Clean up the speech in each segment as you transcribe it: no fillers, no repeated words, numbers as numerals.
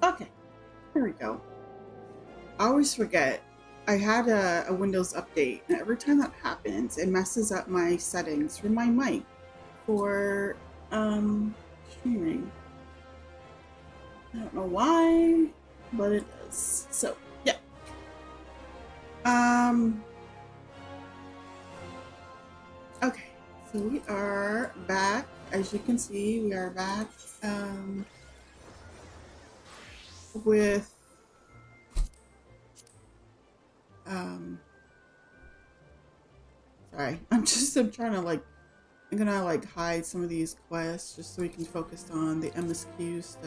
Okay, here we go. I always forget. I had a Windows update, and every time that happens, it messes up my settings for my mic for streaming. I don't know why, but it does. So yeah. Um. Okay, so we are back. As you can see, we are back with um. Sorry, I'm trying to I'm gonna hide some of these quests just so we can focus on the MSQ stuff.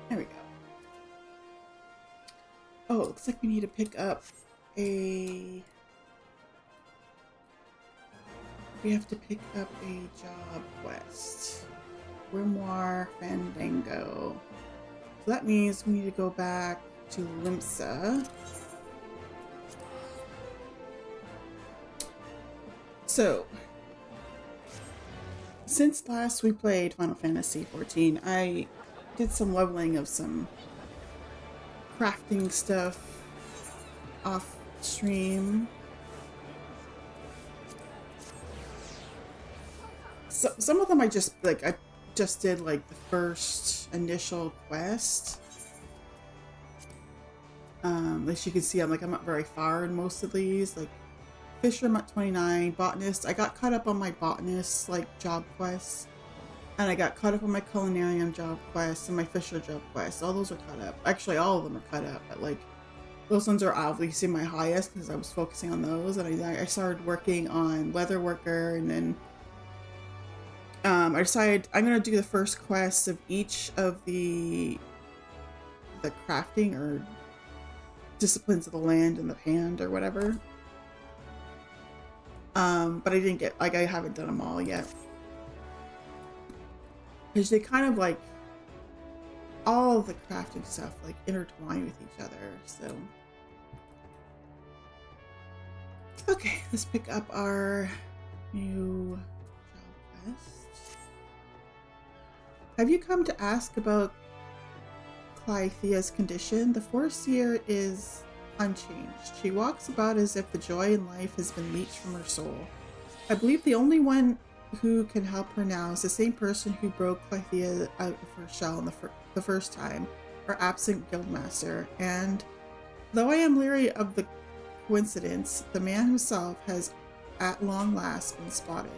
There we go. Oh, it looks like we need to pick up a... We have to pick up a job quest. Grimoire Fandango. So that means we need to go back to Limsa. So, since last we played Final Fantasy XIV, I did some leveling of some crafting stuff off stream. So some of them I just did the first initial quest. As you can see, I'm not very far in most of these. Like Fisher, I'm at 29. Botanist, I got caught up on my botanist job quests, and I got caught up on my culinarian job quests and my Fisher job quests. All those are caught up. Actually, all of them are caught up, but those ones are obviously my highest because I was focusing on those. And I started working on leather worker, and then I decided I'm gonna do the first quest of each of the crafting or disciplines of the land and the hand or whatever. But I didn't get I haven't done them all yet because they kind of all of the crafting stuff intertwine with each other. So okay, let's pick up our new job quest. Have you come to ask about Clythia's condition? The Foreseer is unchanged. She walks about as if the joy in life has been leached from her soul. I believe the only one who can help her now is the same person who broke Clythia out of her shell the first time, our absent guildmaster. And though I am leery of the coincidence, the man himself has at long last been spotted.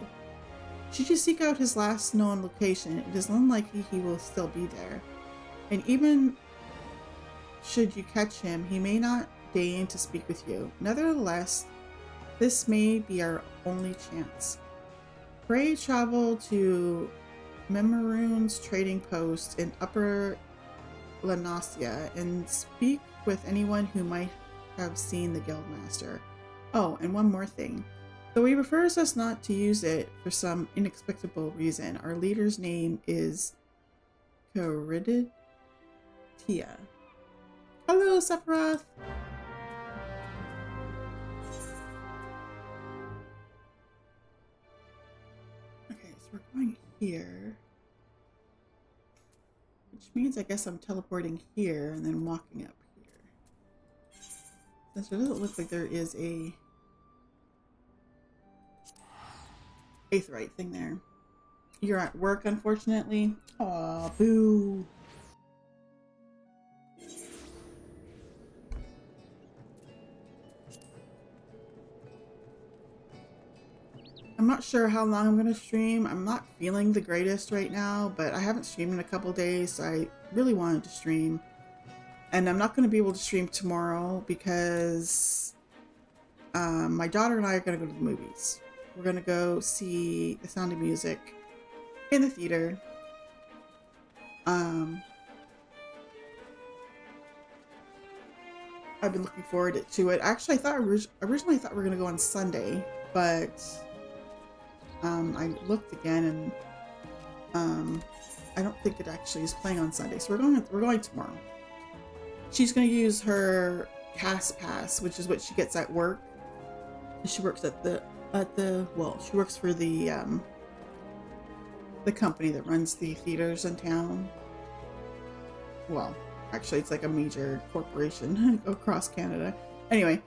Should you seek out his last known location, it is unlikely he will still be there. And even should you catch him, he may not deign to speak with you. Nevertheless, this may be our only chance. Pray travel to Memorune's trading post in Upper Lanasia and speak with anyone who might have seen the Guildmaster. Oh, and one more thing. Though he prefers us not to use it for some inexplicable reason, our leader's name is Caridia. Hello, Sephiroth! Okay, so we're going here. Which means I guess I'm teleporting here and then walking up here. Since it doesn't look like there is a Aetheryte thing there. You're at work, unfortunately. Aw, boo. I'm not sure how long I'm going to stream. I'm not feeling the greatest right now, but I haven't streamed in a couple days, so I really wanted to stream. And I'm not going to be able to stream tomorrow because my daughter and I are going to go to the movies. We're going to go see The Sound of Music in the theater. I've been looking forward to it. Actually, I originally thought we were going to go on Sunday, but I looked again and I don't think it actually is playing on Sunday. So we're going tomorrow. She's going to use her cast pass, which is what she gets at work. She works at the well, she works for the the company that runs the theaters in town. Well, actually, it's like a major corporation across Canada. Anyway,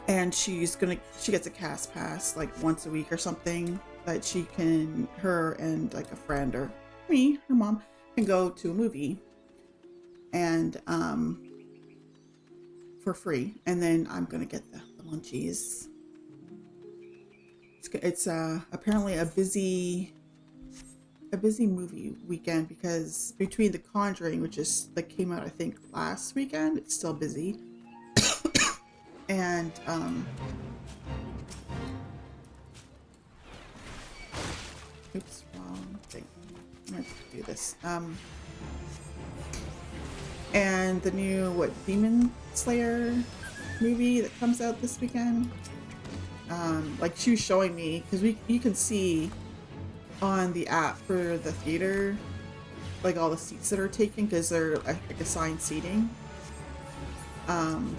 and she gets a cast pass like once a week or something that her and like a friend or me, her mom, can go to a movie and for free. And then I'm gonna get the munchies. It's apparently a busy movie weekend because between The Conjuring, which is that came out I think last weekend, it's still busy, and oops, wrong thing. I'm gonna do this. And the new Demon Slayer movie that comes out this weekend. Like she was showing me because you can see on the app for the theater like all the seats that are taken because they're like assigned seating. And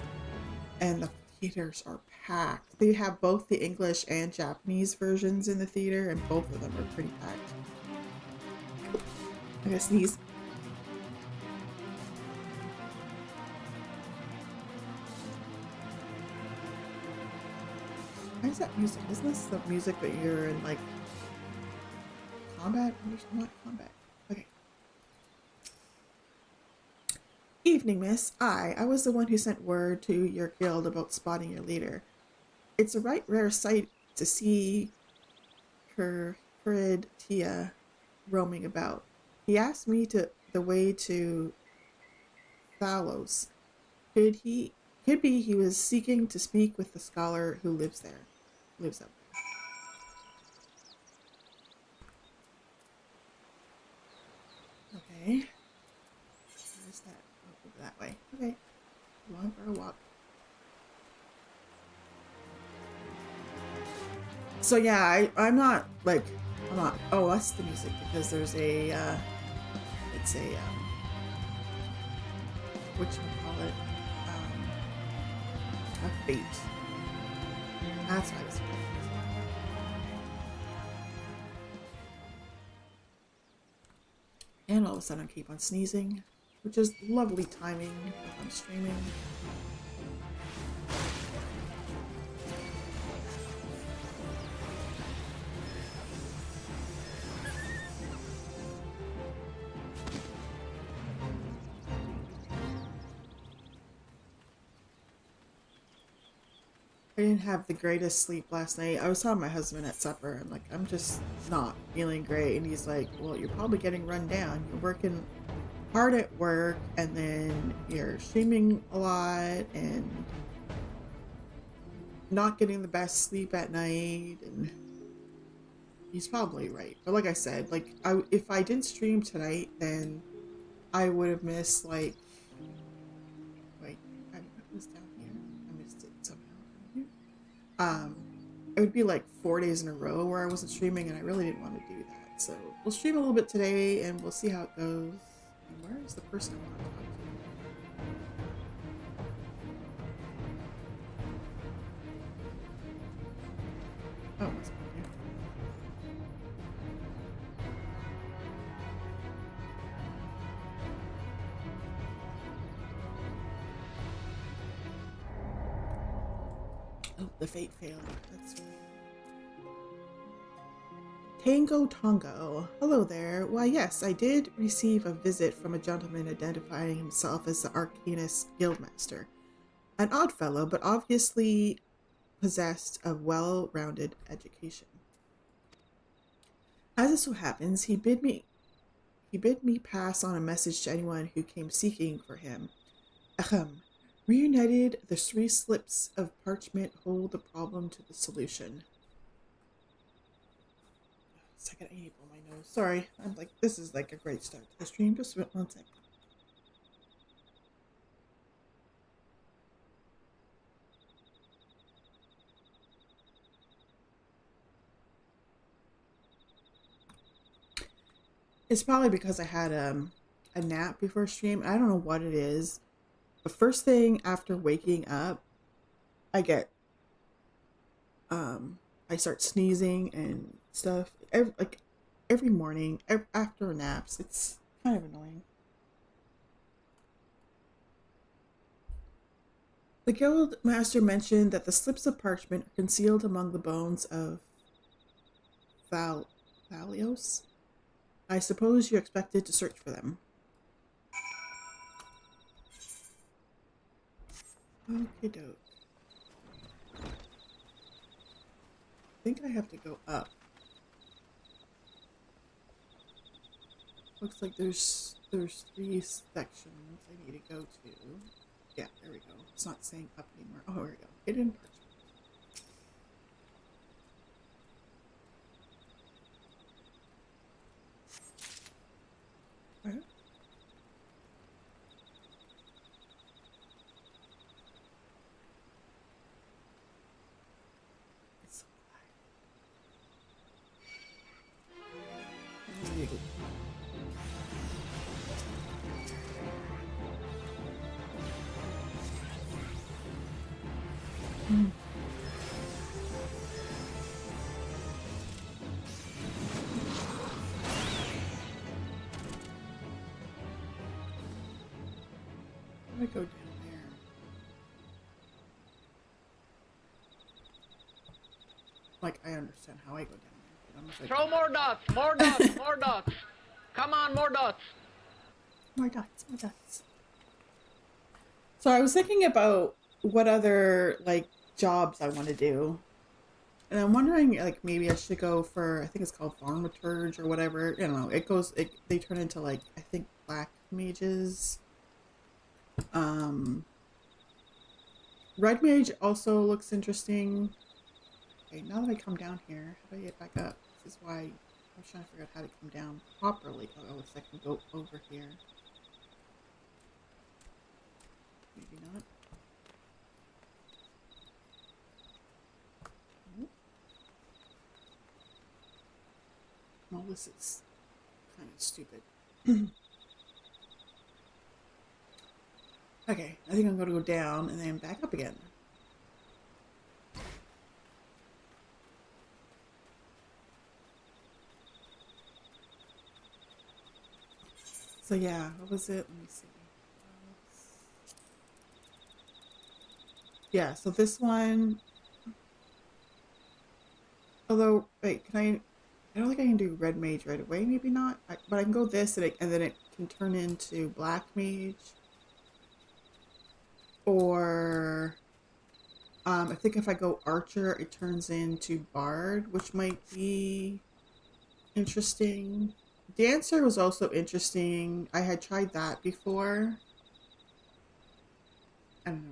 the theaters are packed. They have both the English and Japanese versions in the theater, and both of them are pretty packed. I gotta sneeze. Why is that music? Isn't this the music that you're in like combat? Not combat. Okay. Evening, miss. I was the one who sent word to your guild about spotting your leader. It's a right rare sight to see Kurid Tia roaming about. He asked me the way to Thalos. Could be he was seeking to speak with the scholar who lives up there. Okay. Where's that? Oh, over that way. Okay. Going for a walk. So yeah, I'm not. Oh, that's the music because there's a. It's a. What you call it? A fate. That's what I was thinking. And all of a sudden I keep on sneezing, which is lovely timing if I'm streaming. I didn't have the greatest sleep last night. I was telling my husband at supper, I'm like, I'm just not feeling great. And he's like, well, you're probably getting run down. You're working hard at work, and then you're streaming a lot, and not getting the best sleep at night. And he's probably right. But like I said, like, if I didn't stream tonight, then I would have missed, like, wait, I was down here. I missed it somehow. It would be like 4 days in a row where I wasn't streaming, and I really didn't want to do that. So we'll stream a little bit today, and we'll see how it goes. And where is the person I want to talk to? Oh, it must be here. Oh, the fate failed. That's right. Tango Tongo. Hello there. Why, yes, I did receive a visit from a gentleman identifying himself as the Arcanist Guildmaster. An odd fellow, but obviously possessed of well-rounded education. As it so happens, he bid me pass on a message to anyone who came seeking for him. Ahem. Reunited, the 3 slips of parchment hold the problem to the solution. Second, I need to blow my nose. Sorry, I'm like, this is like a great start to the stream. Just 1 second. It's probably because I had a nap before stream. I don't know what it is. The first thing after waking up, I I start sneezing and stuff. Every morning, after naps, it's kind of annoying. The guild master mentioned that the slips of parchment are concealed among the bones of Val Valios. I suppose you're expected to search for them. Okay, doke. I think I have to go up. Looks like there's 3 sections I need to go to. Yeah, there we go. It's not saying up anymore. Oh, there we go. Hidden parchment. Alright. It's so quiet. There you go. Mm. I'm gonna go down there. Like, I understand how I go down there. But I'm just like, Throw more dots, more dots, more dots. Come on, more dots. more dots, more dots. So I was thinking about what other like jobs I want to do. And I'm wondering, like, maybe I should go for, I think it's called Thaumaturge or whatever. You know, they turn into, like, I think black mages. Red mage also looks interesting. Okay, now that I come down here, how do I get back up? This is why I was trying to figure out how to come down properly. Oh, it looks like I can go over here. Maybe not. Well, this is kind of stupid. Okay, I think I'm going to go down and then back up again. So yeah, what was it? Let me see. Yeah, so this one, although, wait, I don't think I can do red mage right away, maybe not. But I can go this and then it can turn into black mage. Or, I think if I go archer, it turns into bard, which might be interesting. Dancer was also interesting. I had tried that before. I don't know.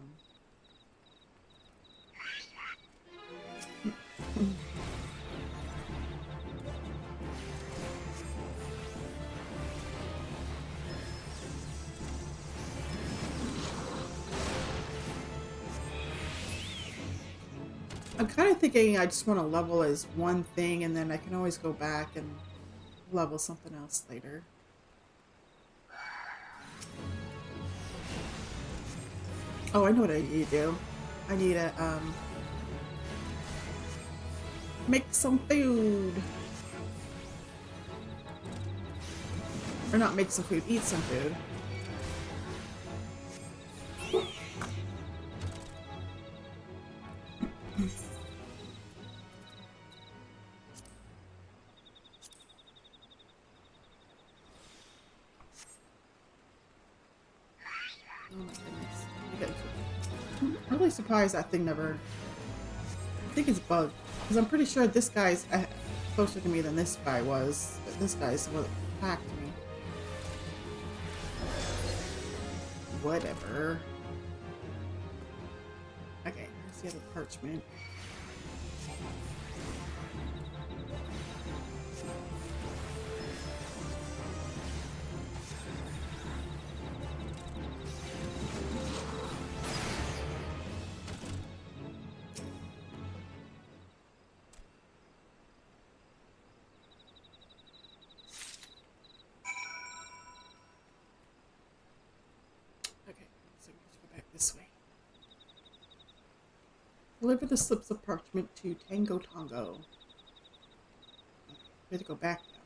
I'm kind of thinking I just want to level as one thing and then I can always go back and level something else later. Oh, I know what I need to do. I need to make some food. Or not make some food, eat some food. Oh my goodness. I'm really surprised that thing never... I think it's bugged. Because I'm pretty sure this guy's closer to me than this guy was. But this guy's the one that attacked me. Whatever. Okay, here's the other parchment. Okay, so let's go back this way. Deliver the slips of parchment to Tango Tongo. Okay, we have to go back now.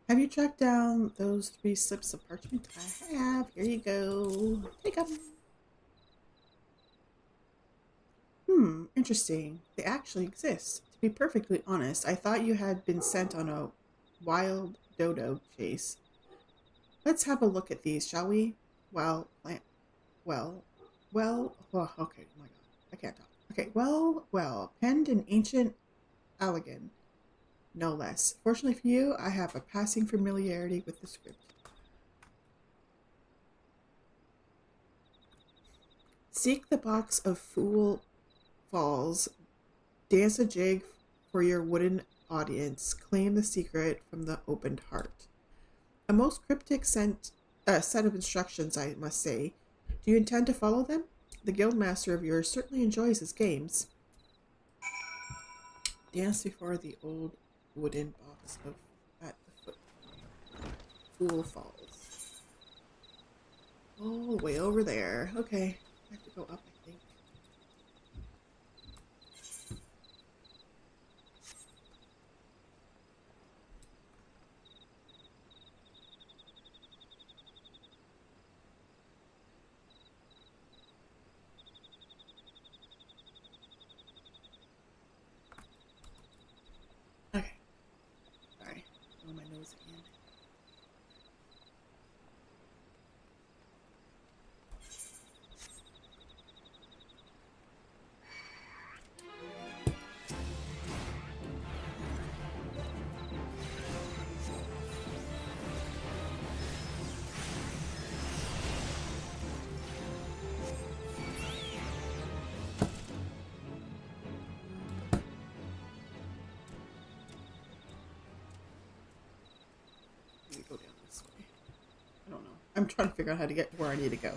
Have you tracked down those 3 slips of parchment? I have. Here you go. Take them. Interesting. They actually exist. To be perfectly honest, I thought you had been sent on a wild dodo chase. Let's have a look at these, shall we? Well, okay, oh my god. I can't talk. Okay, penned in ancient Allegan, no less. Fortunately for you, I have a passing familiarity with the script. Seek the box of Fool Falls, dance a jig for your wooden audience, claim the secret from the opened heart. A most cryptic set of instructions, I must say. Do you intend to follow them? The guildmaster of yours certainly enjoys his games. Dance before the old wooden box of at the foot. Fool Falls. Oh, way over there. Okay, I have to go up, I think. Okay. Sorry. Oh, my nose again. Let me go down this way. I don't know. I'm trying to figure out how to get where I need to go.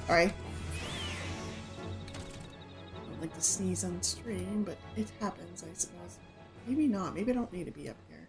Sorry. I don't like to sneeze on stream, but it happens, I suppose. Maybe not. Maybe I don't need to be up here.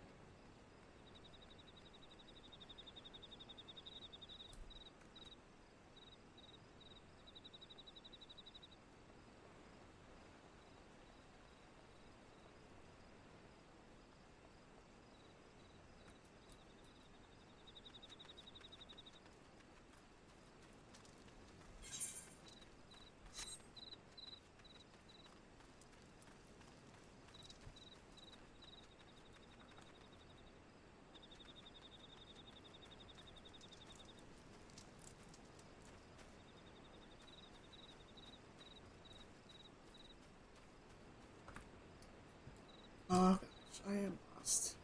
Oh gosh, I am lost.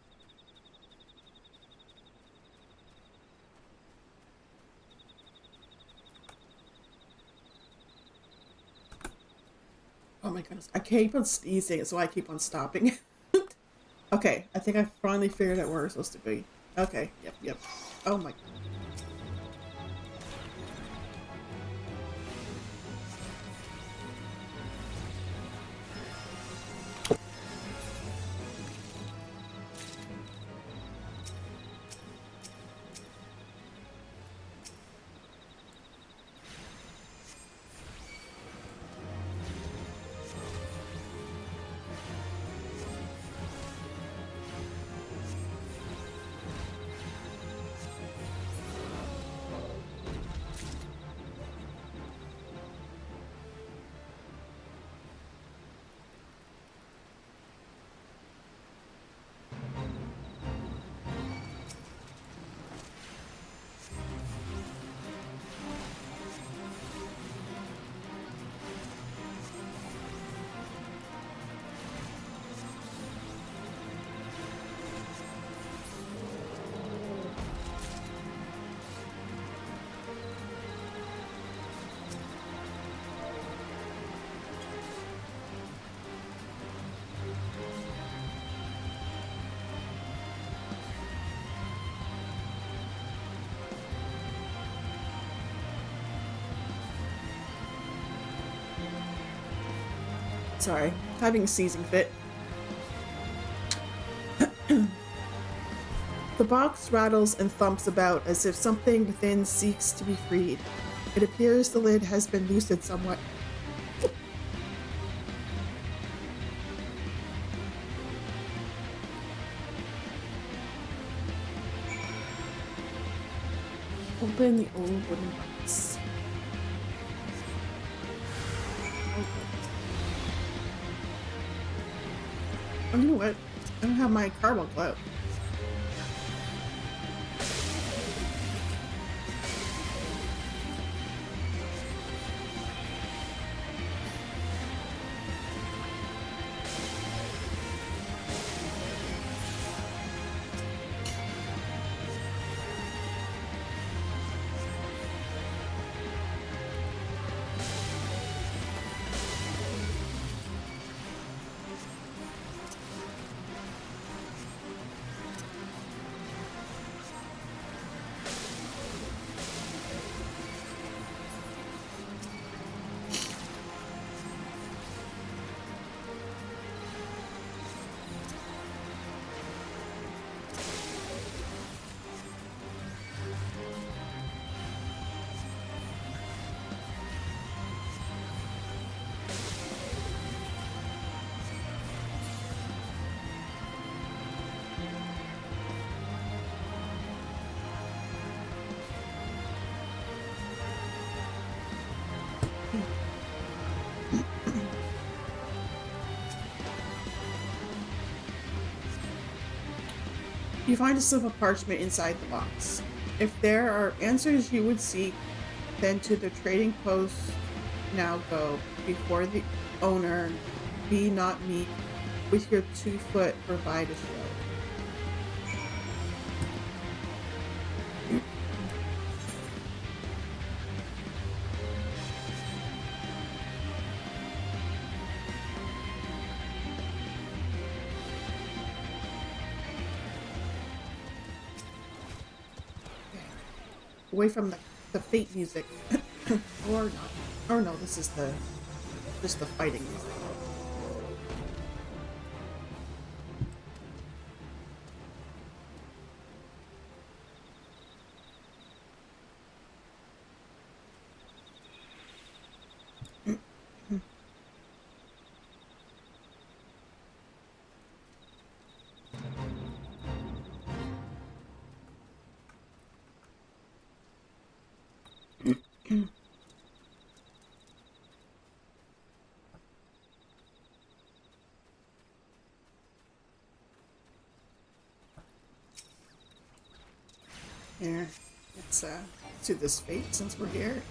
Oh my goodness, I keep on sneezing, so I keep on stopping. Okay, I think I finally figured out where we're supposed to be. Okay, yep. Oh my. Sorry, having a seizing fit. The box rattles and thumps about as if something within seeks to be freed. It appears the lid has been loosened somewhat. Open the old wooden box. Oh, you know what? I don't have my carbon glove. You find a slip of parchment inside the box. If there are answers you would seek, then to the trading post now go, before the owner be not meek, with your 2 foot provide a show. Away from the fate music. Or not. Or no, this is just the fighting music. Here, let's do this fate since we're here.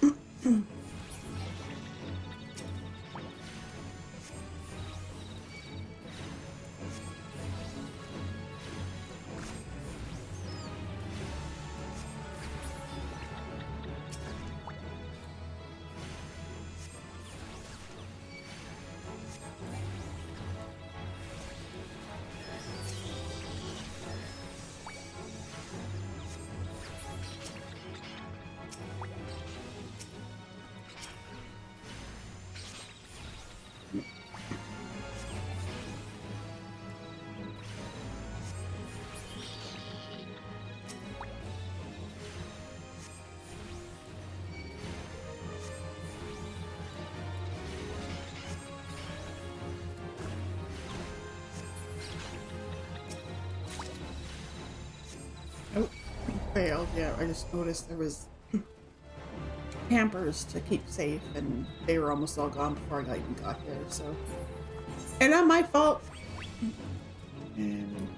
Oh, failed. Yeah, I just noticed there was hampers to keep safe, and they were almost all gone before I even got here. So, and not my fault. And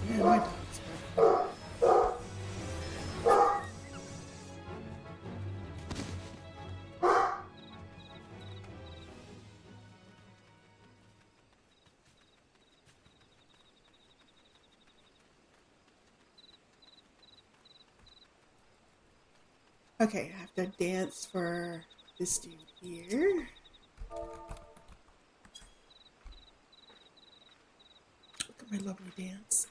yeah, my dog's back. Okay, I have to dance for this dude here. Look at my lovely dance.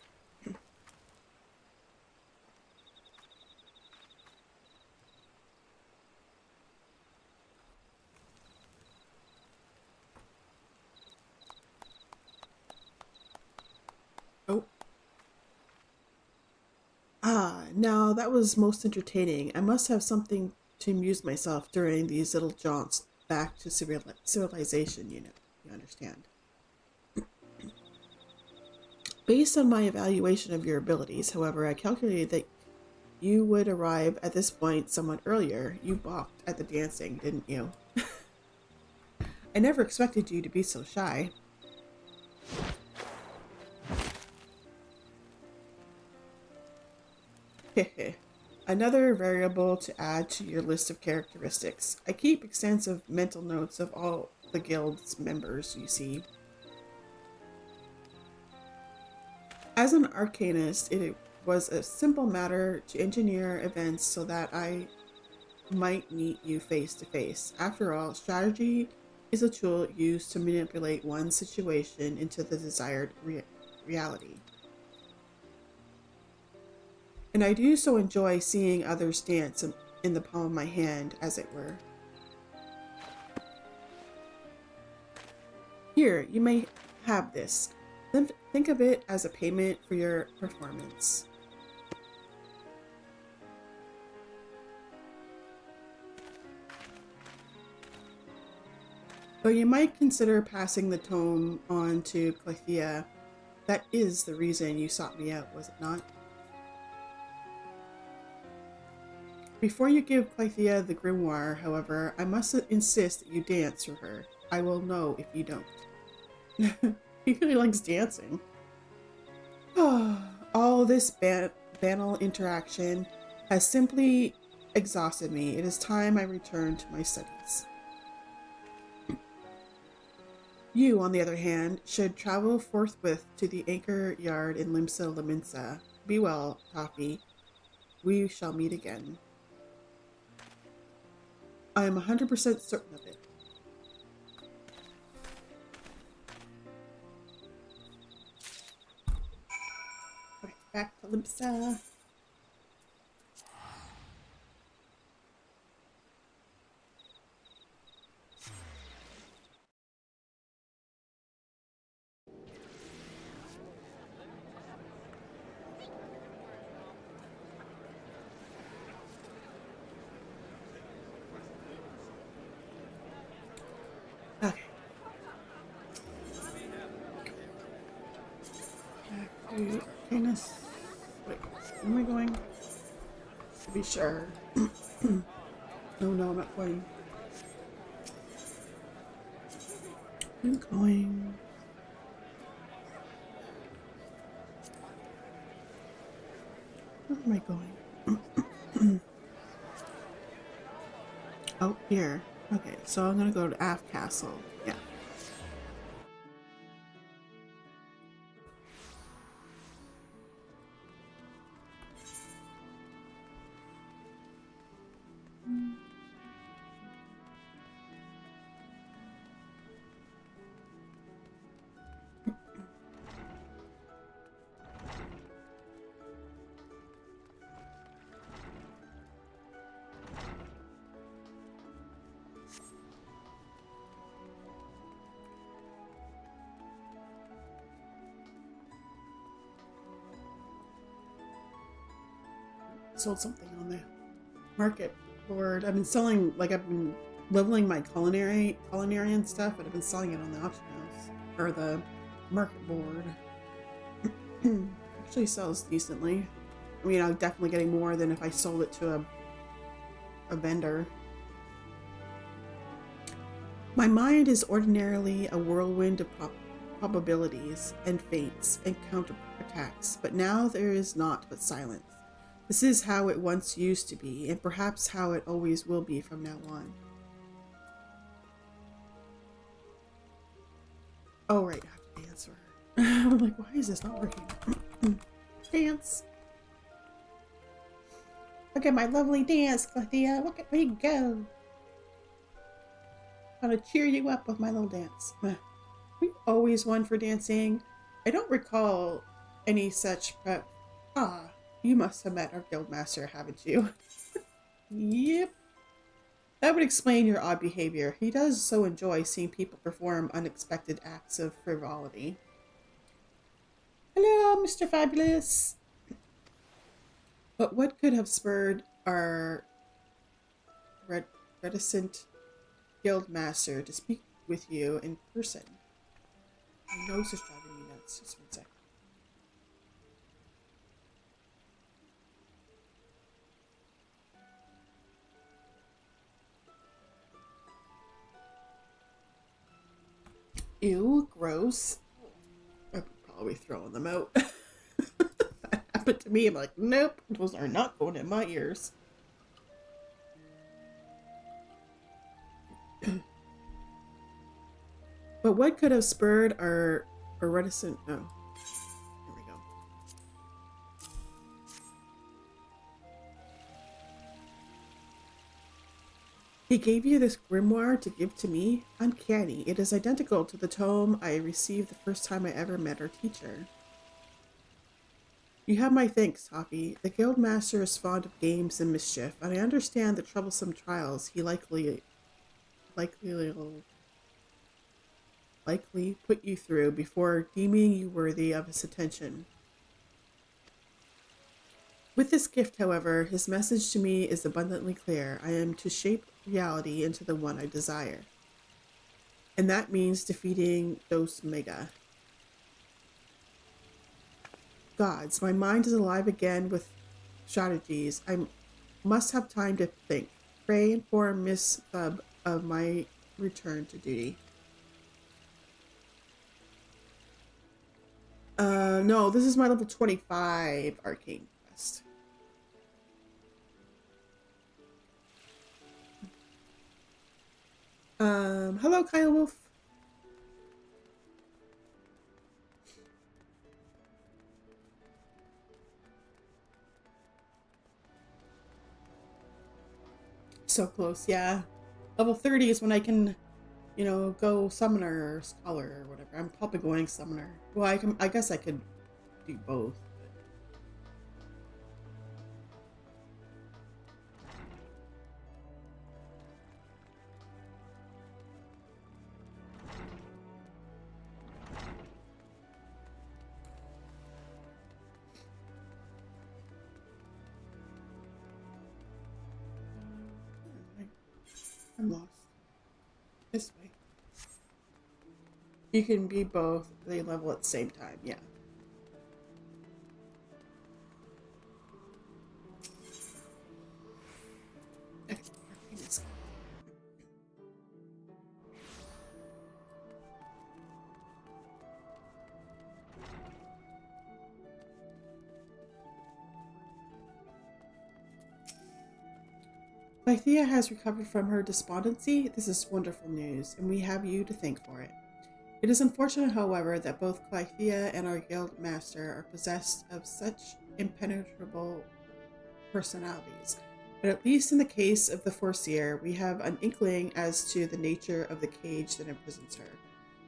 Oh. Ah, now that was most entertaining. I must have something to amuse myself during these little jaunts back to civilization, you know. You understand. Based on my evaluation of your abilities, however, I calculated that you would arrive at this point somewhat earlier. You balked at the dancing, didn't you? I never expected you to be so shy. Hehe. Another variable to add to your list of characteristics. I keep extensive mental notes of all the guild's members, you see. As an arcanist, it was a simple matter to engineer events so that I might meet you face to face. After all, strategy is a tool used to manipulate one situation into the desired reality. And I do so enjoy seeing others dance in the palm of my hand, as it were. Here, you may have this. Then think of it as a payment for your performance. Though you might consider passing the tome on to Clythea, that is the reason you sought me out, was it not? Before you give Clythea the grimoire, however, I must insist that you dance for her. I will know if you don't. He really likes dancing. All this banal interaction has simply exhausted me. It is time I return to my studies. You, on the other hand, should travel forthwith to the anchor yard in Limsa Laminsa. Be well, Toffee. We shall meet again. I am 100% certain of it. Okay, back to Limsa. Okay. Back to Arcanus. Wait, where am I going? To be sure. No, I'm not going. I'm going. Where am I going? Oh, here. Okay, so I'm gonna go to Aft Castle. Yeah. Sold something on the market board. I've been leveling my culinary and stuff, but I've been selling it on the auction house or the market board. Actually sells decently. I mean, I'm definitely getting more than if I sold it to a vendor. My mind is ordinarily a whirlwind of probabilities and fates and counterattacks, but now there is naught but silence. This is how it once used to be, and perhaps how it always will be from now on. Oh, right, I have to dance for her. I'm like, why is this not working? Dance! Look at my lovely dance, Clethia. Look at me go. I'm gonna cheer you up with my little dance. We always won for dancing. I don't recall any such prep. Ah, you must have met our guildmaster, haven't you? Yep. That would explain your odd behavior. He does so enjoy seeing people perform unexpected acts of frivolity. Hello, Mr. Fabulous. But what could have spurred our reticent guildmaster to speak with you in person? My nose is driving me nuts. Just one sec. Ew, gross. I'd probably throwing them out. That happened to me. I'm like, nope, those are not going in my ears. But what could have spurred our reticent... Oh, here we go. He gave you this grimoire to give to me? Uncanny. It is identical to the tome I received the first time I ever met our teacher. You have my thanks, Toffee. The guildmaster is fond of games and mischief, and I understand the troublesome trials he likely put you through before deeming you worthy of his attention. With this gift, however, his message to me is abundantly clear. I am to shape reality into the one I desire. And that means defeating Dos Mega. Gods, my mind is alive again with strategies. I must have time to think. Pray inform Miss Thub of my return to duty. No, this is my level 25 arcane quest. Hello, Kyle Wolf. So close, yeah. Level 30 is when I can, you know, go summoner or scholar or whatever. I'm probably going summoner. Well, I guess I could do both. I'm lost. This way. You can be both. They level at the same time, yeah. Okay. Lythea has recovered from her despondency. This is wonderful news, and we have you to thank for it. It is unfortunate, however, that both Clythea and our guild master are possessed of such impenetrable personalities. But at least in the case of the Foreseer, we have an inkling as to the nature of the cage that imprisons her.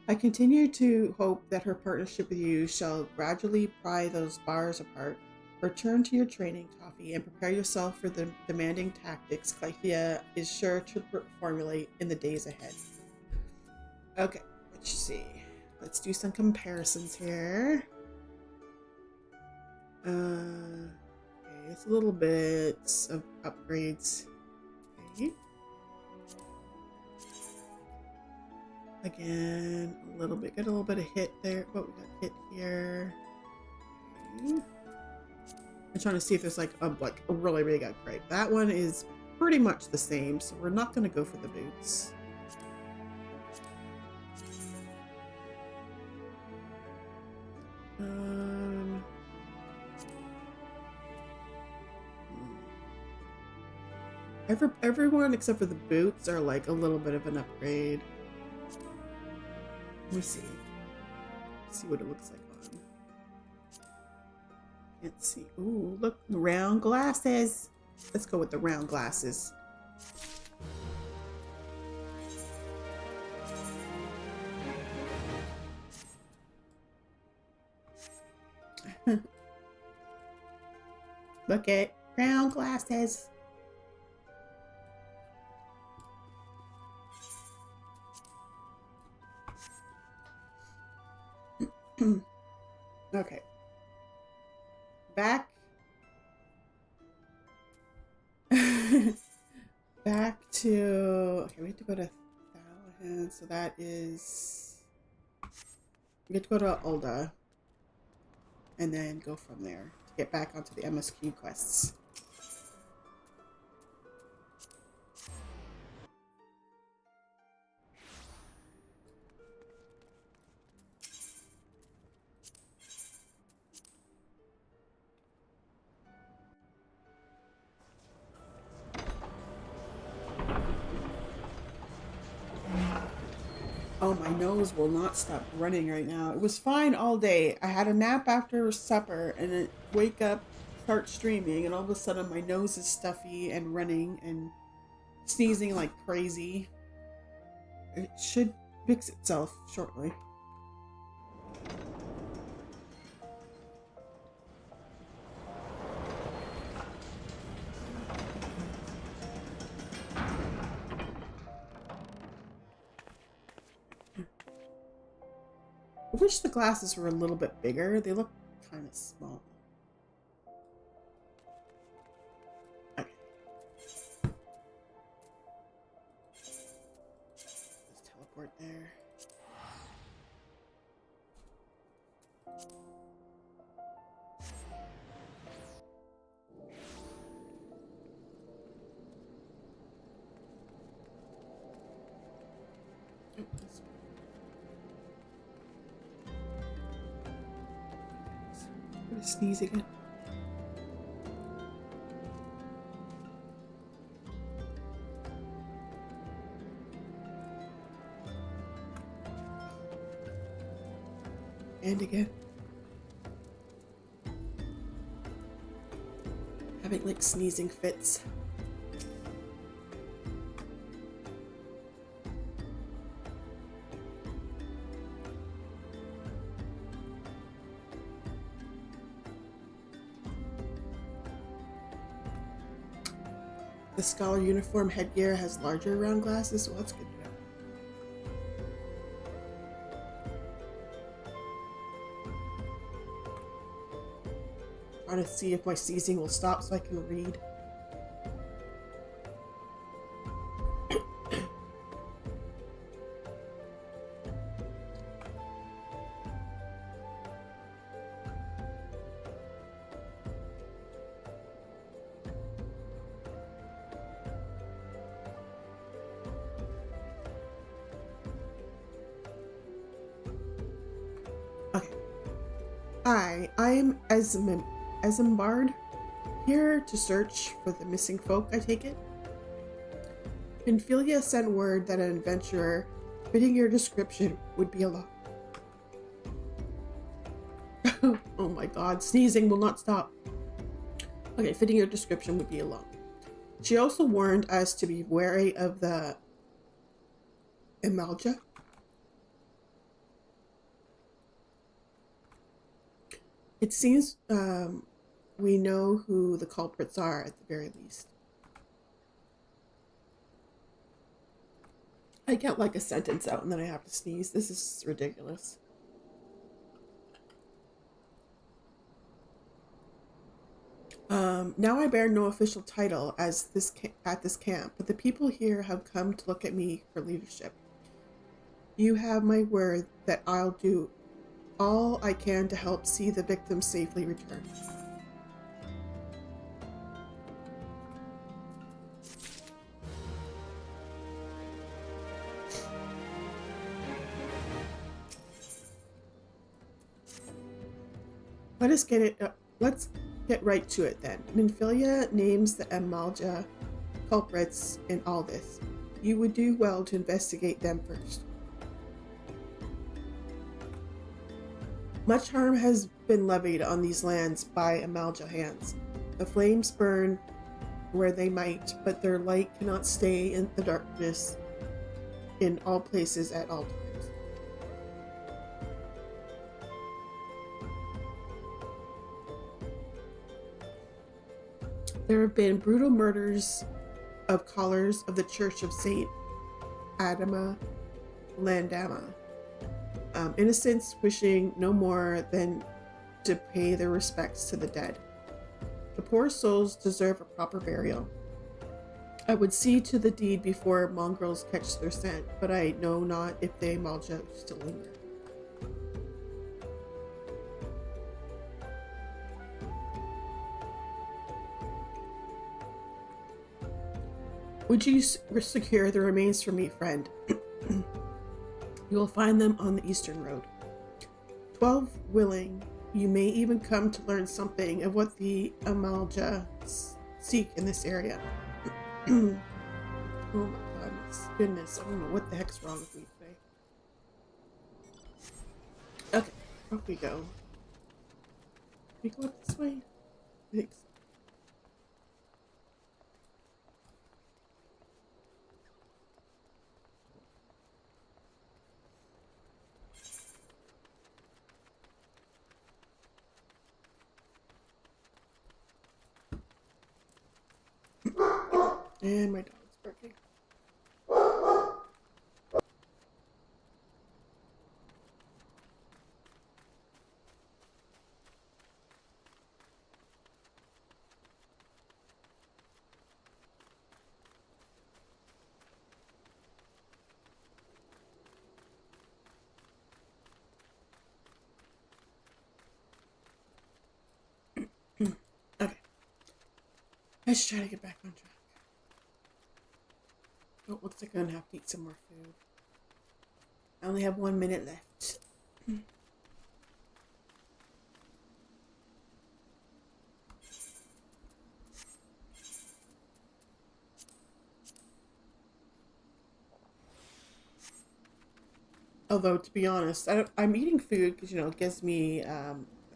I continue to hope that her partnership with you shall gradually pry those bars apart. Return to your training, Toffee, and prepare yourself for the demanding tactics Clythea is sure to formulate in the days ahead. Okay, let's see. Let's do some comparisons here. Okay, it's a little bit of upgrades. Okay. Again, a little bit, got a little bit of hit there. What we got hit here. Okay. I'm trying to see if there's like a really big upgrade. That one is pretty much the same, so we're not going to go for the boots. Everyone except for the boots are like a little bit of an upgrade. Let me see. Let's see what it looks like on. Can't see. Ooh, look, round glasses. Let's go with the round glasses. Look at round glasses. Okay. Back. Back to, okay, we have to go to 1,000, so that is, we have to go to Ulda and then go from there to get back onto the MSQ quests. Oh, my nose will not stop running right now. It was fine all day. I had a nap after supper and then wake up, start streaming, and all of a sudden my nose is stuffy and running and sneezing like crazy. It should fix itself shortly. I wish the glasses were a little bit bigger. They look kind of small. Okay. Let's teleport there. I'm gonna sneeze again. And again. Having like sneezing fits. The scholar uniform headgear has larger round glasses, well that's good to know. Trying to see if my sneezing will stop so I can read. Okay. I am Esmbard, here to search for the missing folk, I take it. Pinfilia sent word that an adventurer fitting your description would be along. Oh my god, sneezing will not stop. Okay, fitting your description would be along. She also warned us to be wary of the Emalja. It seems we know who the culprits are at the very least. I get like a sentence out and then I have to sneeze. This is ridiculous. Now I bear no official title as at this camp, but the people here have come to look at me for leadership. You have my word that I'll do all I can to help see the victims safely return. Let's get right to it then. Minfilia names the Emalja culprits in all this. You would do well to investigate them first. Much harm has been levied on these lands by Emalja hands. The flames burn where they might, but their light cannot stay in the darkness in all places at all times. There have been brutal murders of callers of the Church of Saint Adama Landama, innocents wishing no more than to pay their respects to the dead. The poor souls deserve a proper burial. I would see to the deed before mongrels catch their scent, but I know not if they Malja still linger. Would you secure the remains for me, friend? You will find them on the eastern road. 12 willing, you may even come to learn something of what the Amalja seek in this area. Oh my goodness, I don't know what the heck's wrong with me today. Okay, off we go. We go up this way? Thanks. And my dog's barking. Okay. Let's try to get back on track. Oh, looks like I'm gonna have to eat some more food. I only have 1 minute left. Although, to be honest, I'm eating food because, it gives me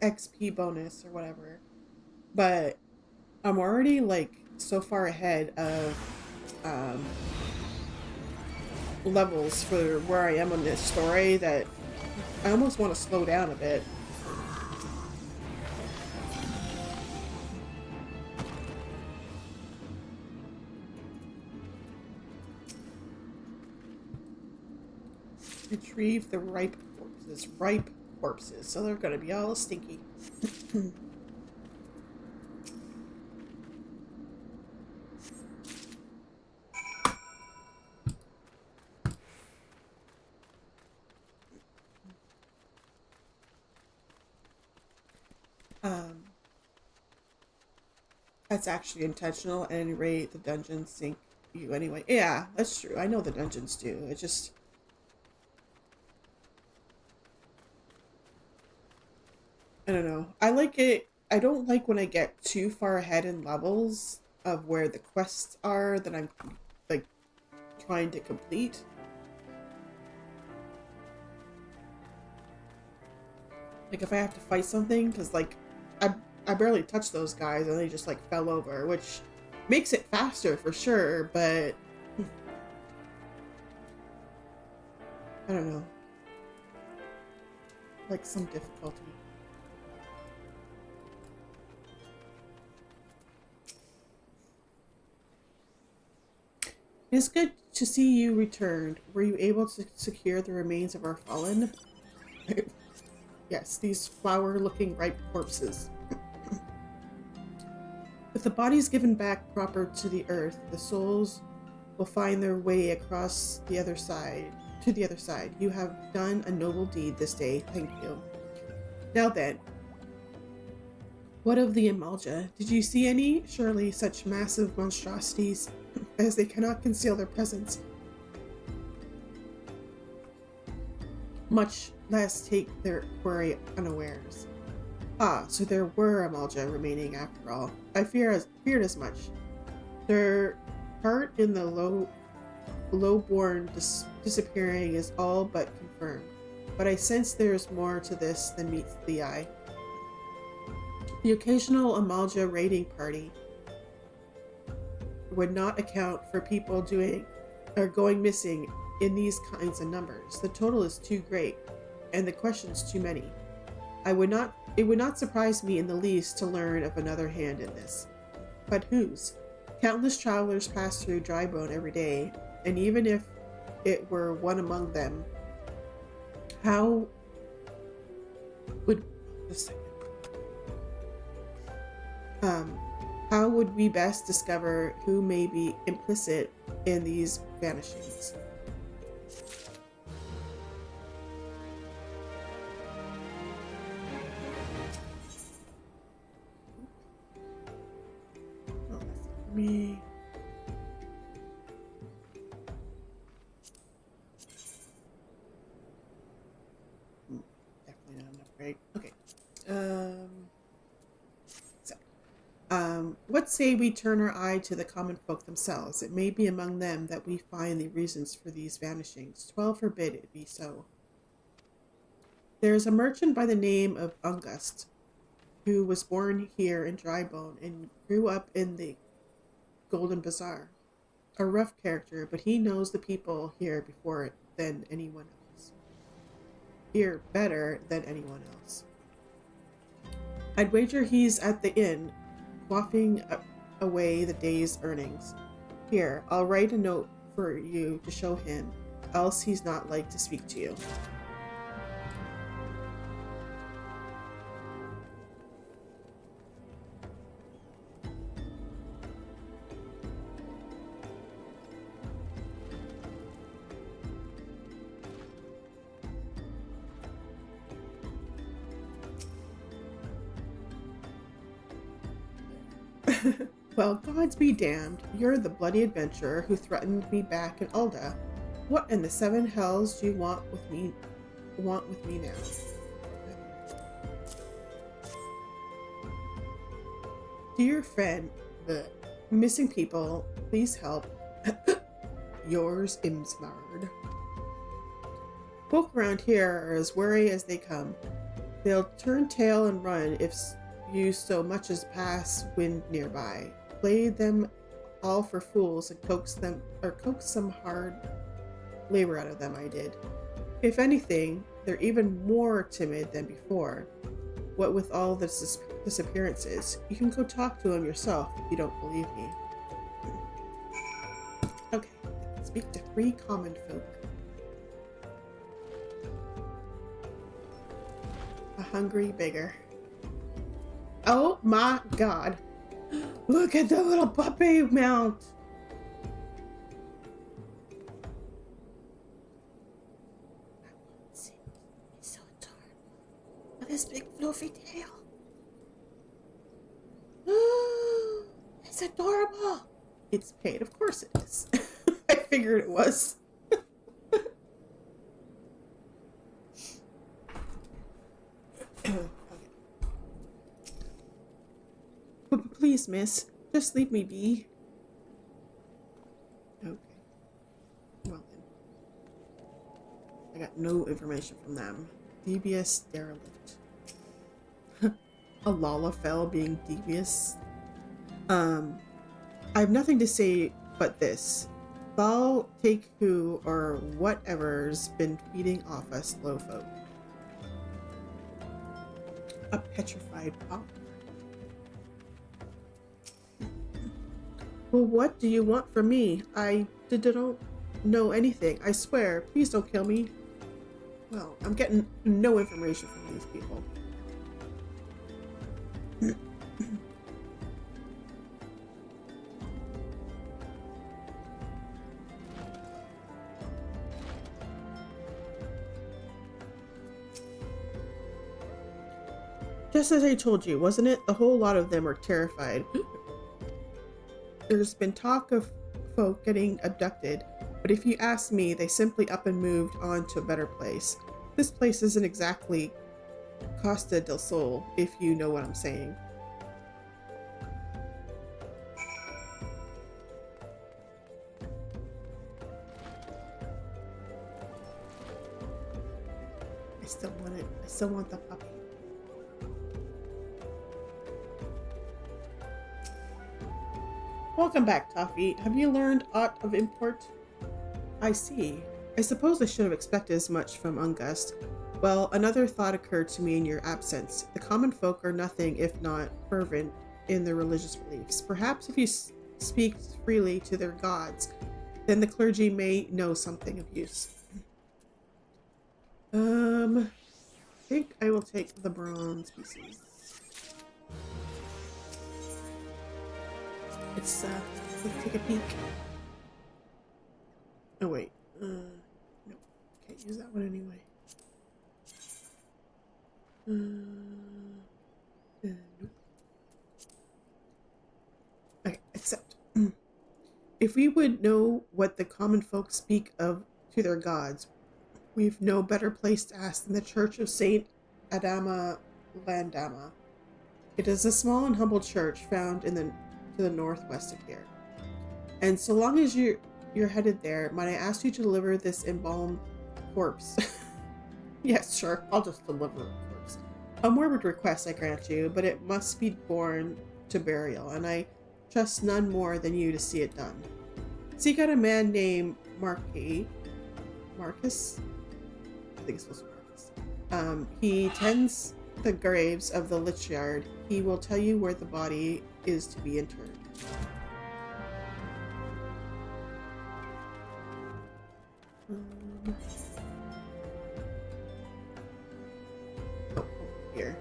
XP bonus or whatever. But I'm already, so far ahead of levels for where I am on this story that I almost want to slow down a bit. Retrieve the ripe corpses, so they're gonna be all stinky. That's actually intentional. At any rate, the dungeons sink you anyway. Yeah, that's true. I know the dungeons do. It just... I don't know. I like it. I don't like when I get too far ahead in levels of where the quests are that I'm, trying to complete. If I have to fight something, because, I barely touched those guys and they just fell over, which makes it faster for sure, but I don't know. Some difficulty. It's good to see you returned. Were you able to secure the remains of our fallen? Yes, these flower-looking ripe corpses. With the bodies given back proper to the earth, the souls will find their way across the other side, to the other side. You have done a noble deed this day. Thank you. Now then, what of the Amalja? Did you see any? Surely such massive monstrosities, as they cannot conceal their presence, much less take their quarry unawares. Ah, so there were Amalja remaining after all. I feared as much. Their part in the lowborn disappearing is all but confirmed, but I sense there's more to this than meets the eye. The occasional Amalja raiding party would not account for people doing or going missing in these kinds of numbers. The total is too great, and the questions too many. It would not surprise me in the least to learn of another hand in this. But whose? Countless travelers pass through Drybone every day, and even if it were one among them, how would how would we best discover who may be implicit in these vanishings? Oh, that's not for me. Definitely not enough, right? Okay. What say we turn our eye to the common folk themselves? It may be among them that we find the reasons for these vanishings. 12 forbid it be so. There is a merchant by the name of Ungust, who was born here in Drybone and grew up in the Golden Bazaar. A rough character, but he knows the people here before than anyone else. Here better than anyone else. I'd wager he's at the inn, quaffing away the day's earnings. Here, I'll write a note for you to show him, else he's not like to speak to you. Well, gods be damned. You're the bloody adventurer who threatened me back in Ulda. What in the seven hells do you want with me now? Dear friend, the missing people, please help. Yours, Imsmard. Folk around here are as wary as they come. They'll turn tail and run if you so much as pass wind nearby. Play them all for fools and coax some hard labor out of them. I did. If anything, they're even more timid than before. What with all the disappearances, you can go talk to them yourself if you don't believe me. Okay, speak to 3 common folk. A hungry beggar. Oh my god. Look at the little puppy mount. He's so adorable. With his big fluffy tail. It's adorable. It's paid. Of course it is. I figured it was. Please, miss, just leave me be. Okay. Well then. I got no information from them. Devious derelict. A Lalafell being devious. I have nothing to say but this. Thou take who or whatever's been feeding off us low folk. A petrified pop. Well, what do you want from me? I don't know anything. I swear. Please don't kill me. Well, I'm getting no information from these people. Just as I told you, wasn't it? The whole lot of them are terrified. There's been talk of folk getting abducted, but if you ask me, they simply up and moved on to a better place. This place isn't exactly Costa del Sol, if you know what I'm saying. I still want it. I still want the puppy. Well, Welcome back, Toffee. Have you learned aught of import? I see. I suppose I should have expected as much from Ungust. Well, another thought occurred to me in your absence. The common folk are nothing if not fervent in their religious beliefs. Perhaps if you speak freely to their gods, then the clergy may know something of use. I think I will take the bronze pieces. Let's take a peek. Oh wait, no, can't use that one anyway. Nope. Okay, except if we would know what the common folk speak of to their gods, we've no better place to ask than the Church of Saint Adama Landama. It is a small and humble church found to the northwest of here. And so long as you're headed there, might I ask you to deliver this embalmed corpse? Yes, sure, I'll just deliver a corpse. A morbid request I grant you, but it must be borne to burial, and I trust none more than you to see it done. Seek out a man named Marcus? I think it's supposed to be Marcus. He tends the graves of the Lichyard. He will tell you where the body is to be interred. Here.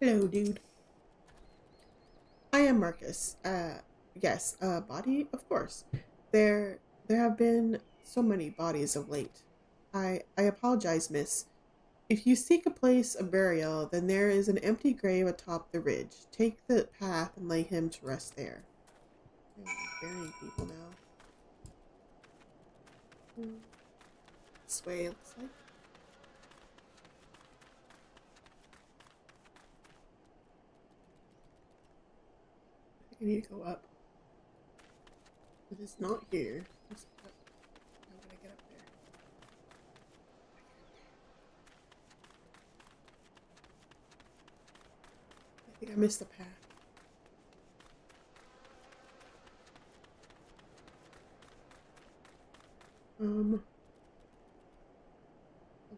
Hello, dude. I am Marcus. Yes, body? Of course. There have been so many bodies of late. I apologize, miss. If you seek a place of burial, then there is an empty grave atop the ridge. Take the path and lay him to rest there. I'm burying people now. This way, it looks like. I need to go up. But it's not here. How would I get up there? I think I missed the path.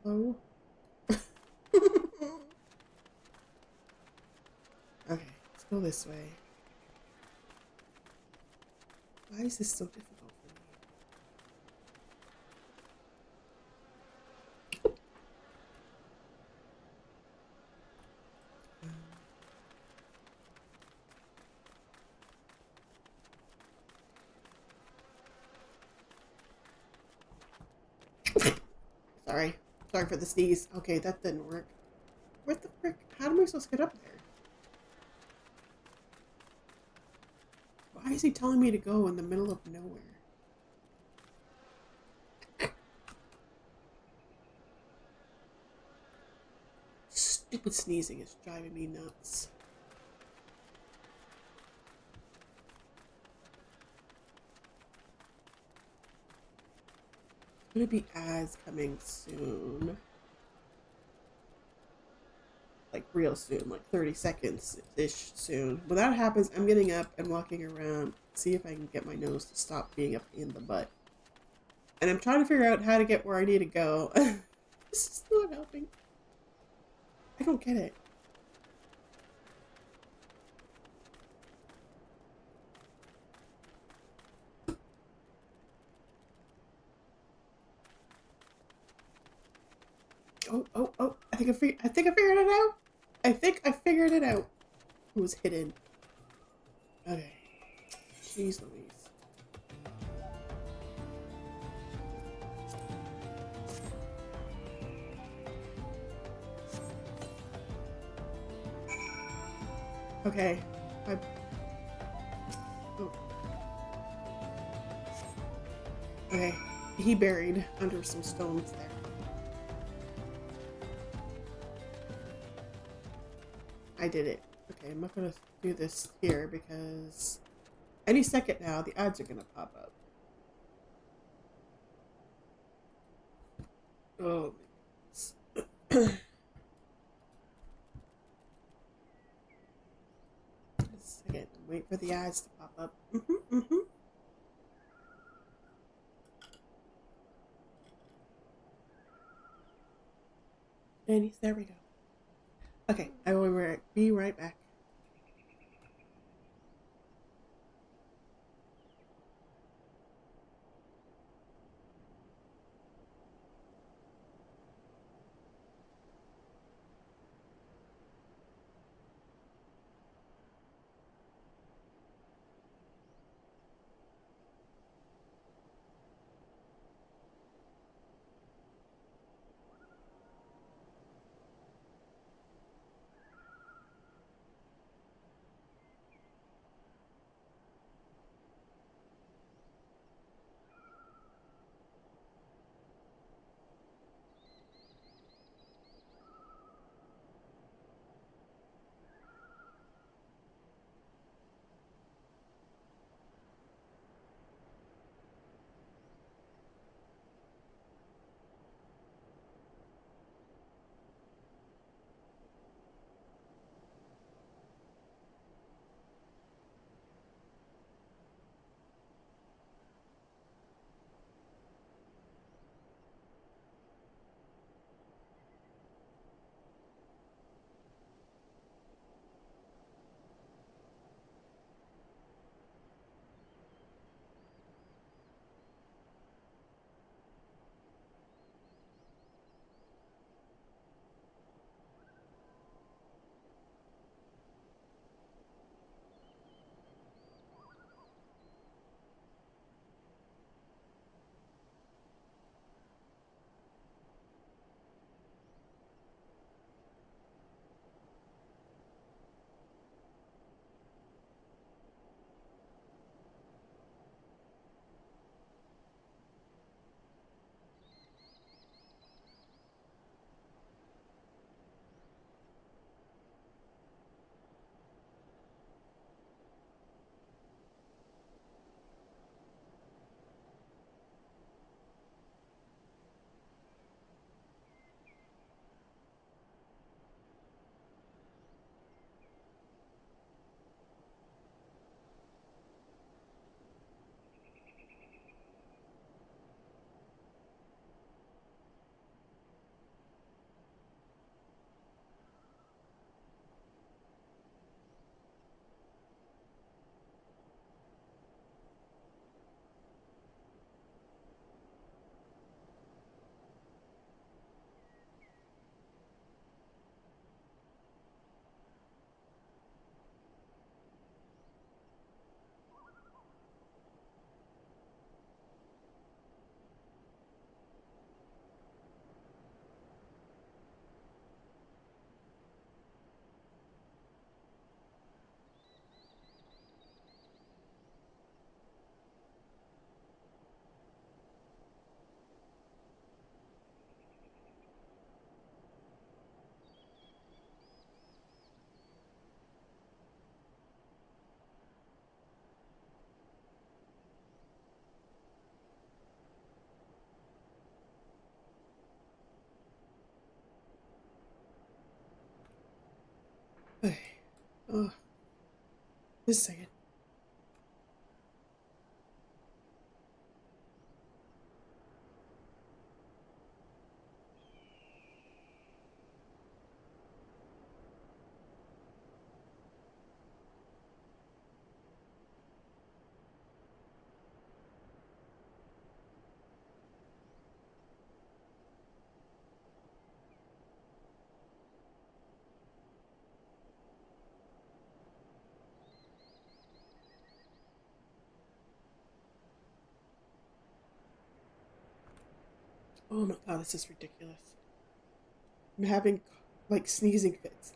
Hello? Okay, let's go this way. Why is this so difficult for me? Sorry for the sneeze. Okay, that didn't work. What the frick? How am I supposed to get up there? Why is he telling me to go in the middle of nowhere? Stupid sneezing is driving me nuts. It's gonna be ads coming soon. Like real soon, like 30 seconds-ish soon. When that happens, I'm getting up and walking around, see if I can get my nose to stop being up in the butt. And I'm trying to figure out how to get where I need to go. This is not helping. I don't get it. Oh, I think I figured it out. I think I figured it out. It was hidden. Okay. Jeez Louise. Okay. I... Oh. Okay. He buried under some stones there. I did it. Okay, I'm not gonna do this here because any second now the ads are gonna pop up. Oh my goodness. Just a second. Wait for the ads to pop up. And there we go. Okay, I will be right back. Okay. Oh, just a second. Oh my god, this is ridiculous. I'm having like sneezing fits.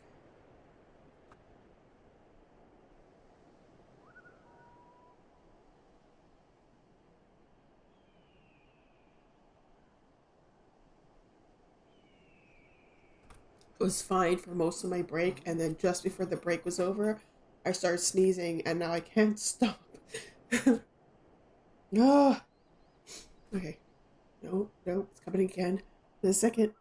was fine for most of my break, and then just before the break was over, I started sneezing, and now I can't stop. Ah, okay. No, it's coming again. In a second.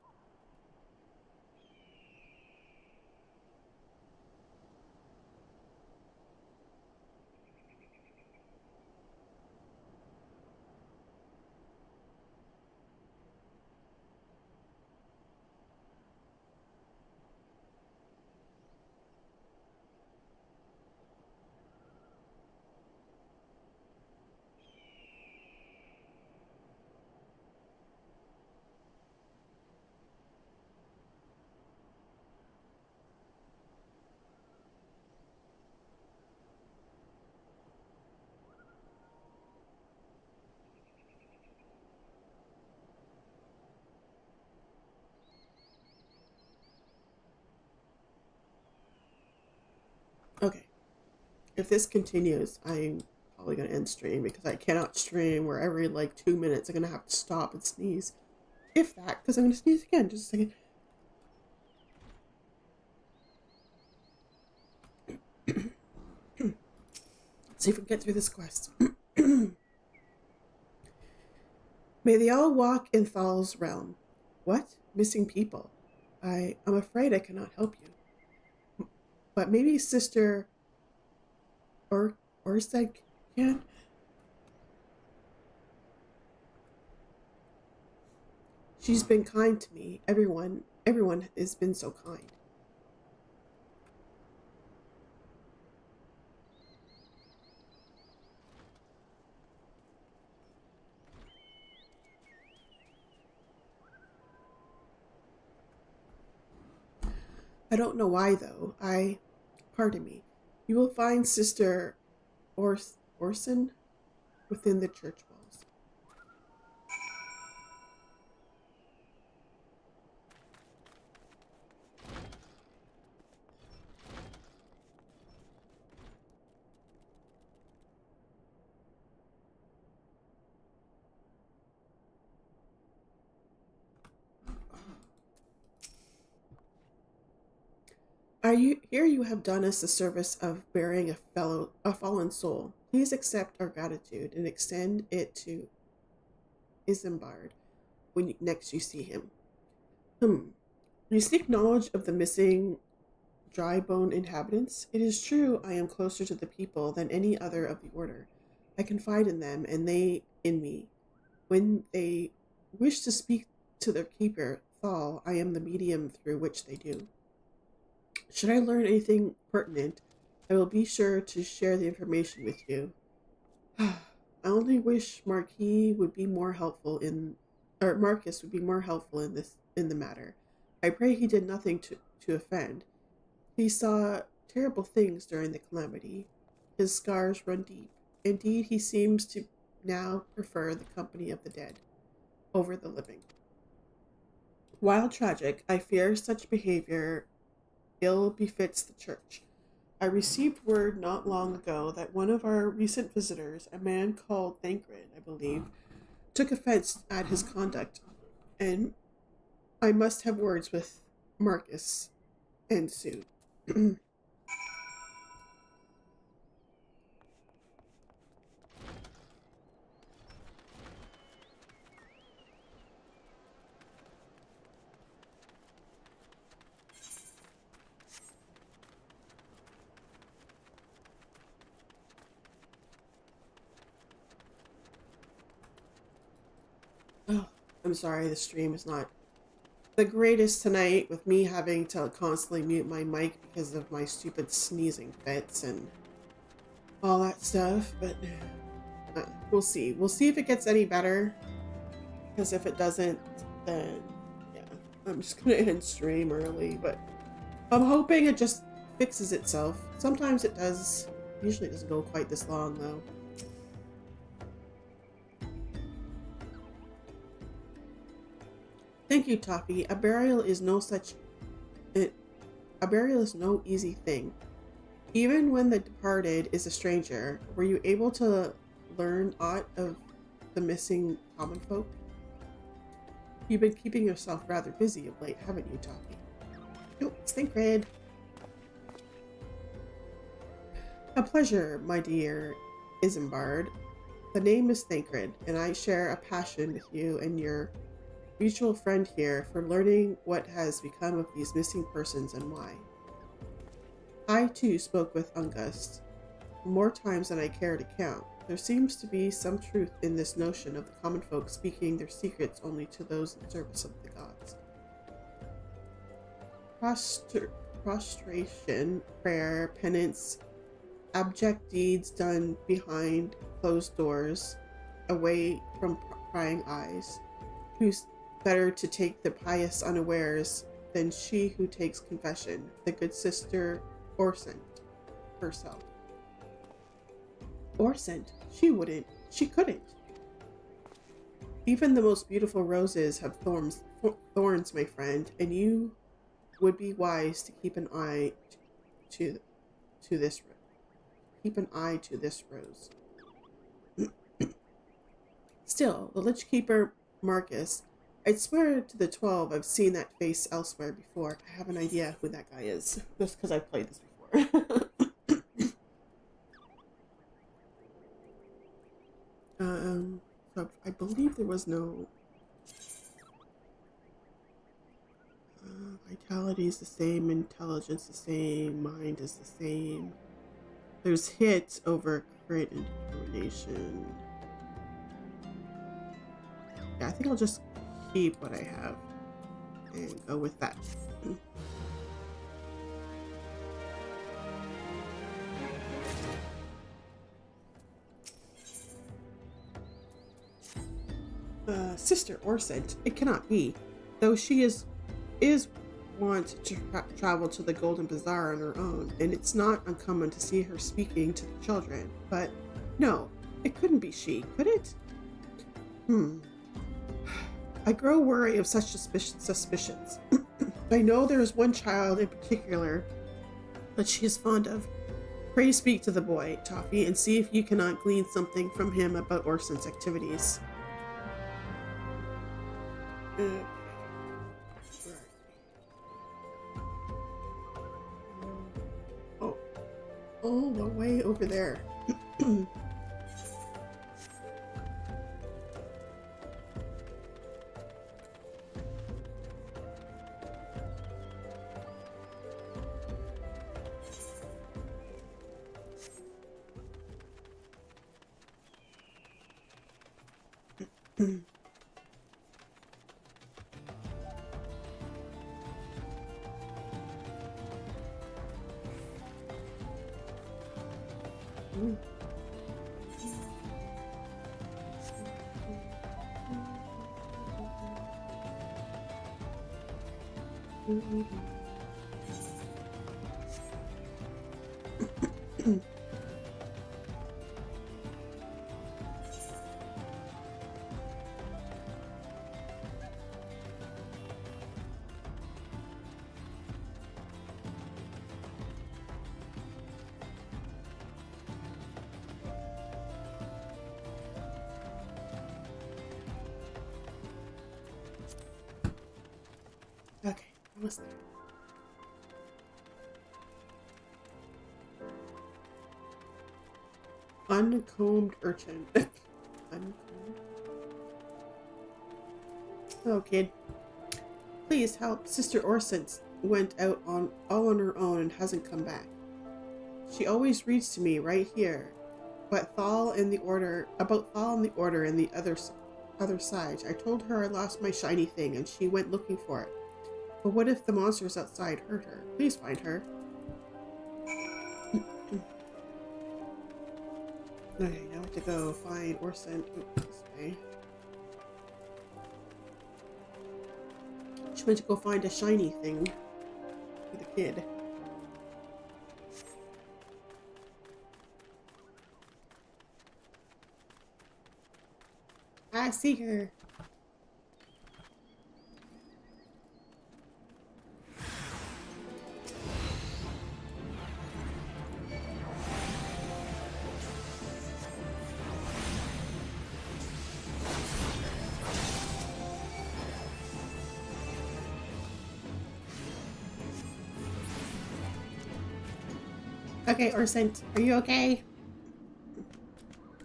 Okay. If this continues, I'm probably gonna end stream because I cannot stream where every like 2 minutes I'm gonna have to stop and sneeze. If that, because I'm gonna sneeze again. Just a second. Let's see if we can get through this quest. May they all walk in Thal's realm. What? Missing people. I'm afraid I cannot help you. But maybe Sister Orseg can? She's been kind to me. Everyone has been so kind. I don't know why, though. Pardon me. You will find Sister Orson within the church walls. You have done us the service of burying a fallen soul. Please accept our gratitude and extend it to Isambard when next you see him. You seek knowledge of the missing dry bone inhabitants? It is true I am closer to the people than any other of the order. I confide in them and they in me. When they wish to speak to their keeper, Thal, I am the medium through which they do. Should I learn anything pertinent, I will be sure to share the information with you. I only wish Marquis would be more helpful or Marcus would be more helpful in the matter. I pray he did nothing to offend. He saw terrible things during the calamity. His scars run deep. Indeed, he seems to now prefer the company of the dead over the living. While tragic, I fear such behavior ill befits the church. I received word not long ago that one of our recent visitors, a man called Thancred, I believe, took offense at his conduct, and I must have words with Marcus and Sue. Oh, I'm sorry, the stream is not the greatest tonight with me having to constantly mute my mic because of my stupid sneezing fits and all that stuff, but we'll see. We'll see if it gets any better, because if it doesn't, then yeah, I'm just gonna end stream early, but I'm hoping it just fixes itself. Sometimes it does. Usually it doesn't go quite this long, though. Thank you, Toffee. A burial is no easy thing. Even when the departed is a stranger, were you able to learn aught of the missing common folk? You've been keeping yourself rather busy of late, haven't you, Toffee? Oh, it's Thancred. A pleasure, my dear Isambard. The name is Thancred, and I share a passion with you and your mutual friend here for learning what has become of these missing persons and why. I, too, spoke with Ungust more times than I care to count. There seems to be some truth in this notion of the common folk speaking their secrets only to those in service of the gods. Prostration, prayer, penance, abject deeds done behind closed doors, away from prying eyes. Who's better to take the pious unawares than she who takes confession, the good sister Orsent herself? Orsent? She couldn't. Even the most beautiful roses have thorns, my friend, and you would be wise to keep an eye to this rose. Still, the Lich Keeper Marcus, I'd swear to the 12 I've seen that face elsewhere before. I have an idea who that guy is, just because I've played this before. So I believe there was no vitality is the same, intelligence the same, mind is the same. There's hit over crit and determination. Yeah, I think I'll just keep what I have and go with that. Sister Orsent, it cannot be. Though she is wont to travel to the Golden Bazaar on her own, and it's not uncommon to see her speaking to the children. But no, it couldn't be she, could it? I grow worried of such suspicions. I know there is one child in particular that she is fond of. Pray speak to the boy, Toffee, and see if you cannot glean something from him about Orsent's activities. Oh, all the way over there. Okay, almost there. Uncombed urchin. Uncombed? Oh, kid. Please help. Sister Orsent went out all on her own and hasn't come back. She always reads to me right here. But Thal in the Order and the other side. I told her I lost my shiny thing and she went looking for it. But what if the monsters outside hurt her? Please find her. Okay, now I have to go find Orsent. This way. She went to go find a shiny thing for the kid. I see her. Okay, Ursent, are you okay?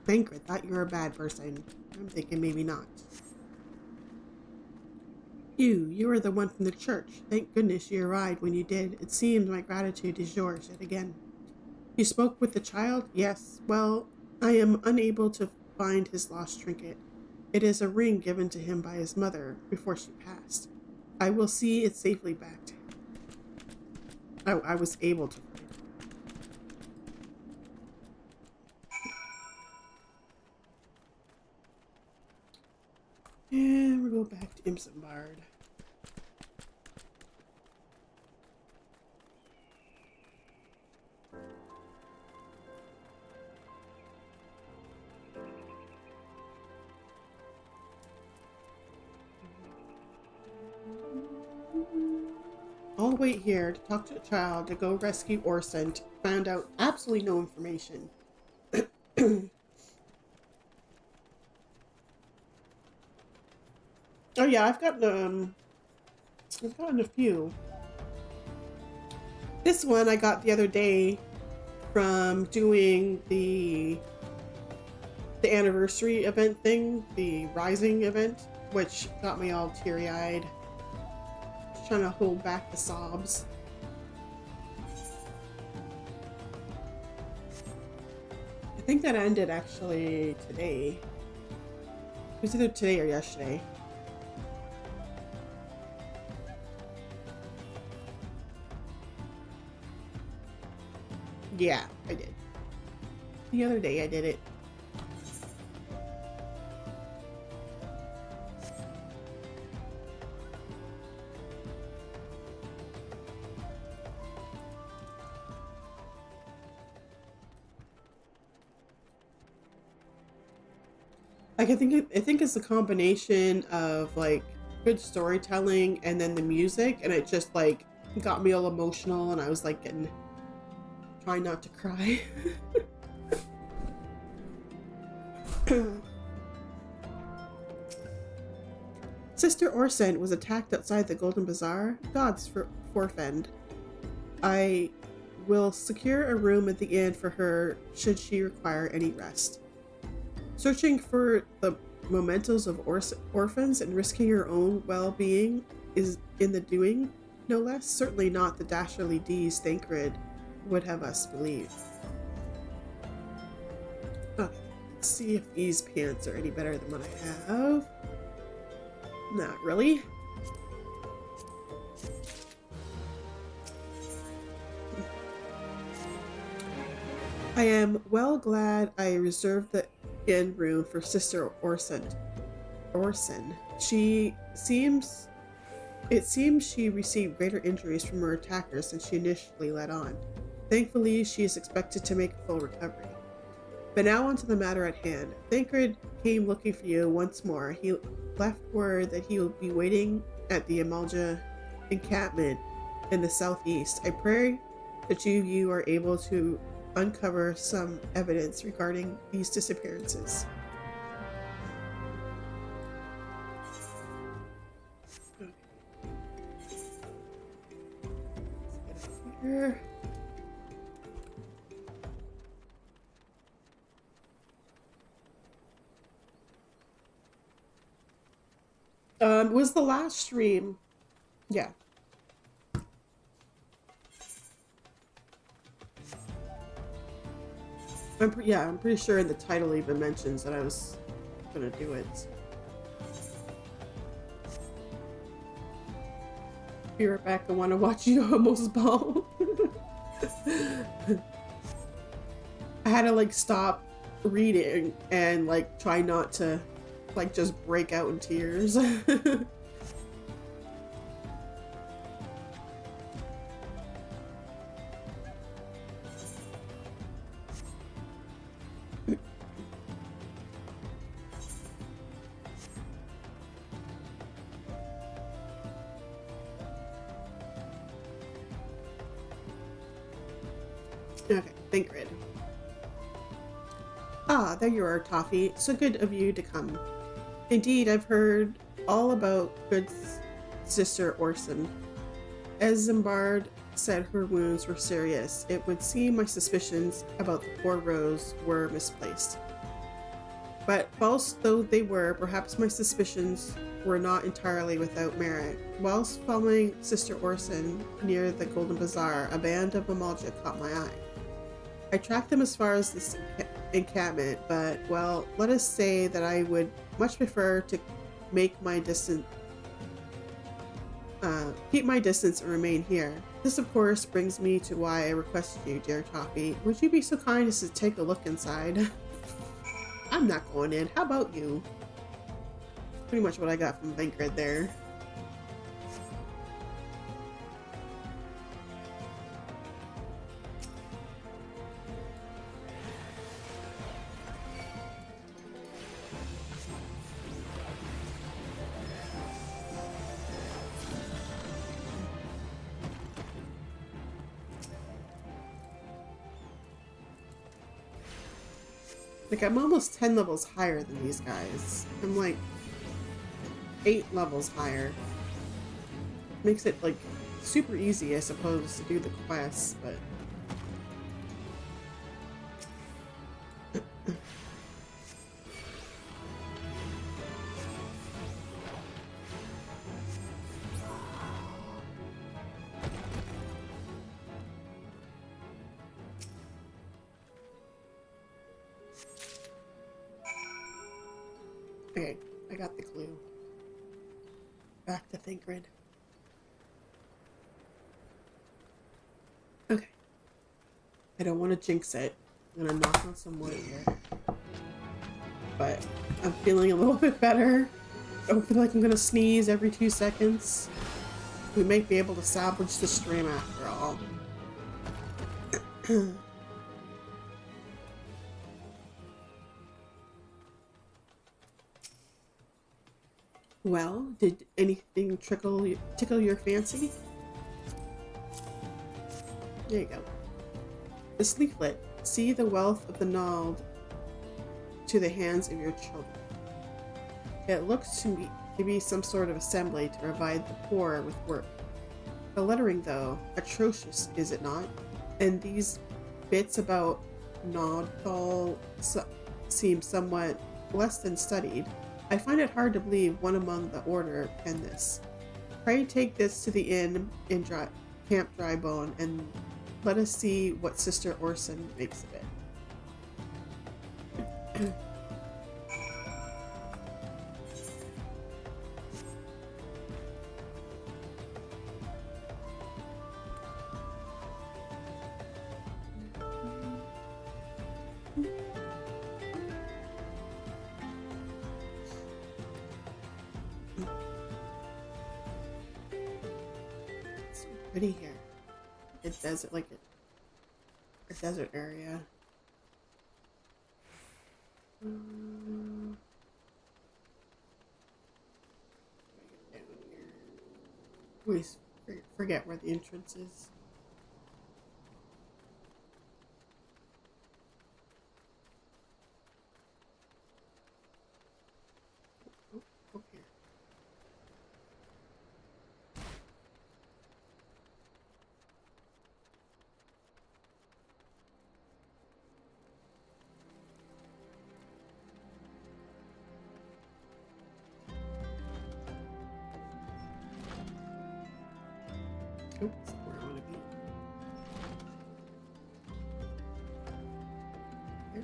Thancred thought you were a bad person. I'm thinking maybe not. You were the one from the church. Thank goodness you arrived when you did. It seems my gratitude is yours yet again. You spoke with the child? Yes. Well, I am unable to find his lost trinket. It is a ring given to him by his mother before she passed. I will see it safely back to him. Oh, I was able to find it. And we'll go back to Imsenbard. I'll wait here to talk to the child to go rescue Orsent. Found out absolutely no information. Oh yeah, I've gotten a few. This one I got the other day from doing the anniversary event thing, the Rising event, which got me all teary-eyed. Just trying to hold back the sobs. I think that ended actually today. It was either today or yesterday. Yeah, I did. The other day I did it. Like I think it's a combination of like good storytelling and then the music, and it just like got me all emotional, and I was like trying not to cry. Sister Orsent was attacked outside the Golden Bazaar. Gods forfend. I will secure a room at the inn for her should she require any rest. Searching for the mementos of orphans and risking your own well-being is in the doing, no less. Certainly not the dastardly deeds Thancred would have us believe. Okay, let's see if these pants are any better than what I have. Not really. I am well glad I reserved the inn room for Sister Orson. It seems she received greater injuries from her attackers than she initially let on. Thankfully, she is expected to make a full recovery. But now on to the matter at hand. Thancred came looking for you once more. He left word that he will be waiting at the Amalja encampment in the southeast. I pray that you are able to uncover some evidence regarding these disappearances. Okay. Let's get up here. Was the last stream? Yeah. I'm pretty sure in the title even mentions that I was gonna do it. Be right back. I want to watch you almost ball. I had to like stop reading and like try not to like just break out in tears. Okay, Thancred. Ah, there you are, Toffee. So good of you to come. Indeed, I've heard all about good Sister Orson. Isambard said her wounds were serious, it would seem my suspicions about the poor Rose were misplaced. But false though they were, perhaps my suspicions were not entirely without merit. Whilst following Sister Orson near the Golden Bazaar, a band of Mamalja caught my eye. I tracked them as far as this encampment, but, well, let us say that I would much prefer to keep my distance and remain here. This, of course, brings me to why I requested you, dear Toffee. Would you be so kind as to take a look inside? I'm not going in. How about you? Pretty much what I got from Vengrid there. Like, I'm almost 10 levels higher than these guys. I'm like 8 levels higher. Makes it like super easy, I suppose, to do the quests, but okay, I got the clue. Back to Thinkrid. Okay. I don't want to jinx it. I'm gonna knock on some wood here. But I'm feeling a little bit better. I don't feel like I'm gonna sneeze every 2 seconds. We might be able to salvage the stream after all. Well, did anything tickle your fancy? There you go. This leaflet. See the wealth of the Nald to the hands of your children. It looks to me to be some sort of assembly to provide the poor with work. The lettering, though, atrocious, is it not? And these bits about Nodthal seem somewhat less than studied. I find it hard to believe one among the order penned this. Pray take this to the inn in Camp Drybone, and let us see what Sister Orson makes of it. Pretty here. It does it like a desert area. Down here. Always forget where the entrance is. Oh, here. Oh, that's not where I want to be. Here.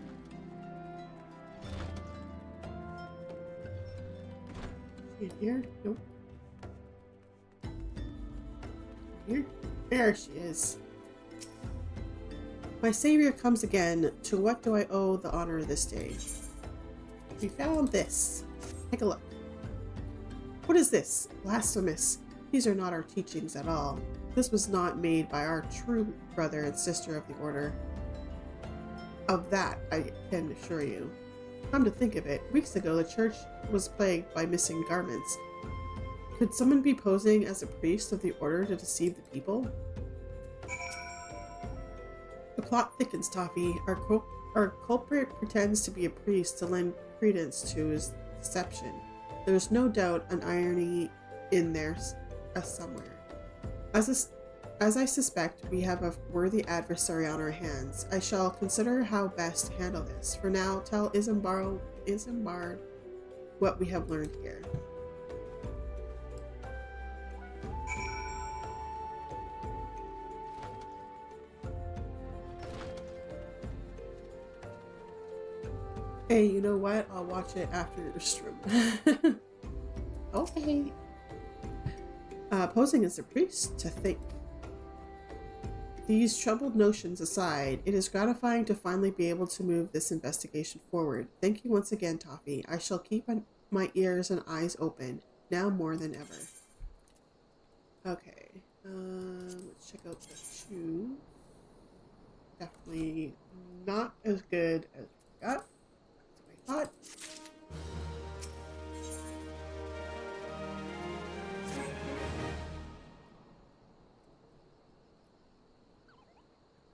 See it here? Nope. Here? There she is. My savior comes again. To what do I owe the honor this day? We found this. Take a look. What is this? Blasphemous. These are not our teachings at all. This was not made by our true brother and sister of the order. Of that, I can assure you. Come to think of it, weeks ago the church was plagued by missing garments. Could someone be posing as a priest of the order to deceive the people? The plot thickens, Toffee. Our culprit pretends to be a priest to lend credence to his deception. There's no doubt an irony in there somewhere. As As I suspect, we have a worthy adversary on our hands. I shall consider how best to handle this. For now, tell Isambard what we have learned here. Hey, you know what? I'll watch it after your stream. Okay. Posing as a priest, to think. These troubled notions aside, it is gratifying to finally be able to move this investigation forward. Thank you once again, Toffee. I shall keep my ears and eyes open, now more than ever. Okay, let's check out the shoes. Definitely not as good as we got. That's what I thought.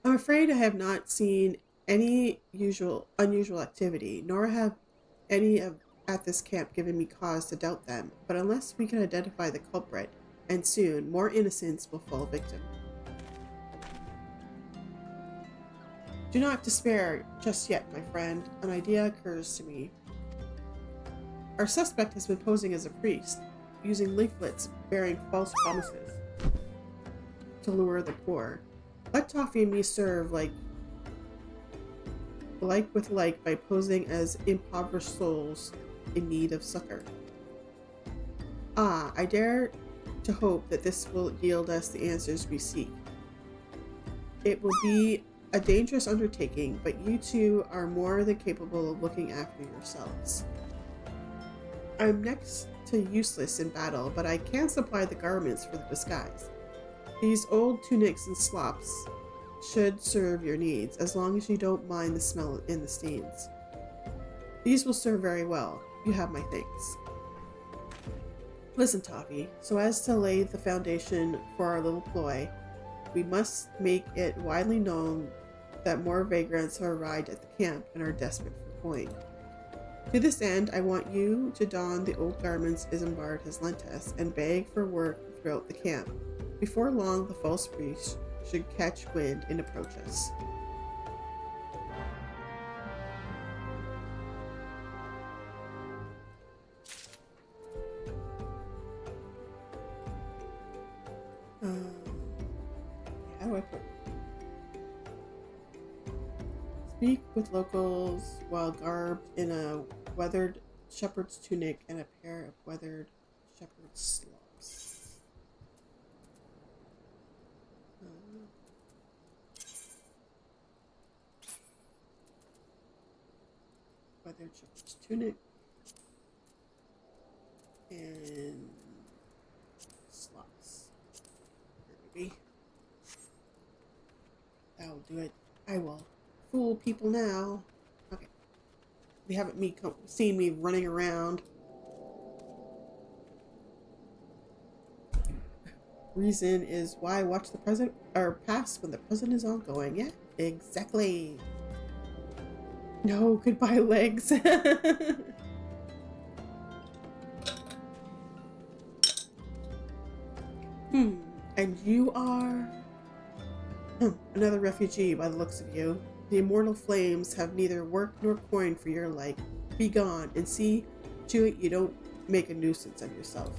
I'm afraid I have not seen any unusual activity, nor have any at this camp given me cause to doubt them. But unless we can identify the culprit, and soon, more innocents will fall victim. Do not despair just yet, my friend. An idea occurs to me. Our suspect has been posing as a priest, using leaflets bearing false promises to lure the poor. Let Toffee and me serve like with like by posing as impoverished souls in need of succor. I dare to hope that this will yield us the answers we seek. It will be a dangerous undertaking, but you two are more than capable of looking after yourselves. I'm next to useless in battle, but I can supply the garments for the disguise. These old tunics and slops should serve your needs, as long as you don't mind the smell and the stains. These will serve very well. You have my thanks. Listen, Toffee, so as to lay the foundation for our little ploy, we must make it widely known that more vagrants have arrived at the camp and are desperate for coin. To this end, I want you to don the old garments Isambard has lent us and beg for work throughout the camp. Before long, the false priest should catch wind and approach us. How do I put? Speak with locals while garbed in a weathered shepherd's tunic and a pair of weathered shepherd's slops. Weathered shepherd's tunic and slops. Maybe that'll do it. I will fool people now. Okay. They haven't seen me running around. Reason is why watch the present or past when the present is ongoing. Yeah, exactly. No, goodbye legs. And you are another refugee by the looks of you. The immortal flames have neither work nor coin for your like. Be gone and see to it you don't make a nuisance of yourself.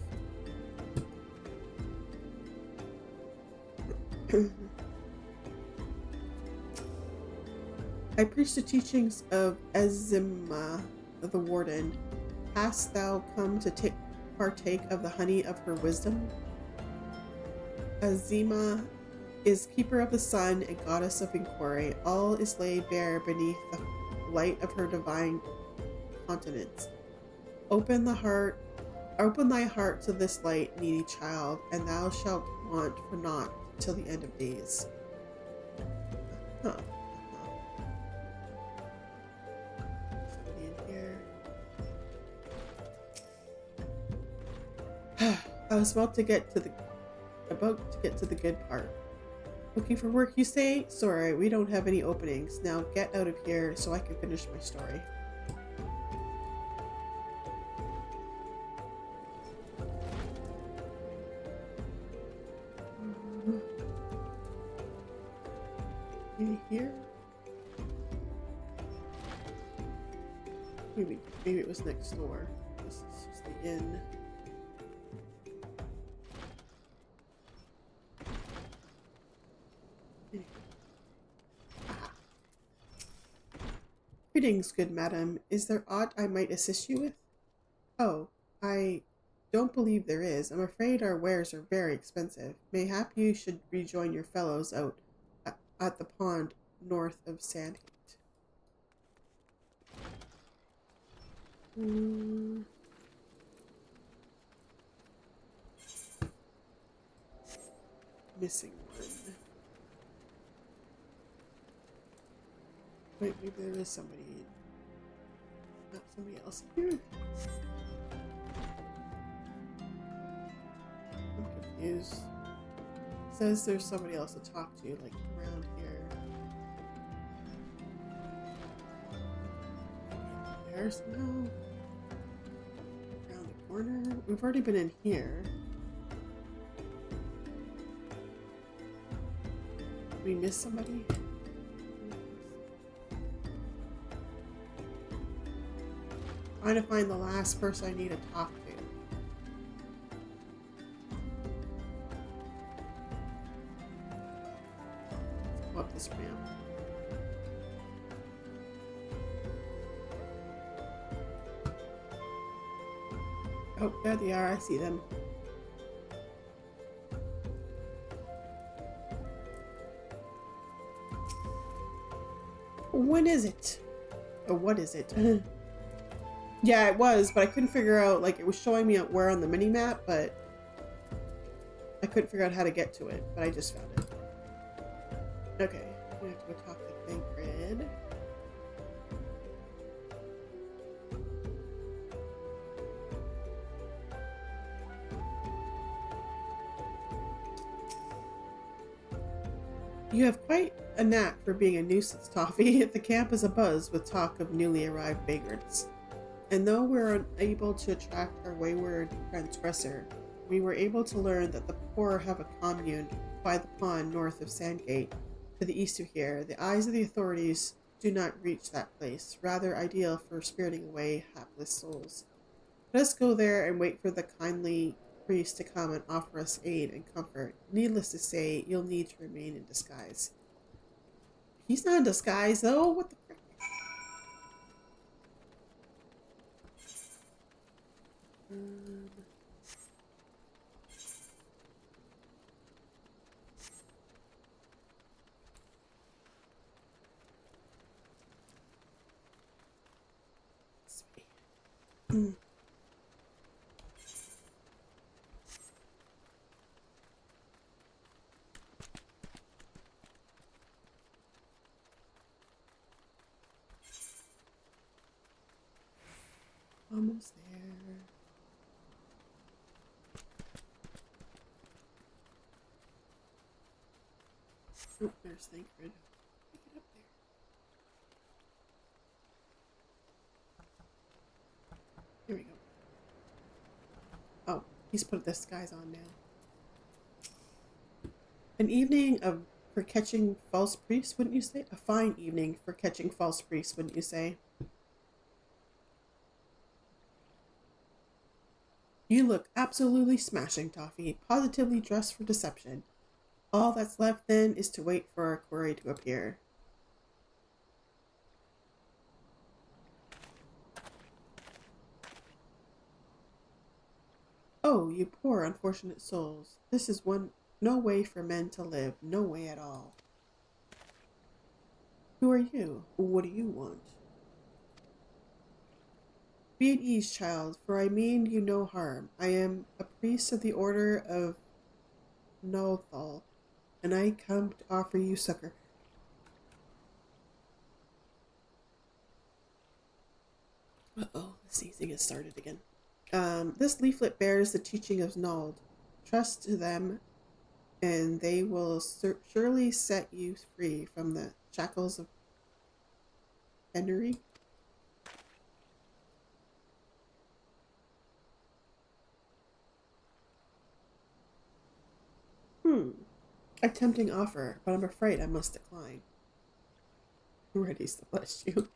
I preach the teachings of Azima, the warden. Hast thou come to partake of the honey of her wisdom? Azima is keeper of the sun and goddess of inquiry. All is laid bare beneath the light of her divine countenance. Open thy heart to this light, needy child, and thou shalt want for naught till the end of days. Somebody in here. I was about to get to the good part. Looking for work, you say? Sorry, we don't have any openings. Now get out of here so I can finish my story. In here? Maybe it was next door. This is just the inn. Ah. Greetings, good madam. Is there aught I might assist you with? Oh, I don't believe there is. I'm afraid our wares are very expensive. Mayhap you should rejoin your fellows out at the pond north of Sandgate. Missing one. Wait, maybe there is somebody. Not somebody else here? I'm confused. It says there's somebody else to talk to, like around here. Maybe there somehow? Around the corner? We've already been in here. Did we miss somebody? Trying to find the last person I need to talk to. Let's go up this ramp. Oh, there they are. I see them. When is it? Oh, what is it? Yeah, it was, but I couldn't figure out, like, it was showing me where on the mini-map, but I couldn't figure out how to get to it, but I just found it. Okay, we have to go talk to Thancred. You have quite a knack for being a nuisance, Toffee. The camp is abuzz with talk of newly arrived vagrants. And though we're unable to attract our wayward transgressor, we were able to learn that the poor have a commune by the pond north of Sandgate, to the east of here. The eyes of the authorities do not reach that place, rather ideal for spiriting away hapless souls. Let us go there and wait for the kindly priest to come and offer us aid and comfort. Needless to say, you'll need to remain in disguise. He's not in disguise, though. What the frick? Almost there. Oh, there's Thancred. Pick it up there. Here we go. Oh, he's put the disguise on now. An evening for catching false priests, wouldn't you say? A fine evening for catching false priests, wouldn't you say? You look absolutely smashing, Toffee. Positively dressed for deception. All that's left then is to wait for our quarry to appear. Oh, you poor unfortunate souls. This is no way for men to live, no way at all. Who are you? What do you want? Be at ease, child, for I mean you no harm. I am a priest of the order of Nothal, and I come to offer you succor. Uh-oh, the sneezing has started again. This leaflet bears the teaching of Nald. Trust to them, and they will surely set you free from the shackles of penury. A tempting offer, but I'm afraid I must decline. Ready to bless you.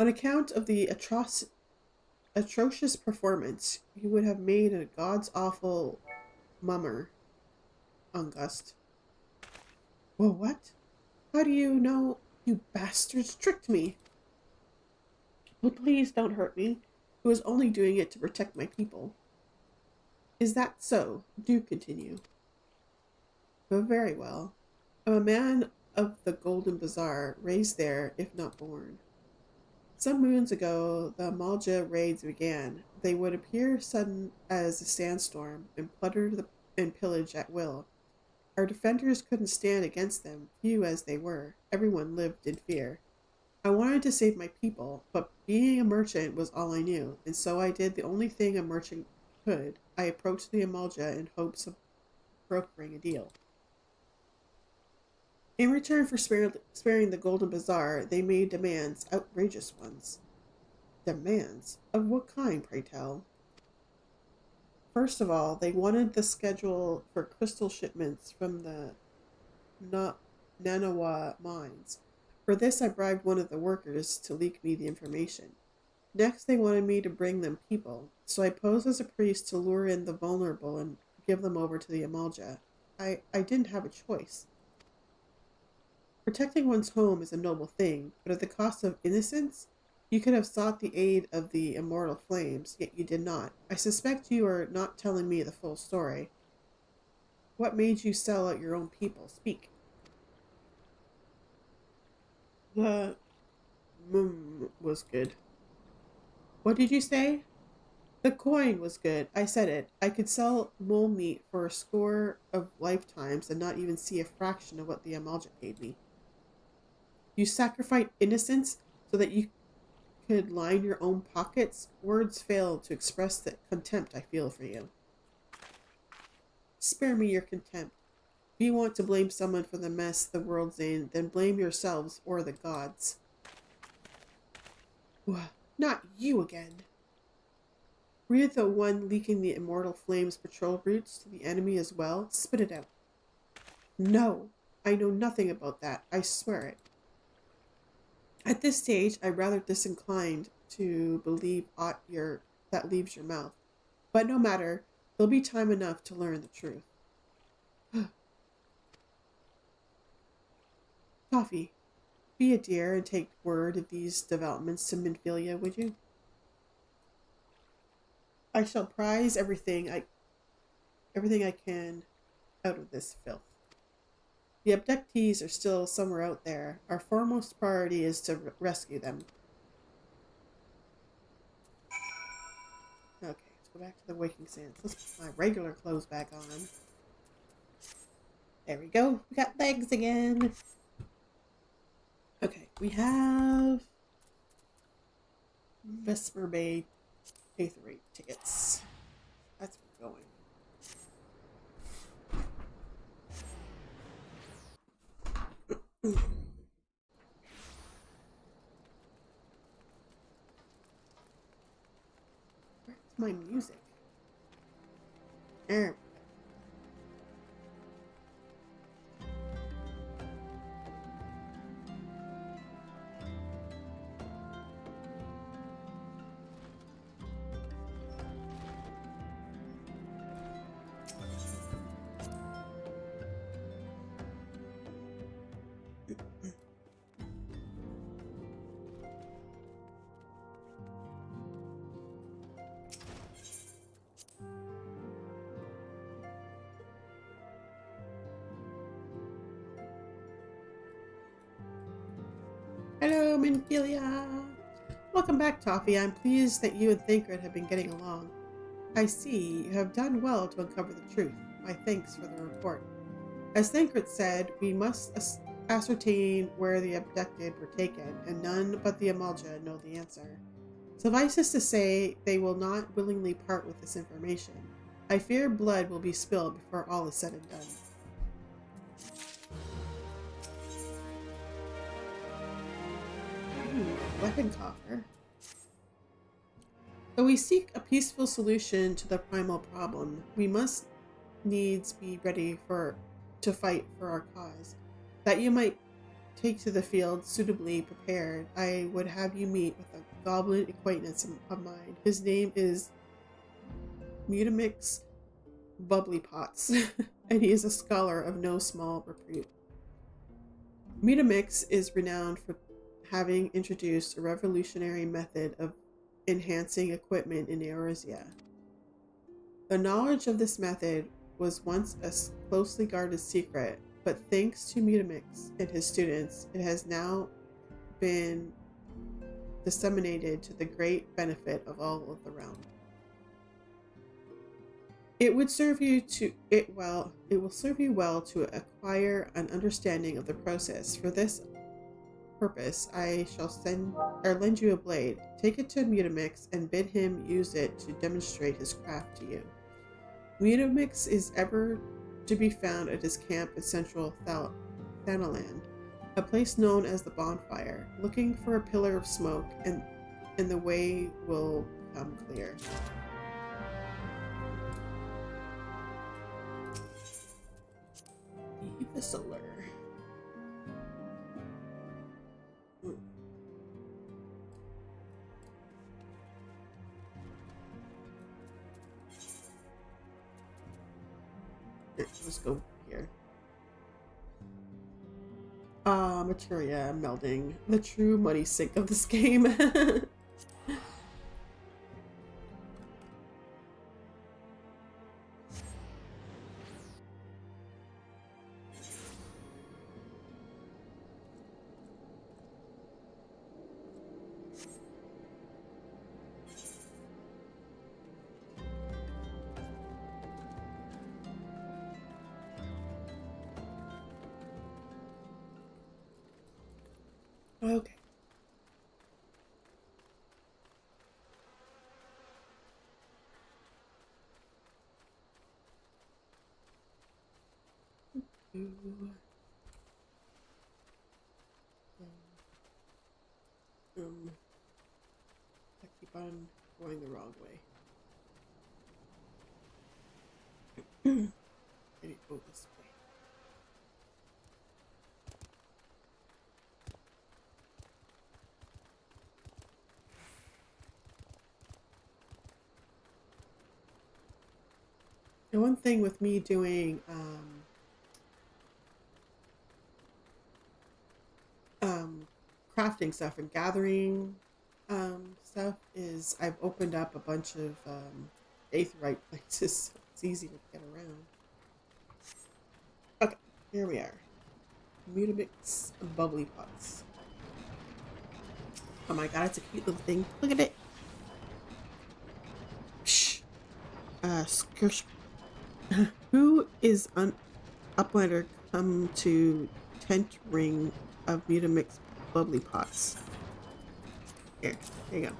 On account of the atrocious performance, you would have made a god's awful mummer, Ungust. Well, what? How do you know? You bastards tricked me. Well, please don't hurt me. I was only doing it to protect my people. Is that so? Do continue. Oh, very well. I'm a man of the Golden Bazaar, raised there, if not born. Some moons ago, the Amalja raids began. They would appear sudden as a sandstorm and and pillage at will. Our defenders couldn't stand against them, few as they were. Everyone lived in fear. I wanted to save my people, but being a merchant was all I knew, and so I did the only thing a merchant could. I approached the Amalja in hopes of brokering a deal. In return for sparing the Golden Bazaar, they made demands, outrageous ones. Demands? Of what kind, pray tell? First of all, they wanted the schedule for crystal shipments from the Nanawa mines. For this, I bribed one of the workers to leak me the information. Next, they wanted me to bring them people, so I posed as a priest to lure in the vulnerable and give them over to the Amalja. I didn't have a choice. Protecting one's home is a noble thing, but at the cost of innocence, you could have sought the aid of the immortal flames, yet you did not. I suspect you are not telling me the full story. What made you sell out your own people? Speak. The was good. What did you say? The coin was good. I said it. I could sell mole meat for a score of lifetimes and not even see a fraction of what the Amalja paid me. You sacrificed innocence so that you could line your own pockets? Words fail to express the contempt I feel for you. Spare me your contempt. If you want to blame someone for the mess the world's in, then blame yourselves or the gods. Not you again. Were you the one leaking the immortal flames patrol routes to the enemy as well? Spit it out. No, I know nothing about that. I swear it. At this stage, I'm rather disinclined to believe aught that leaves your mouth. But no matter, there'll be time enough to learn the truth. Toffee, be a dear and take word of these developments to Minfilia, would you? I shall prize everything I can out of this filth. The abductees are still somewhere out there. Our foremost priority is to rescue them. Okay, let's go back to the Waking Sands. Let's put my regular clothes back on. There we go. We got legs again. Okay, we have Vesper Bay Aetherite tickets. That's where we're going. Where's my music? There. Hello, Minfilia. Welcome back, Toffee. I'm pleased that you and Thancred have been getting along. I see you have done well to uncover the truth. My thanks for the report. As Thancred said, we must ascertain where the abducted were taken, and none but the Amalja know the answer. Suffice it to say, they will not willingly part with this information. I fear blood will be spilled before all is said and done. Weapon coffer. Though we seek a peaceful solution to the primal problem, we must needs be ready to fight for our cause. That you might take to the field suitably prepared, I would have you meet with a goblin acquaintance of mine. His name is Mutamix Bubbly Pots, and he is a scholar of no small repute. Mutamix is renowned for having introduced a revolutionary method of enhancing equipment in Eorzea. The knowledge of this method was once a closely guarded secret, but thanks to Mutamix and his students, it has now been disseminated to the great benefit of all of the realm. It will serve you well to acquire an understanding of the process. For this purpose, I shall lend you a blade. Take it to Mutamix and bid him use it to demonstrate his craft to you. Mutamix is ever to be found at his camp in central Thanaland, a place known as the Bonfire. Looking for a pillar of smoke, and the way will become clear. The solar. Let's go here. Materia melding. The true muddy sink of this game. Okay. I keep on going the wrong way. I need to go this way. The one thing with me doing crafting stuff and gathering stuff is I've opened up a bunch of aetheryte places, so it's easier to get around. Okay, here we are. Mutamix Bubbly Pots. Oh my god, it's a cute little thing. Look at it. Psh. Skirsh. Who is an uplander come to tent ring of Mutamix Bubbly Pots? Here you go.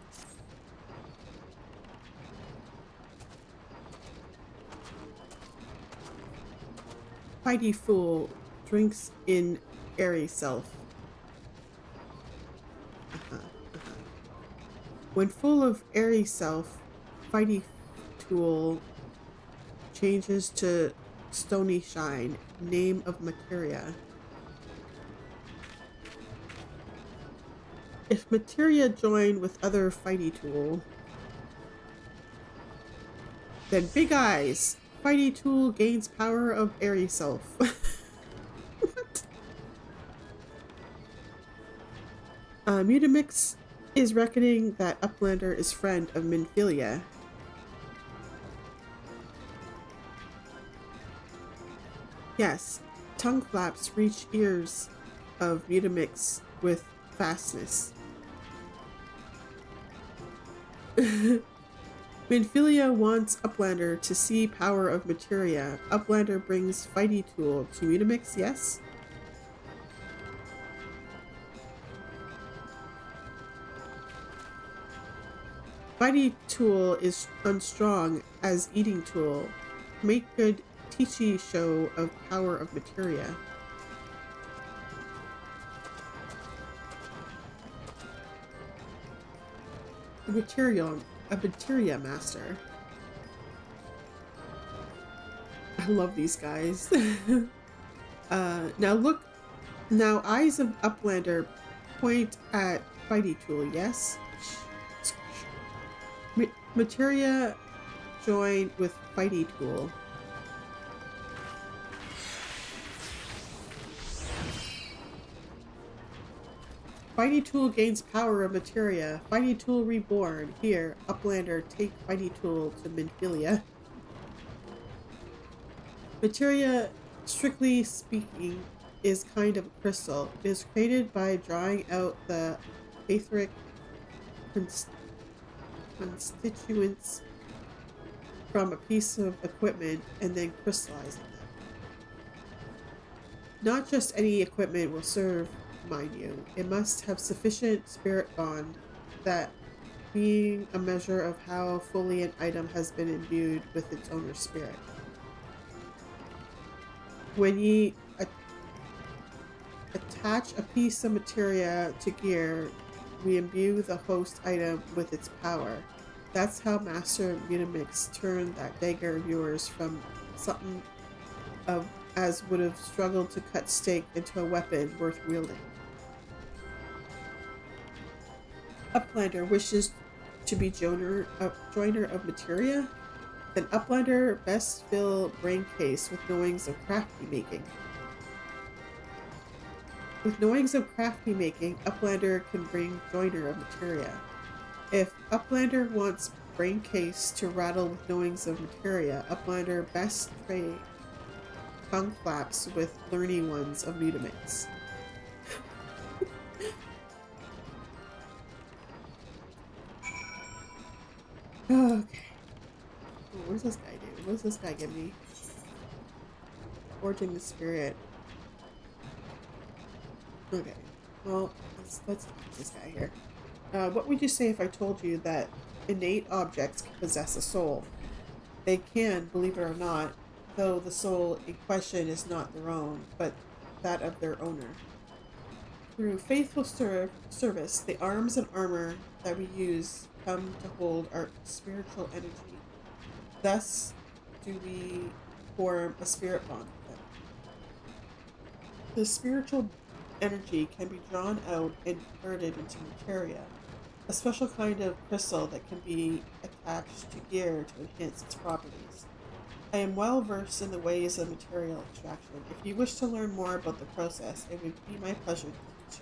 Fighty fool drinks in airy self. When full of airy self, Fighty tool changes to stony shine, name of materia. If materia join with other Fighty tool, then big eyes. Fighty tool gains power of airy self. Mutamix is reckoning that Uplander is friend of Minfilia. Yes, tongue flaps reach ears of Mutamix with fastness. Minfilia wants Uplander to see power of materia. Uplander brings Fighty tool to Mutamix, yes? Fighty tool is unstrong as eating tool. Make good teachy show of power of materia. A materia master. I love these guys. Now look Now, eyes of Uplander point at Fighty Tool, yes? Materia joined with Fighty Tool. Fighty Tool gains power of Materia. Fighty Tool Reborn. Here, Uplander, take Fighty Tool to Minfilia. Materia, strictly speaking, is kind of a crystal. It is created by drawing out the etheric constituents from a piece of equipment and then crystallizing them. Not just any equipment will serve, mind you. It must have sufficient spirit bond, that being a measure of how fully an item has been imbued with its owner's spirit. When ye attach a piece of materia to gear, we imbue the host item with its power. That's how Master Mutamix turned that dagger of yours from something of as would have struggled to cut steak into a weapon worth wielding. Uplander wishes to be joiner of materia? Then Uplander best fill brain case with knowings of crafty making. With knowings of crafty making, Uplander can bring joiner of materia. If Uplander wants brain case to rattle with knowings of materia, Uplander best trade tongue flaps with learny ones of Mutamix. Okay. What does this guy do? What does this guy give me? Forging the spirit. Okay. Well, let's talk to this guy here. What would you say if I told you that innate objects can possess a soul? They can, believe it or not, though the soul in question is not their own, but that of their owner. Through faithful service, the arms and armor that we use come to hold our spiritual energy. Thus do we form a spirit bond with them. The spiritual energy can be drawn out and converted into materia, a special kind of crystal that can be attached to gear to enhance its properties. I am well versed in the ways of material extraction. If you wish to learn more about the process, it would be my pleasure to teach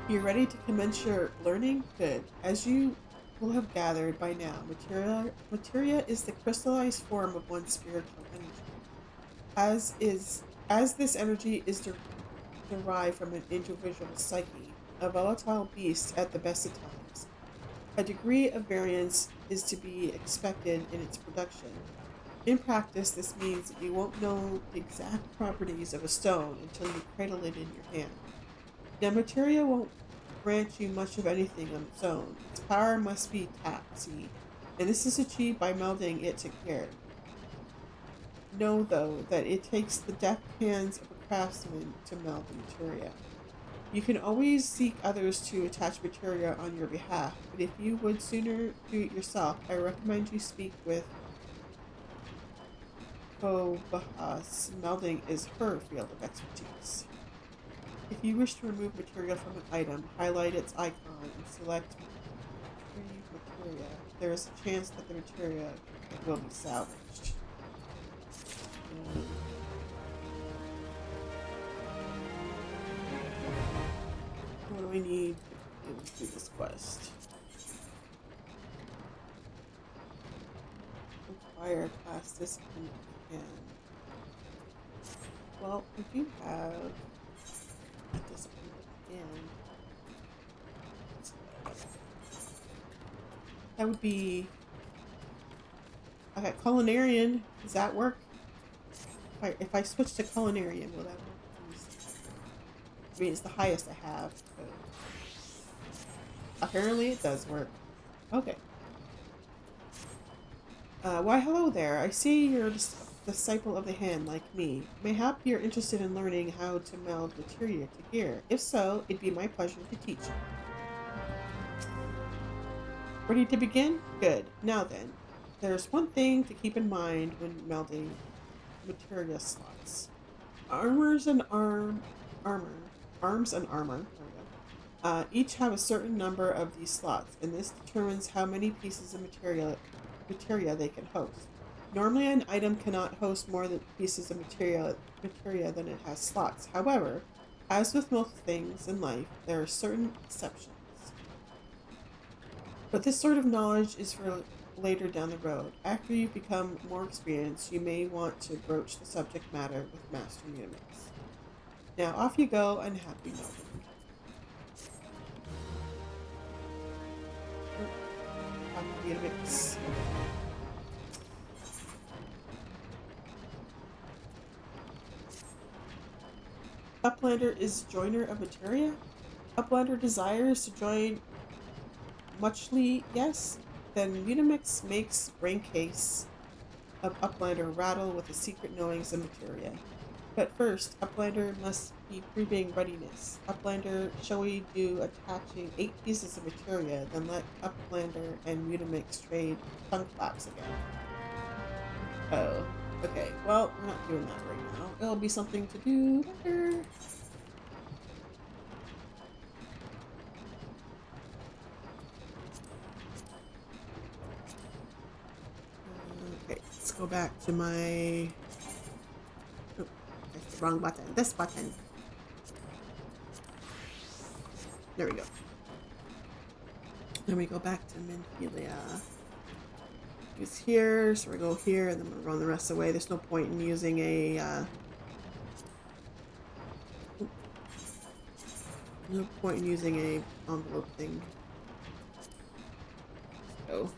you. You ready to commence your learning? Good. As you will have gathered by now, materia is the crystallized form of one's spiritual energy. As this energy is derived from an individual's psyche, a volatile beast at the best of times, a degree of variance is to be expected in its production. In practice, this means that you won't know the exact properties of a stone until you cradle it in your hand. Now, materia won't grant you much of anything on its own. Its power must be tapped, see, and this is achieved by melding it to gear. Know, though, that it takes the deft hands of a craftsman to meld the materia. You can always seek others to attach materia on your behalf, but if you would sooner do it yourself, I recommend you speak with Bahas. Melding is her field of expertise. If you wish to remove material from an item, highlight its icon and select Retrieve Materia. There is a chance that the materia will be salvaged. What do I need to do this quest? Acquire class discipline again. Well, I do have a discipline again. That would be... Okay, culinarian. Does that work? If I switch to culinarian, will that work? I mean, it's the highest I have. So. Apparently it does work. Okay. Why, hello there. I see you're a disciple of the hand, like me. Mayhap you're interested in learning how to meld materia to gear. If so, it'd be my pleasure to teach you. Ready to begin? Good. Now then, there's one thing to keep in mind when melding materia slots. Armors and armor. Arms and armor. There we go. Each have a certain number of these slots, and this determines how many pieces of materia they can host. Normally, an item cannot host more than pieces of materia than it has slots. However, as with most things in life, there are certain exceptions. But this sort of knowledge is for later down the road. After you become more experienced, you may want to broach the subject matter with Master Unimix. Now off you go, and happy mountain. Happy Unimix. Uplander is joiner of materia. Uplander desires to join muchly, yes. Then Unimix makes braincase of Uplander rattle with the secret knowings of materia. But first, Uplander must be proving readiness. Uplander, shall we do attaching 8 pieces of materia, then let Uplander and Unimix trade tongue flaps again? Oh, okay. Well, we're not doing that right now. It'll be something to do later. Okay, let's go back to my... Oh, that's the wrong button. This button. There we go. Then we go back to Minfilia. He's here, so we go here, and then we'll run the rest of the way. There's no point in using a... no point in using a envelope thing. So...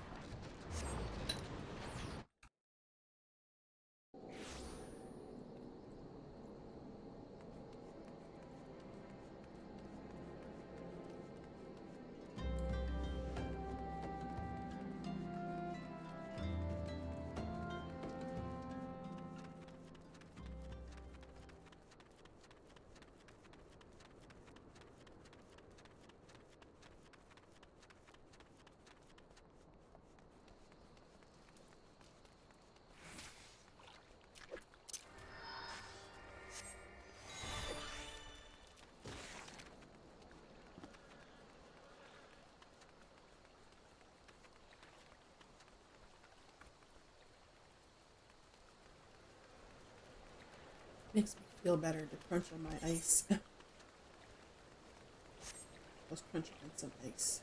makes me feel better to crunch on my ice. Let's crunch on some ice.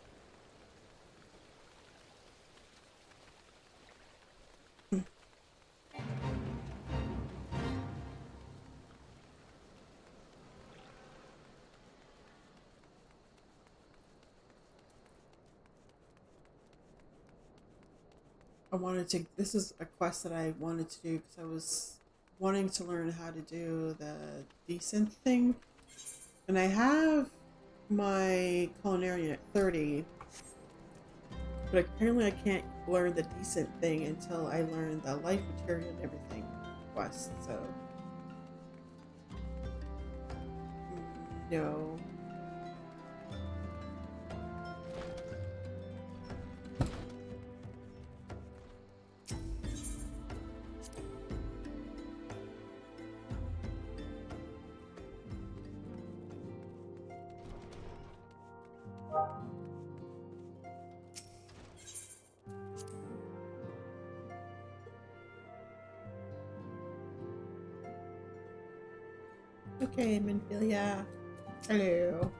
I wanted to, this is a quest that I wanted to do because I was wanting to learn how to do the decent thing. And I have my culinary at 30, but apparently I can't learn the decent thing until I learn the life material and everything quest, so. No. Okay, Minfilia. Hello.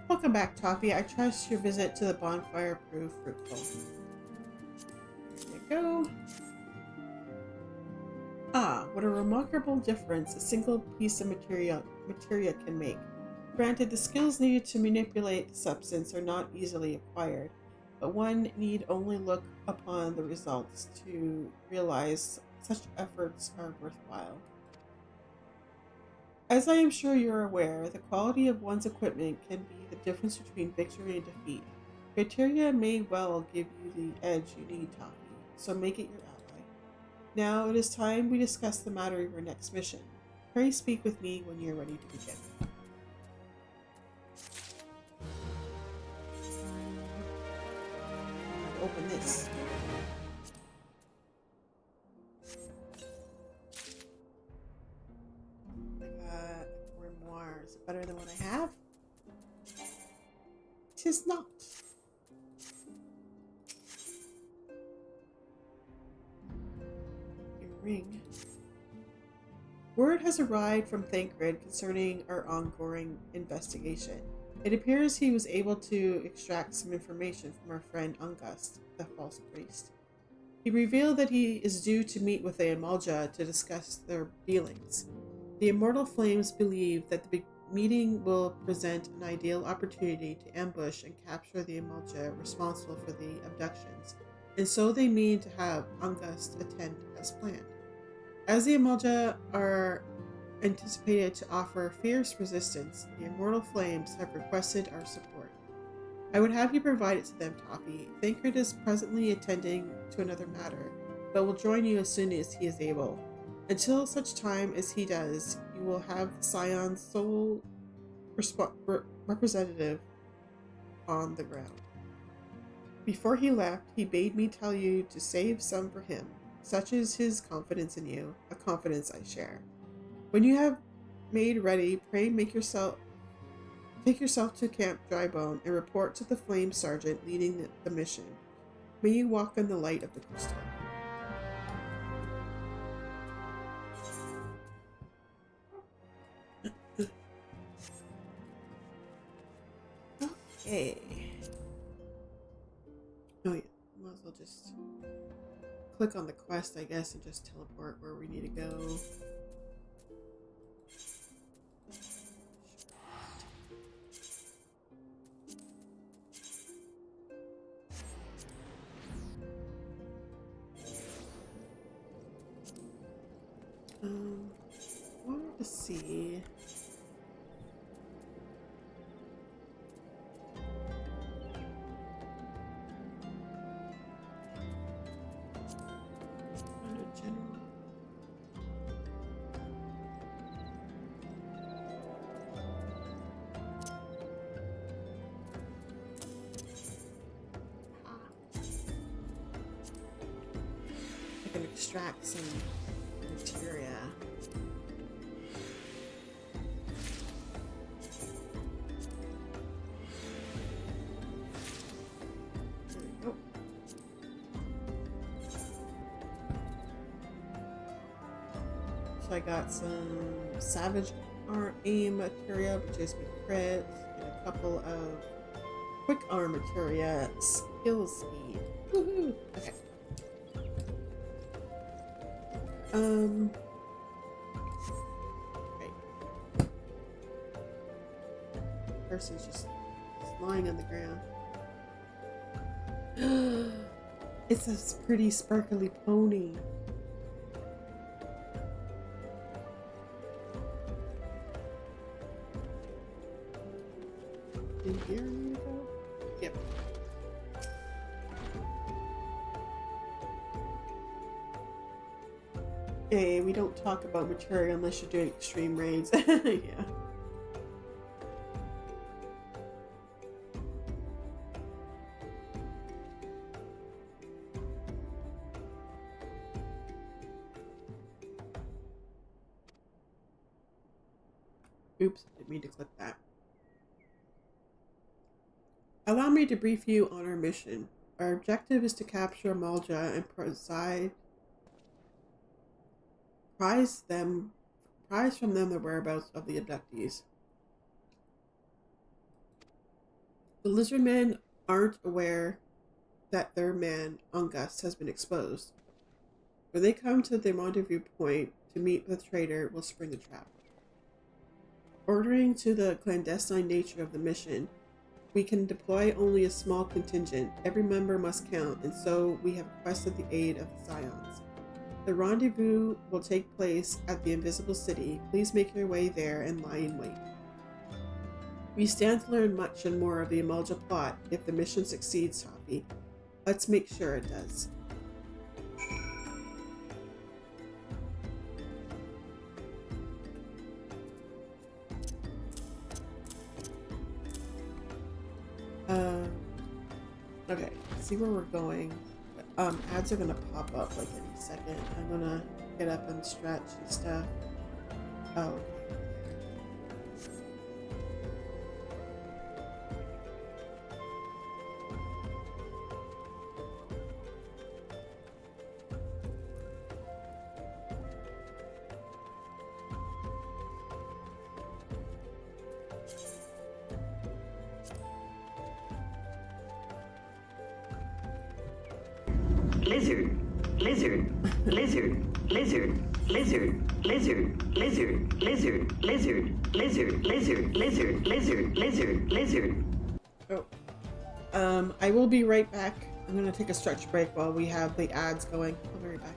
Welcome back, Toffee. I trust your visit to the bonfire proved fruitful. There you go. Ah, what a remarkable difference a single piece of materia can make. Granted, the skills needed to manipulate the substance are not easily acquired, but one need only look upon the results to realize such efforts are worthwhile. As I am sure you're aware, the quality of one's equipment can be the difference between victory and defeat. Criteria may well give you the edge you need, Toffee, so make it your ally. Now it is time we discuss the matter of your next mission. Pray speak with me when you're ready to begin. Open this. is not. Your ring. Word has arrived from Thancred concerning our ongoing investigation. It appears he was able to extract some information from our friend Ungust, the false priest. He revealed that he is due to meet with the Amalja to discuss their dealings. The Immortal Flames believe that the meeting will present an ideal opportunity to ambush and capture the Amalja responsible for the abductions, and so they mean to have Ungust attend as planned. As the Amalja are anticipated to offer fierce resistance, the Immortal Flames have requested our support. I would have you provide it to them, Toffee. Thancred is presently attending to another matter, but will join you as soon as he is able. Until such time as he does, you will have the Scion's sole representative on the ground. Before he left, he bade me tell you to save some for him. Such is his confidence in you, a confidence I share. When you have made ready, pray take yourself to Camp Drybone and report to the Flame Sergeant leading the mission. May you walk in the light of the crystal. Okay. Oh yeah, might as well just click on the quest, I guess, and just teleport where we need to go. Wanted to see. Under general. I can extract some materia. So I got some Savage Aim materia, which is me crits, and a couple of Quick Arm materia, skill speed. Woohoo! Okay. Right. Person's just lying on the ground. It's a pretty sparkly pony. In here, you go? Yep. Hey, we don't talk about material unless you're doing extreme raids. Yeah. Oops, didn't mean to click that. Allow me to brief you on our mission. Our objective is to capture Amalja and prize from them the whereabouts of the abductees. The lizardmen aren't aware that their man, Ungust, has been exposed. When they come to the rendezvous point to meet the traitor, will spring the trap. Ordering to the clandestine nature of the mission, we can deploy only a small contingent. Every member must count, and so we have requested the aid of the Scions. The rendezvous will take place at the Invisible City. Please make your way there and lie in wait. We stand to learn much and more of the Amalja plot if the mission succeeds, Toffee. Let's make sure it does. Okay, see where we're going. Ads are gonna pop up like any second. I'm gonna get up and stretch and stuff. Oh, okay. lizard, lizard, lizard, lizard, lizard, lizard, lizard, lizard, lizard, lizard, lizard, lizard, lizard, lizard, lizard. Oh. I will be right back. I'm gonna take a stretch break while we have the ads going. I'll be right back.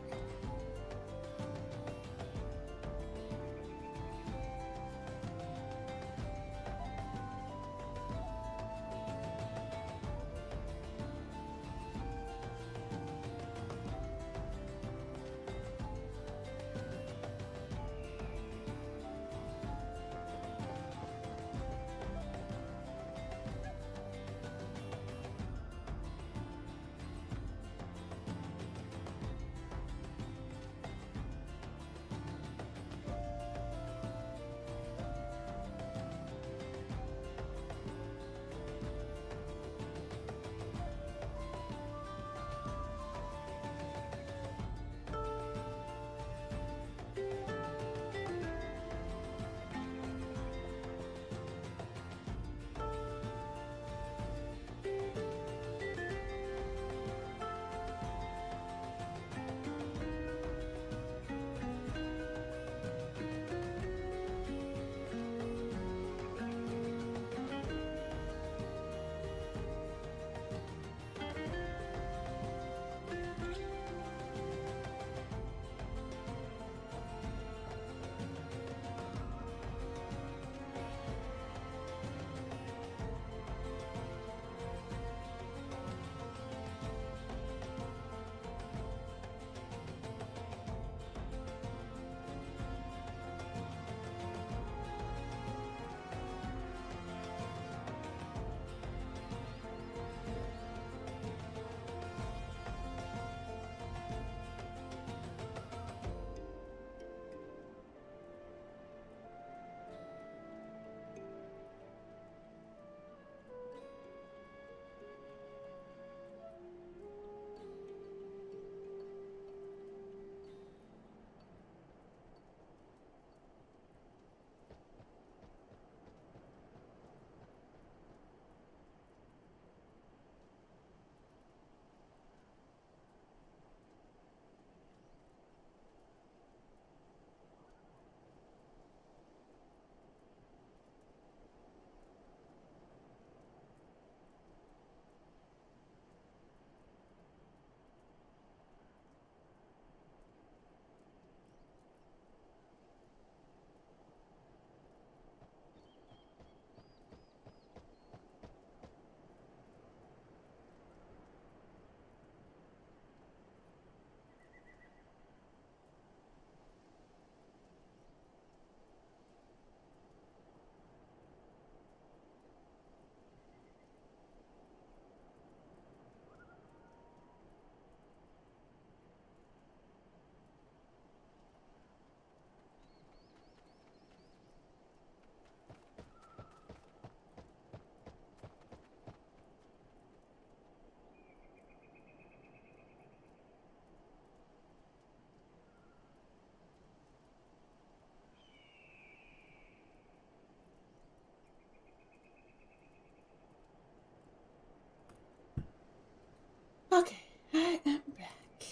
Okay, I am back.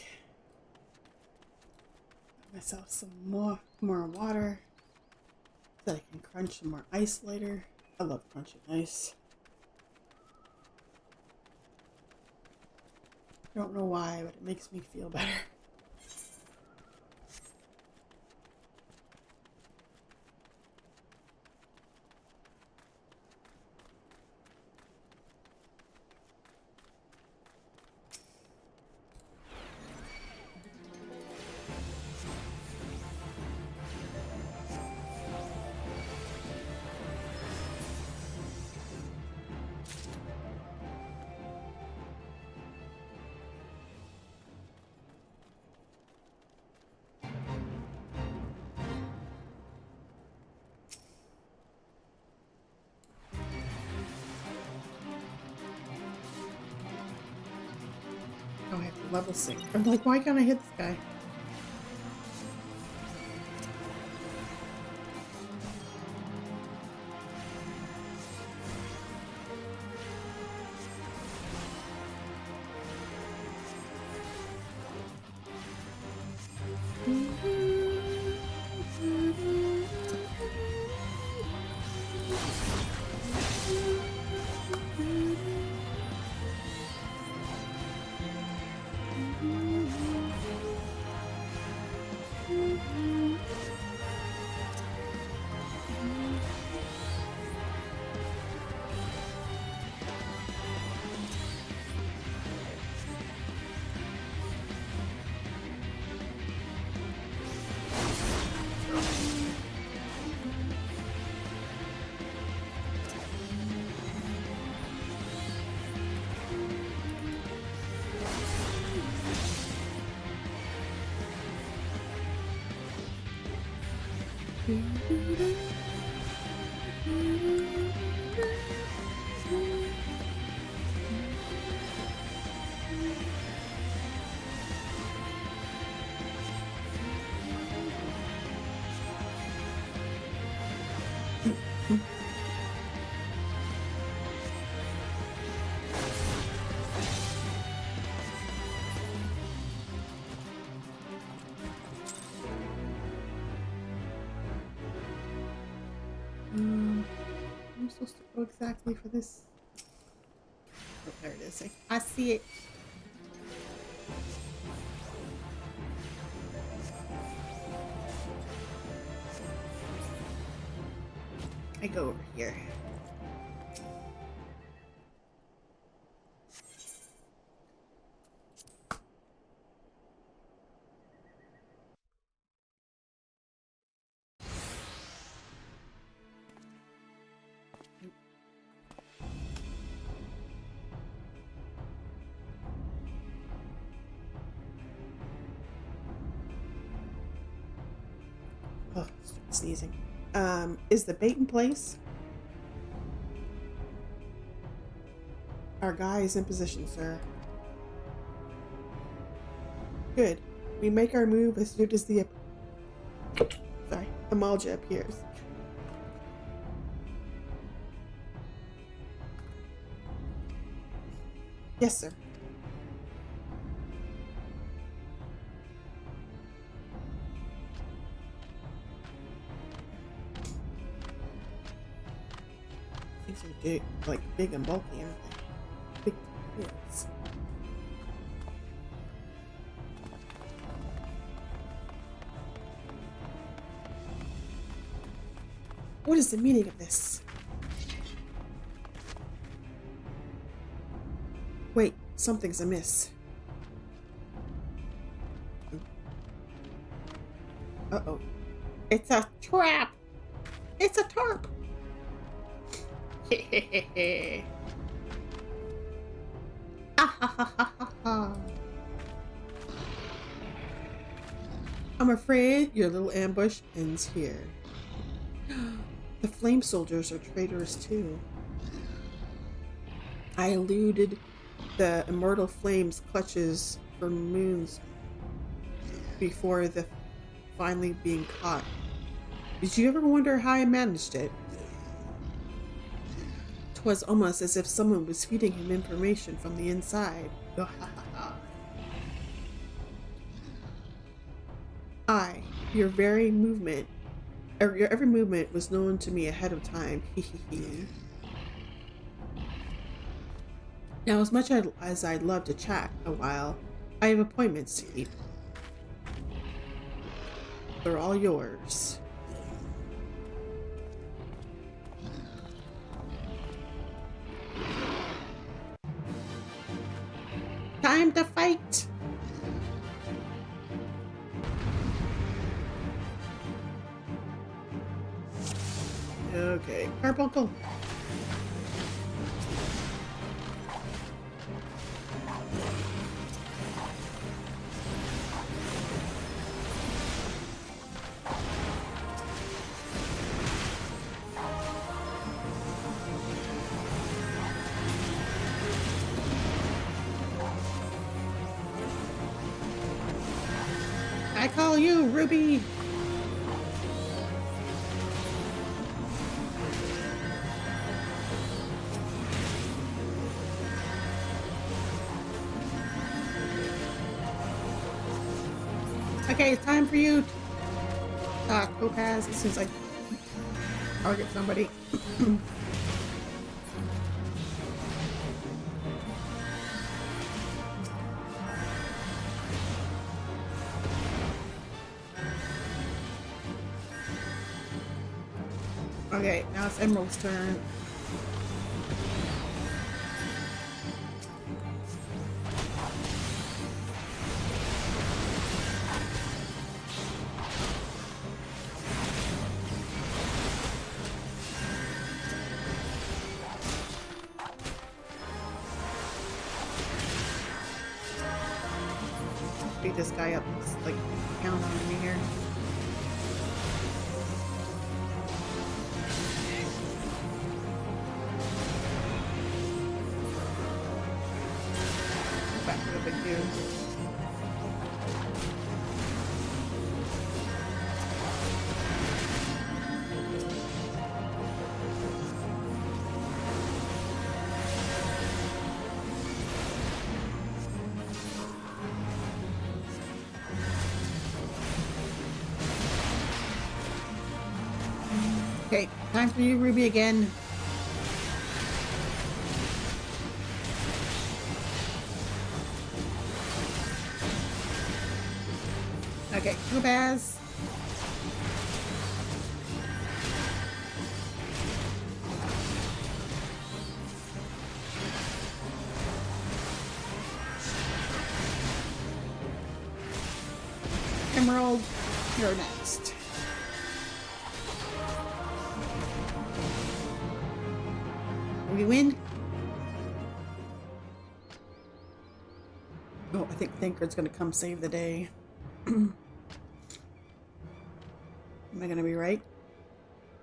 Got myself some more water so that I can crunch some more ice later. I love crunching ice. I don't know why, but it makes me feel better. Oh, I have to level sync. I'm like, why can't I hit this guy? I'm supposed to go exactly for this. Oh, there it is. I see it. I go over here. Oh, sneezing. Is the bait in place? Our guy is in position, sir. Good. We make our move as soon as the Amalja appears. Yes, sir. These are big, like big and bulky, aren't they? Big yes. What is the meaning of this? Wait, something's amiss. Uh-oh. It's a trap! It's a tarp! I'm afraid your little ambush ends here. The flame soldiers are traitors too. I eluded the immortal flames clutches for moons before the finally being caught. Did you ever wonder how I managed it? 'Twas almost as if someone was feeding him information from the inside. Your every movement was known to me ahead of time. Now, as much as I'd love to chat a while, I have appointments to keep. They're all yours. Time to fight! Okay, Carbuncle. I call you Ruby. Okay, it's time for you to Topaz as soon as I target somebody. Okay, now it's Emerald's turn. Beat this guy up, just like count on me here. Okay, time for you, Ruby, again. Okay, go Baz. Emerald, you're next. We win. Oh, I think Thinker's gonna come save the day. Am I gonna be right?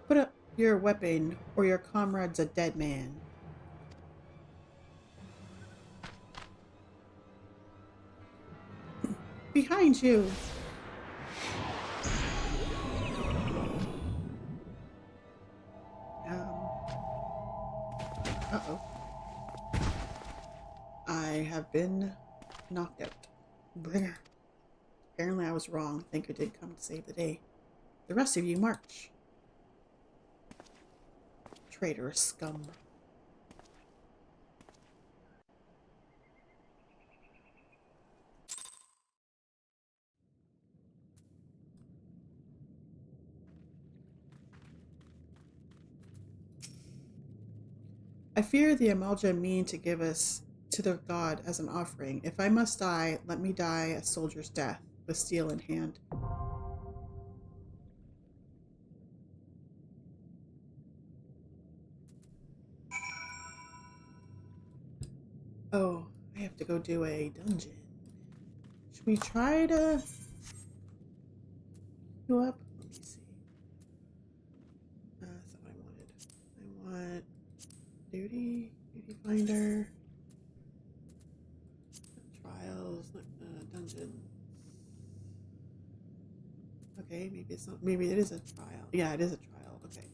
Put up your weapon, or your comrade's a dead man. Behind you! Uh-oh. I have been knocked out. Bringer. Apparently I was wrong. Thinker did come to save the day. The rest of you march. Traitorous scum. I fear the Amalja mean to give us to the god as an offering. If I must die, let me die a soldier's death, with steel in hand. Oh, I have to go do a dungeon. Should we try to go up? Let me see. That's not what I wanted. I want duty finder, trials, dungeon. Okay, maybe it's not. Maybe it is a trial. Yeah, it is a trial. Okay.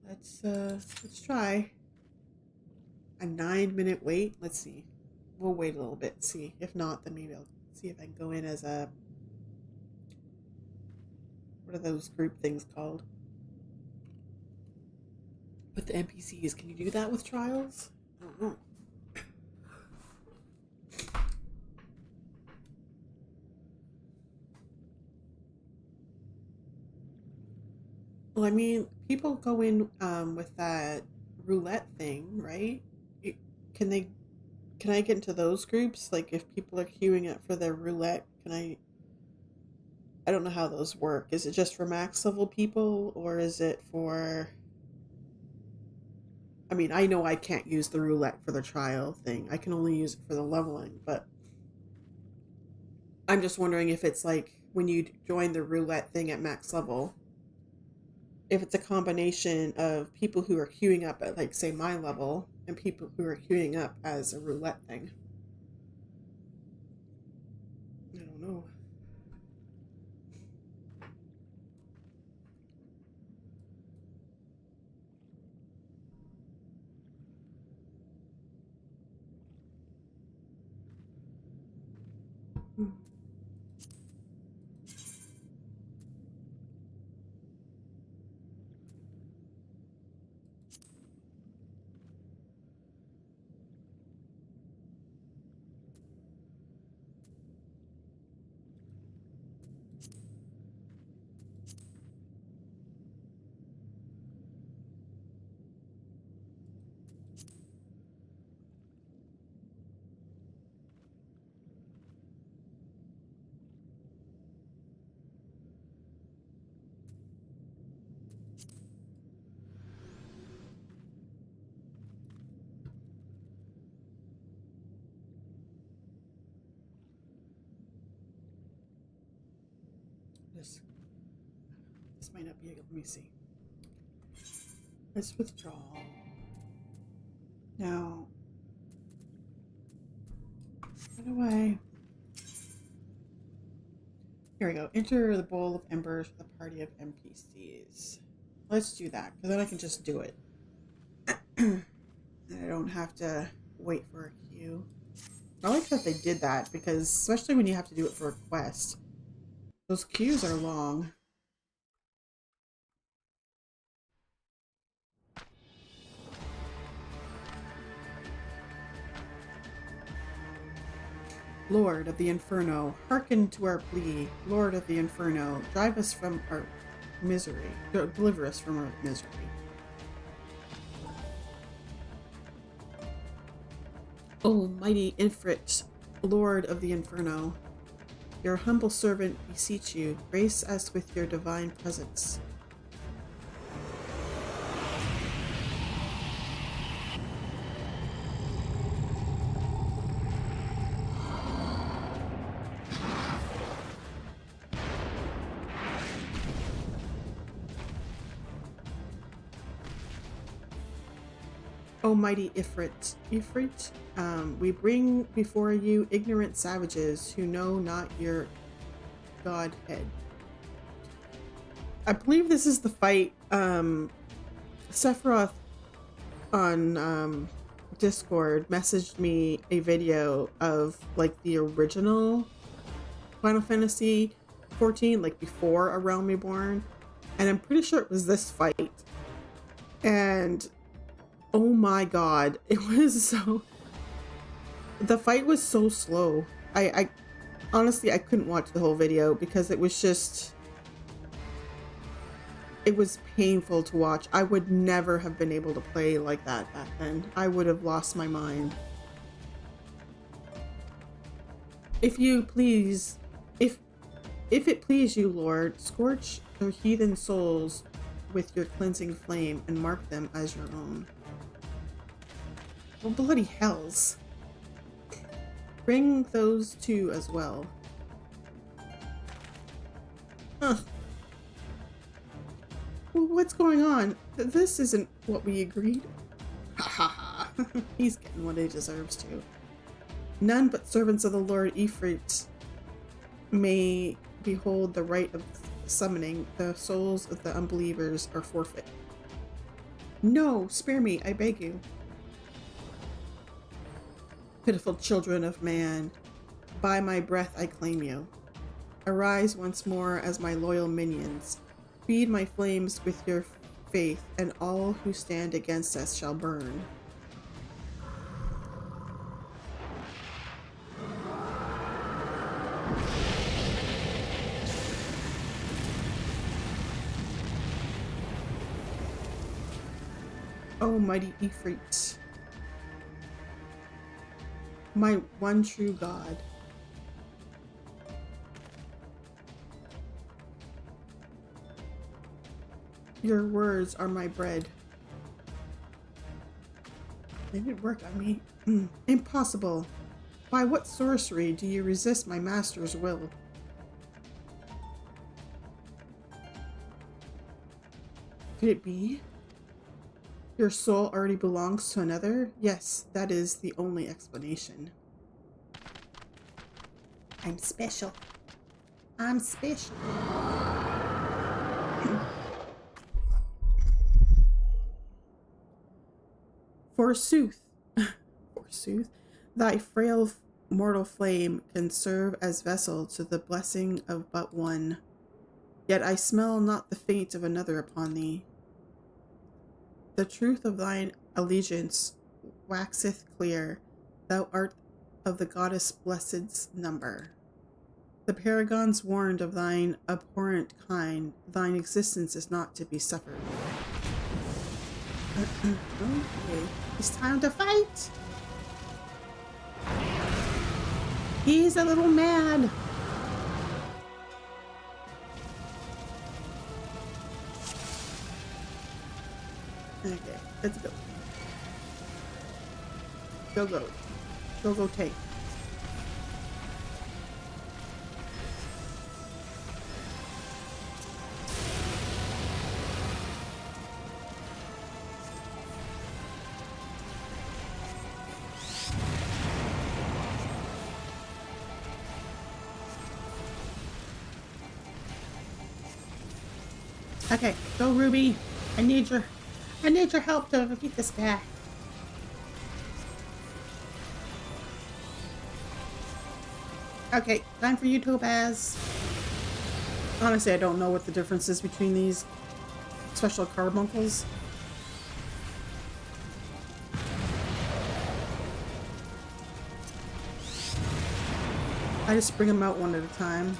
Let's try. A 9-minute wait. Let's see. We'll wait a little bit and see. If not, then maybe I'll see if I can go in as a. What are those group things called? With the NPCs, can you do that with trials? I don't know. Well, I mean, people go in with that roulette thing, right? Can they? Can I get into those groups? Like, if people are queuing up for their roulette, can I? I don't know how those work. Is it just for max level people, or is it for? I mean, I know I can't use the roulette for the trial thing. I can only use it for the leveling, but I'm just wondering if it's like when you join the roulette thing at max level, if it's a combination of people who are queuing up at, like, say, my level and people who are queuing up as a roulette thing. I don't know. Hmm. This might not be. Let me see. Let's withdraw. Now, how do I? Here we go. Enter the bowl of embers with a party of NPCs. Let's do that, because then I can just do it. And I don't have to wait for a queue. I like that they did that, because especially when you have to do it for a quest, those queues are long. Lord of the Inferno, hearken to our plea. Lord of the Inferno, drive us from our misery. Deliver us from our misery. O mighty Ifrit, Lord of the Inferno, your humble servant beseech you, grace us with your divine presence. O mighty Ifrit, we bring before you ignorant savages who know not your godhead. I believe this is the fight. Sephiroth on Discord messaged me a video of like the original Final Fantasy 14, like before A Realm Reborn, and I'm pretty sure it was this fight. And oh my god, it was so... The fight was so slow. I honestly, I couldn't watch the whole video because it was just... It was painful to watch. I would never have been able to play like that back then. I would have lost my mind. If you please... If it please you, Lord, scorch their heathen souls with your cleansing flame and mark them as your own. Well, bloody hells. Bring those two as well. Well, what's going on? This isn't what we agreed. Ha ha ha. He's getting what he deserves to. None but servants of the Lord Ifrit may behold the right of summoning. The souls of the unbelievers are forfeit. No, spare me, I beg you. Pitiful children of man, by my breath I claim you. Arise once more as my loyal minions. Feed my flames with your faith, and all who stand against us shall burn. Oh, mighty Ifrit, my one true God. Your words are my bread. They didn't work on me. Impossible. By what sorcery do you resist my master's will? Could it be? Your soul already belongs to another? Yes, that is the only explanation. I'm special. I'm special. Forsooth, thy frail mortal flame can serve as vessel to the blessing of but one. Yet I smell not the fate of another upon thee. The truth of thine allegiance waxeth clear. Thou art of the goddess blessed's number. The paragons warned of thine abhorrent kind. Thine existence is not to be suffered. Okay. It's time to fight. He's a little mad. Okay, let's go. Go take. Okay, go Ruby. I need your help to defeat this guy. Okay, time for you, Topaz. Honestly, I don't know what the difference is between these special carbuncles. I just bring them out one at a time.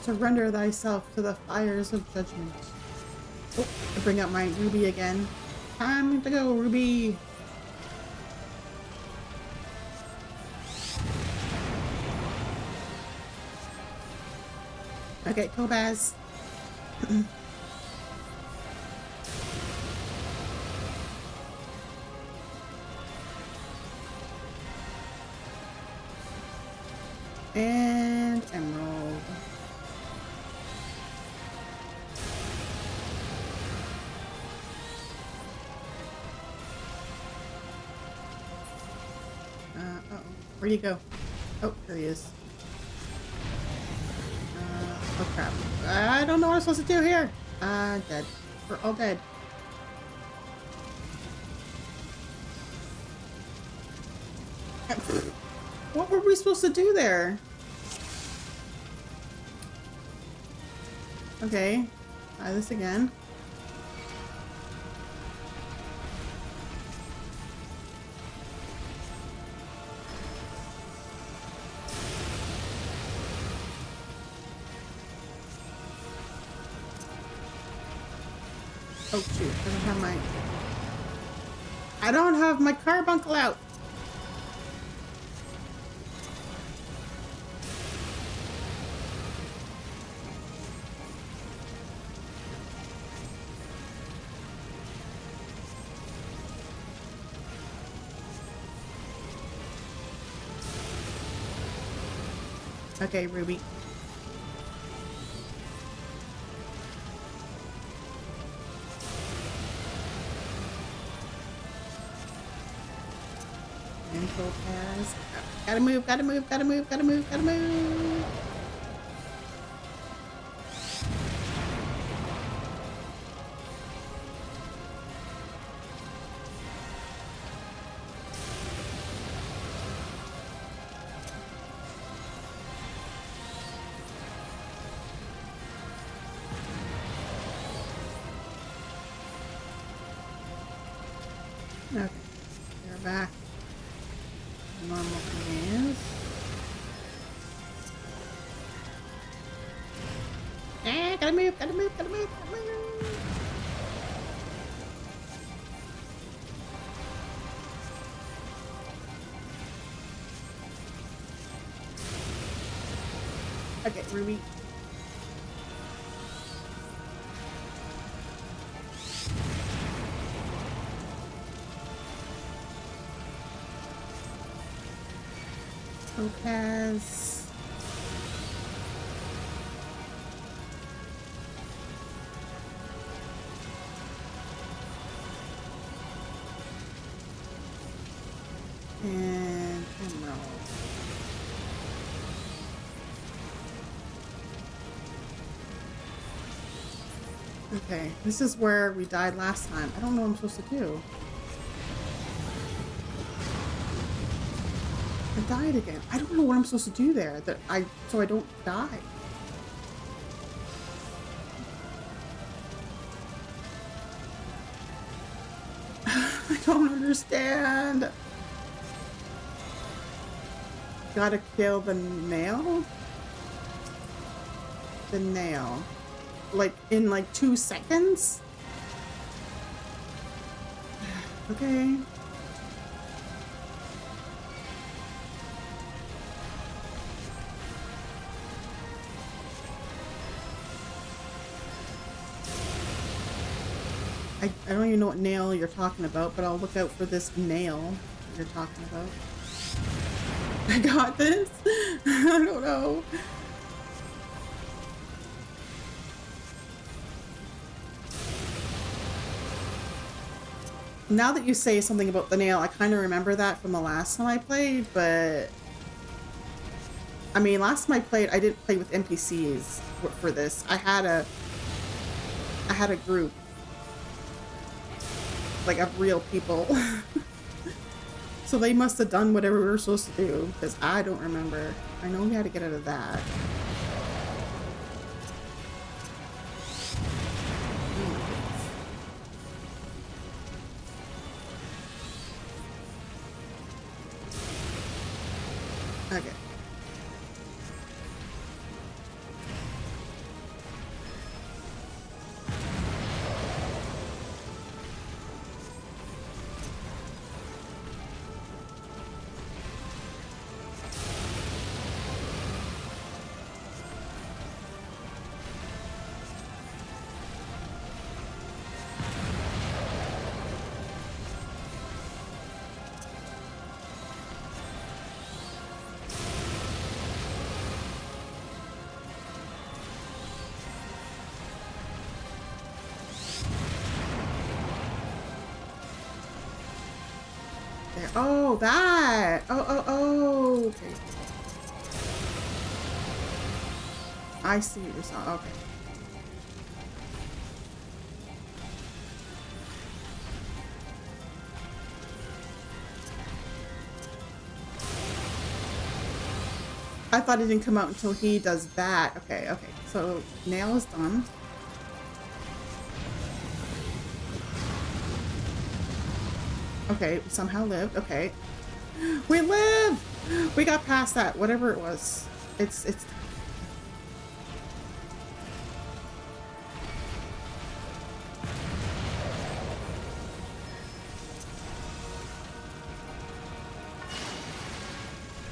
Surrender thyself to the fires of judgment. Oh, I bring out my ruby again. Time to go, ruby. Okay, Topaz. And emerald. Uh-oh. Where'd he go? Oh, there he is. Oh crap. I don't know what I'm supposed to do here. Dead. We're all dead. What were we supposed to do there? Okay. Try this again. Oh shoot, I don't have my carbuncle out. Okay, Ruby. And Topaz. Gotta move, gotta move, gotta move, gotta move, gotta move. Okay, we're back. Normal commands. Gotta move, gotta move, gotta move, gotta move. Okay, Ruby. Topaz. And emerald. Okay, this is where we died last time. I don't know what I'm supposed to do. I died again. I don't know what I'm supposed to do there. So I don't die. I don't understand. Gotta kill the nail? The nail. Like, in like 2 seconds? Okay. I don't even know what nail you're talking about, but I'll look out for this nail you're talking about. I got this. I don't know. Now that you say something about the nail, I kind of remember that from the last time I played, but I mean, last time I played, I didn't play with NPCs for this. I had a group, like, of real people. So they must have done whatever we were supposed to do, because I don't remember. I know we had to get out of that. Okay. There. Oh, that! Oh, okay. I see what you're saying. Okay. I thought it didn't come out until he does that. Okay, okay. So, nail is done. Okay, we somehow lived. Okay. We lived! We got past that, whatever it was. It's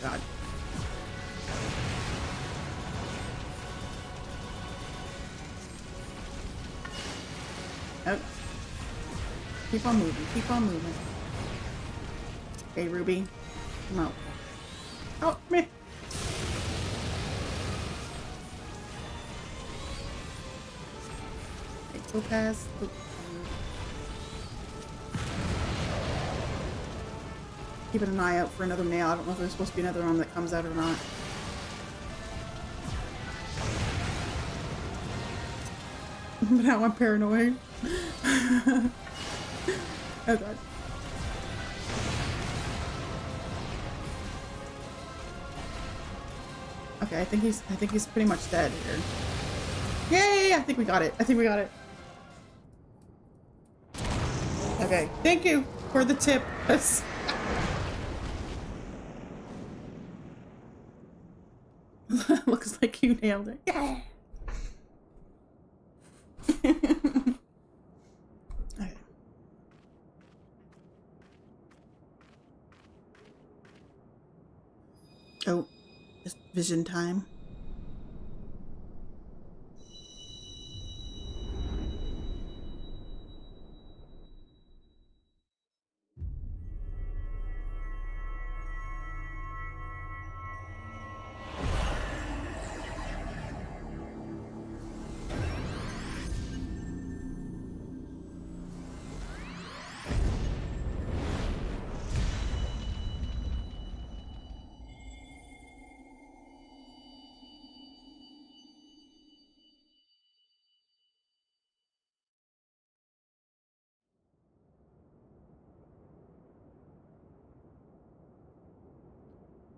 God. Oh. Keep on moving, keep on moving. Hey, Ruby. Come out. Oh, me. Okay, go past. Keeping an eye out for another nail. I don't know if there's supposed to be another one that comes out or not. But now I'm paranoid. Oh God. Okay, I think he's pretty much dead here. Yay! I think we got it. I think we got it. Okay, thank you for the tip. Looks like you nailed it. Yeah. Okay. Oh, it's vision time.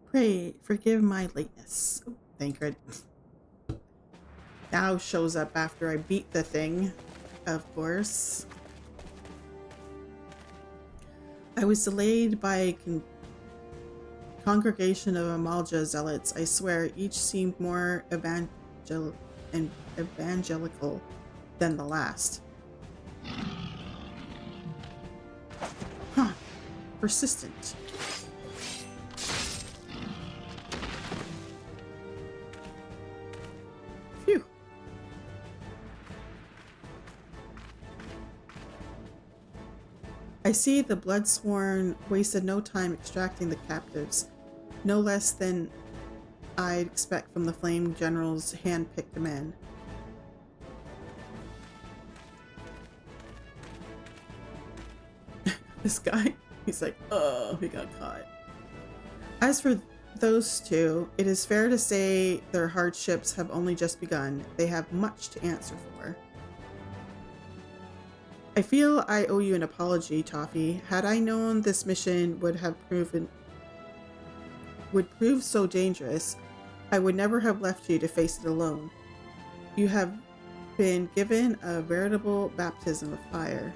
Pray, forgive my lateness. Oh, Thancred. Now shows up after I beat the thing, of course. I was delayed by a congregation of Amalja zealots. I swear, each seemed more evangelical than the last. Huh. Persistent. Phew. I see the Bloodsworn wasted no time extracting the captives, no less than I'd expect from the Flame General's hand-picked men. This guy, he's like, oh, he got caught. As for those two, it is fair to say their hardships have only just begun. They have much to answer for. I feel I owe you an apology, Toffee. Had I known this mission would prove so dangerous, I would never have left you to face it alone. You have been given a veritable baptism of fire.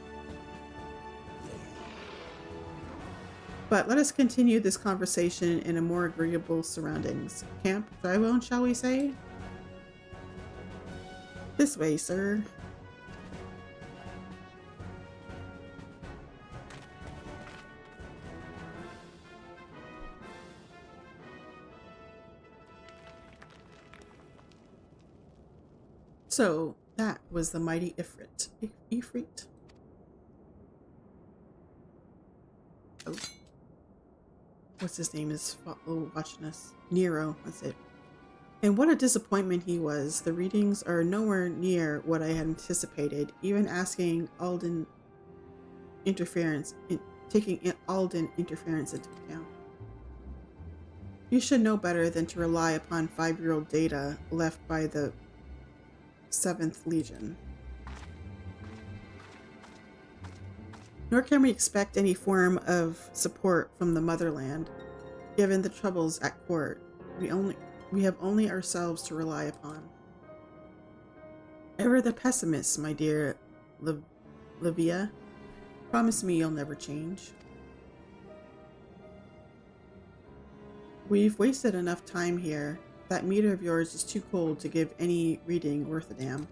But let us continue this conversation in a more agreeable surroundings. Camp Drybone, shall we say? This way, sir. So, that was the mighty Ifrit. Ifrit? Oh. What's his name is watching us? Nero, that's it. And what a disappointment he was. The readings are nowhere near what I had anticipated, even asking Alden interference, taking Alden interference into account. You should know better than to rely upon 5-year-old data left by the 7th Legion. Nor can we expect any form of support from the motherland, given the troubles at court. We have only ourselves to rely upon. Ever the pessimist, my dear Livia. Promise me you'll never change. We've wasted enough time here. That meter of yours is too cold to give any reading worth a damn.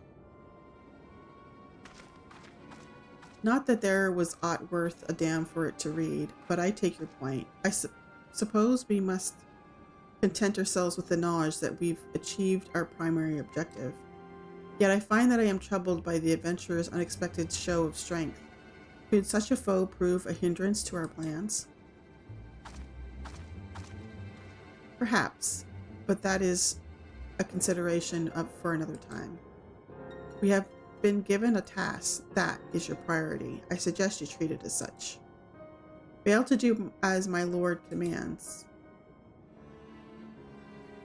Not that there was aught worth a damn for it to read, but I take your point. I suppose we must content ourselves with the knowledge that we've achieved our primary objective. Yet I find that I am troubled by the adventurer's unexpected show of strength. Could such a foe prove a hindrance to our plans? Perhaps, but that is a consideration for another time. We have been given a task. That is your priority. I suggest you treat it as such. Fail to do as my lord commands,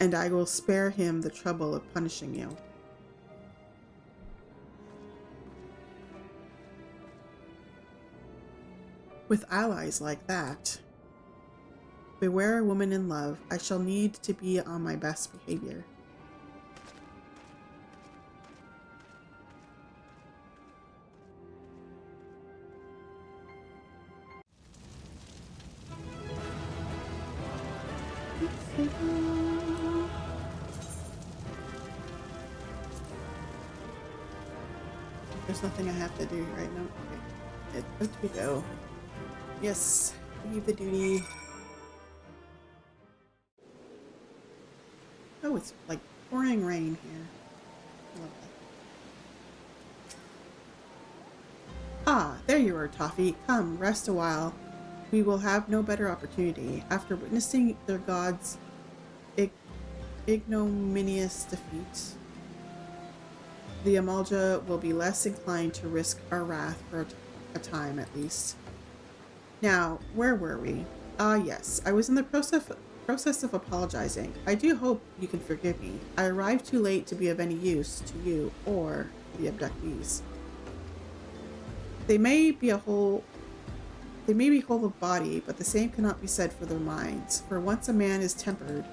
and I will spare him the trouble of punishing you. With allies like that, beware a woman in love. I shall need to be on my best behavior. There's nothing I have to do right now. Okay. Out we go. Yes, leave the duty. Oh, it's like pouring rain here. Love that. Ah, there you are, Toffee. Come, rest a while. We will have no better opportunity. After witnessing their gods' ignominious defeat, the Amalja will be less inclined to risk our wrath for a time at least. Now, where were we? Ah, yes, I was in the process of apologizing. I do hope you can forgive me. I arrived too late to be of any use to you or the abductees. They may be whole of body, but the same cannot be said for their minds. For once a man is tempered,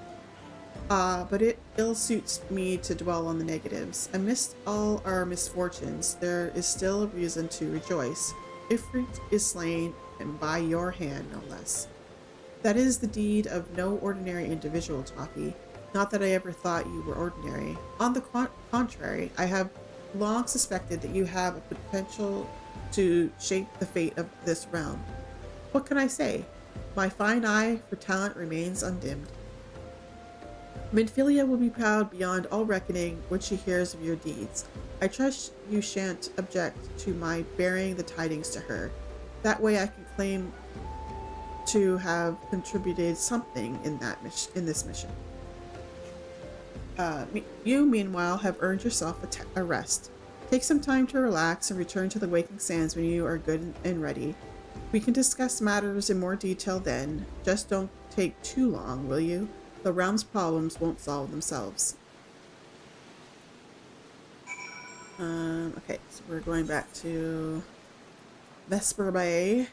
but it ill suits me to dwell on the negatives. Amidst all our misfortunes, there is still a reason to rejoice. Ifrit is slain, and by your hand, no less. That is the deed of no ordinary individual, Toffee. Not that I ever thought you were ordinary. On the contrary, I have long suspected that you have a potential to shape the fate of this realm. What can I say? My fine eye for talent remains undimmed. Minfilia will be proud beyond all reckoning when she hears of your deeds. I trust you shan't object to my bearing the tidings to her. That way I can claim to have contributed something in this mission. You, meanwhile, have earned yourself a rest. Take some time to relax and return to the Waking Sands when you are good and ready. We can discuss matters in more detail then. Just don't take too long, will you? The realm's problems won't solve themselves. Okay, so we're going back to Vesper Bay.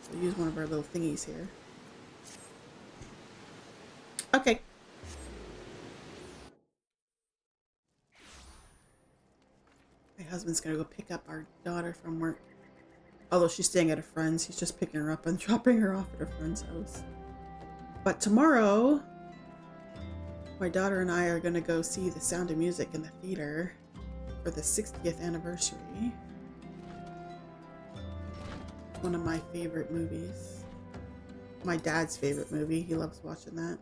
So use one of our little thingies here. Okay. My husband's gonna go pick up our daughter from work. Although she's staying at a friend's, he's just picking her up and dropping her off at a friend's house. But tomorrow, my daughter and I are going to go see The Sound of Music in the theater for the 60th anniversary. One of my favorite movies. My dad's favorite movie. He loves watching that.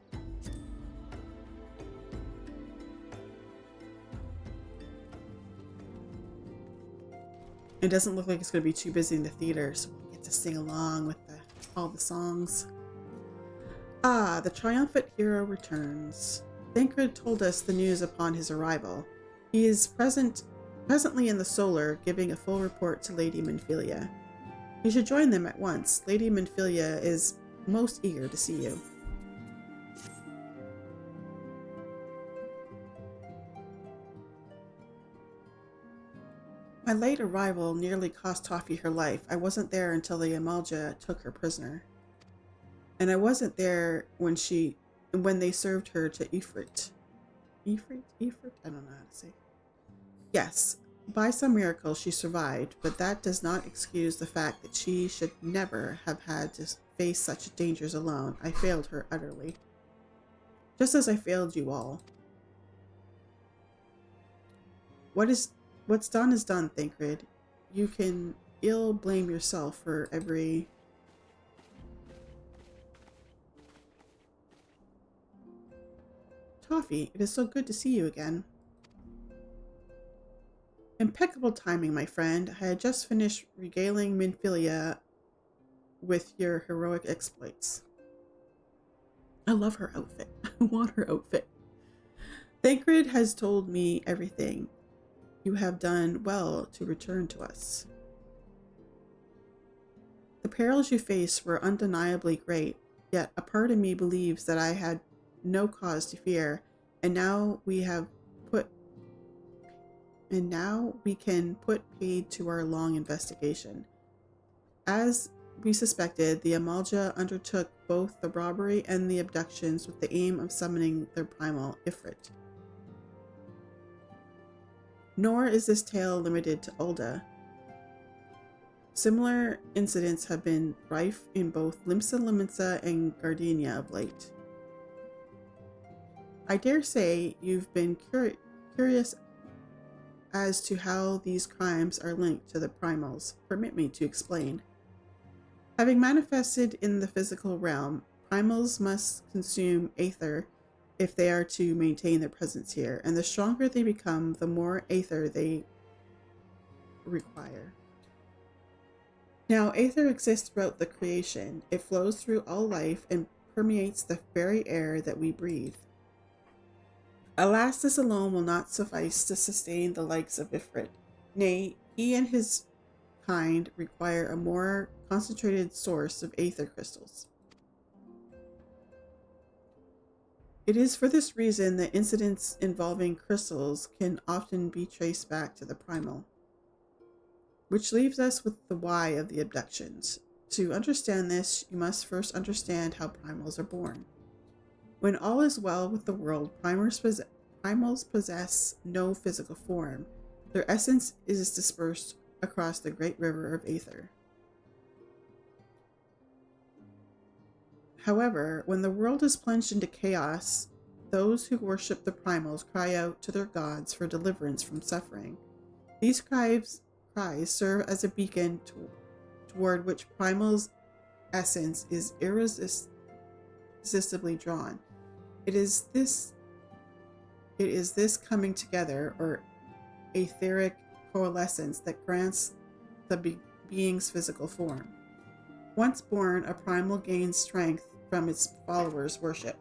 It doesn't look like it's going to be too busy in the theater, so we'll get to sing along with all the songs. Ah, the triumphant hero returns. Thancred told us the news upon his arrival. He is presently in the Solar, giving a full report to Lady Minfilia. You should join them at once. Lady Minfilia is most eager to see you. My late arrival nearly cost Toffee her life. I wasn't there until the Amalja took her prisoner. And I wasn't there when they served her to Ifrit. Ifrit? I don't know how to say. Yes, by some miracle she survived, but that does not excuse the fact that she should never have had to face such dangers alone. I failed her utterly. Just as I failed you all. What's done is done, Thancred. You can ill blame yourself for every... Toffee, it is so good to see you again. Impeccable timing, my friend. I had just finished regaling Minfilia with your heroic exploits. I love her outfit. I want her outfit. Thancred has told me everything. You have done well to return to us. The perils you faced were undeniably great, yet a part of me believes that I had no cause to fear, and now we can put paid to our long investigation. As we suspected, the Amalja undertook both the robbery and the abductions with the aim of summoning their primal Ifrit. Nor is this tale limited to Ulda. Similar incidents have been rife in both Limsa Liminsa and Gardenia of late. I dare say you've been curious as to how these crimes are linked to the primals. Permit me to explain. Having manifested in the physical realm, primals must consume aether if they are to maintain their presence here, and the stronger they become, the more aether they require. Now, aether exists throughout the creation. It flows through all life and permeates the very air that we breathe. Alas, this alone will not suffice to sustain the likes of Ifrit. Nay, he and his kind require a more concentrated source of aether crystals. It is for this reason that incidents involving crystals can often be traced back to the primal. Which leaves us with the why of the abductions. To understand this, you must first understand how primals are born. When all is well with the world, primals possess no physical form. Their essence is dispersed across the great river of aether. However, when the world is plunged into chaos, those who worship the primals cry out to their gods for deliverance from suffering. These cries serve as a beacon toward which primal's essence is irresistibly drawn. It is this coming together, or etheric coalescence, that grants the being's physical form. Once born, a primal gains strength from its followers' worship.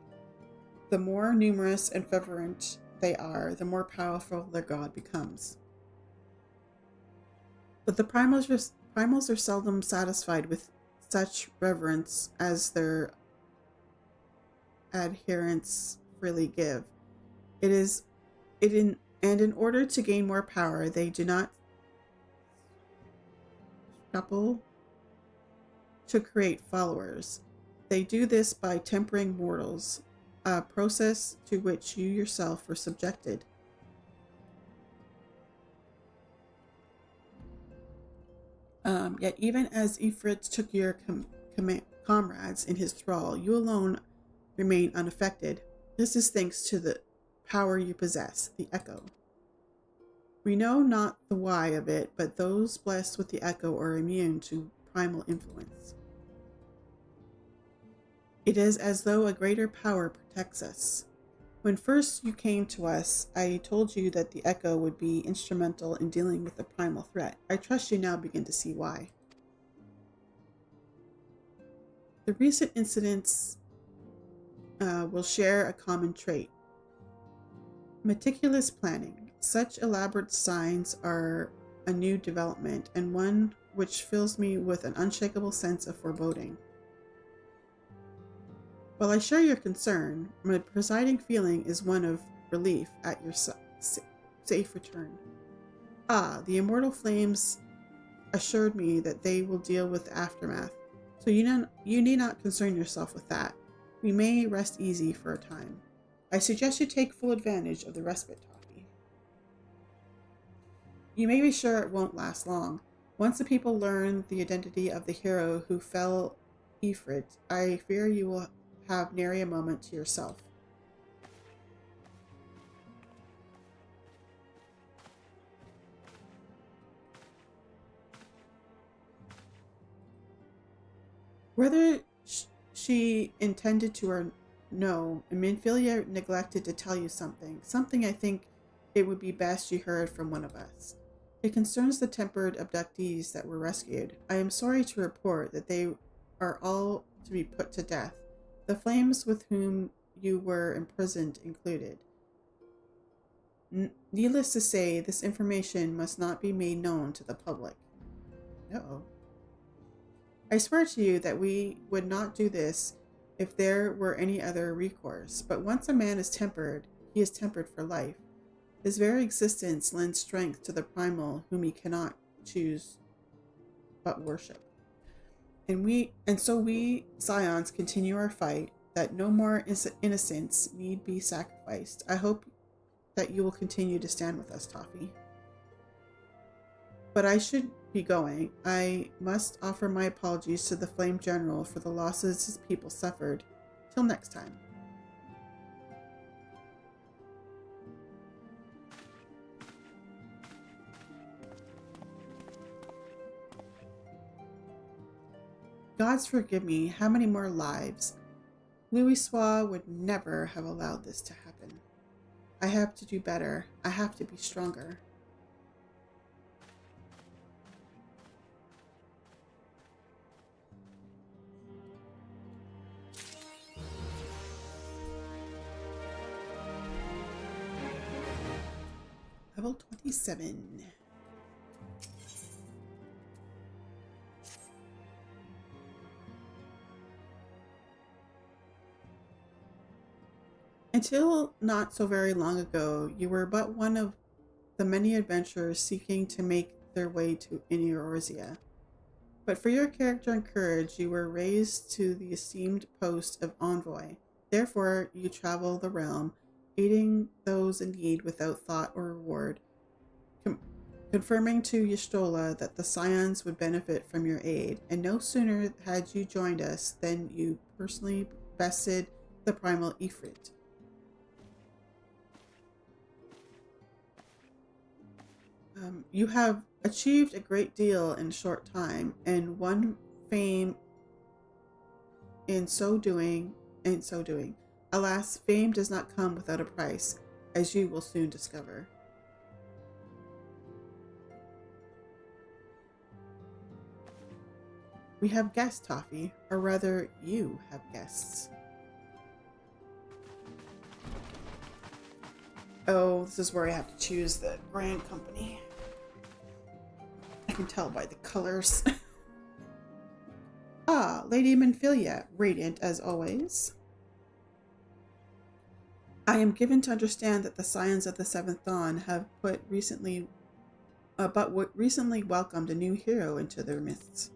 The more numerous and fervent they are, the more powerful their god becomes. But the primal's primals are seldom satisfied with such reverence as their adherents freely give. And in order to gain more power, they do not scruple to create followers. They do this by tempering mortals, a process to which you yourself were subjected. Yet even as Ifrit took your comrades in his thrall, you alone remain unaffected. This is thanks to the power you possess, the echo. We know not the why of it, but those blessed with the echo are immune to primal influence. It is as though a greater power protects us. When first you came to us, I told you that the echo would be instrumental in dealing with the primal threat. I trust you now begin to see why. The recent incidents will share a common trait: meticulous planning. Such elaborate signs are a new development, and one which fills me with an unshakable sense of foreboding. While I share your concern, my presiding feeling is one of relief at your safe return. Ah, the immortal flames assured me that they will deal with the aftermath, so you need not concern yourself with that. We may rest easy for a time. I suggest you take full advantage of the respite, Toffee. You may be sure it won't last long. Once the people learn the identity of the hero who fell Ifrit, I fear you will have nary a moment to yourself. Whether she intended to or no, Minfilia neglected to tell you something I think it would be best you heard from one of us. It concerns the tempered abductees that were rescued. I am sorry to report that they are all to be put to death, the flames with whom you were imprisoned included. Needless to say, this information must not be made known to the public. Uh-oh. I swear to you that we would not do this if there were any other recourse, but once a man is tempered, he is tempered for life. His very existence lends strength to the primal whom he cannot choose but worship. And so we Scions continue our fight, that no more innocents need be sacrificed. I hope that you will continue to stand with us, Toffee. But I should be going. I must offer my apologies to the Flame General for the losses his people suffered. Till next time. Gods forgive me, how many more lives? Louisoix would never have allowed this to happen. I have to do better. I have to be stronger. Level 27. Until not so very long ago, you were but one of the many adventurers seeking to make their way to Eorzea. But for your character and courage, you were raised to the esteemed post of envoy. Therefore, you travel the realm, aiding those in need without thought or reward, confirming to Y'shtola that the Scions would benefit from your aid. And no sooner had you joined us than you personally bested the primal Ifrit. You have achieved a great deal in a short time, and won fame in so doing. Alas, fame does not come without a price, as you will soon discover. We have guests, Toffee, or rather, you have guests. Oh, this is where I have to choose the brand company. can tell by the colors. Ah, Lady Menphilia, radiant as always. I am given to understand that the Scions of the Seventh Dawn have recently welcomed a new hero into their midst.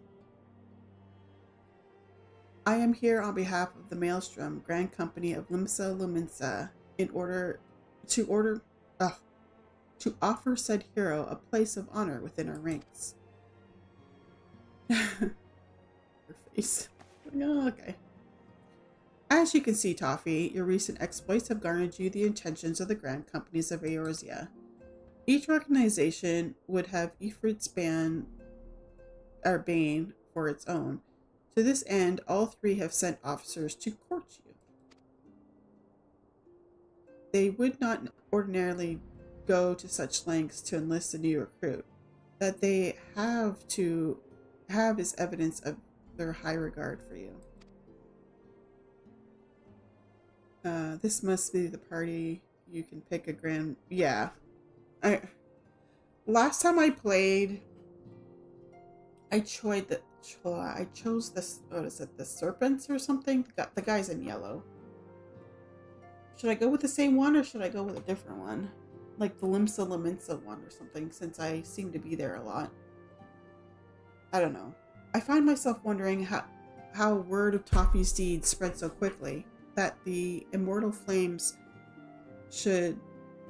I am here on behalf of the Maelstrom Grand Company of Limsa Luminsa to offer said hero a place of honor within our ranks. Her face. Oh, okay. As you can see, Toffee, your recent exploits have garnered you the attentions of the Grand Companies of Eorzea. Each organization would have Ifrit's Bane for its own. To this end, all three have sent officers to court you. They would not ordinarily go to such lengths to enlist a new recruit. That they have is evidence of their high regard for you. This must be the party you can pick a grand... Yeah. Last time I played, I chose this, what is it, the serpents or something? The guy's in yellow. Should I go with the same one or should I go with a different one? Like the Limsa Laminsa one or something, since I seem to be there a lot. I don't know. I find myself wondering how word of Toffee's deeds spread so quickly, that the immortal flames should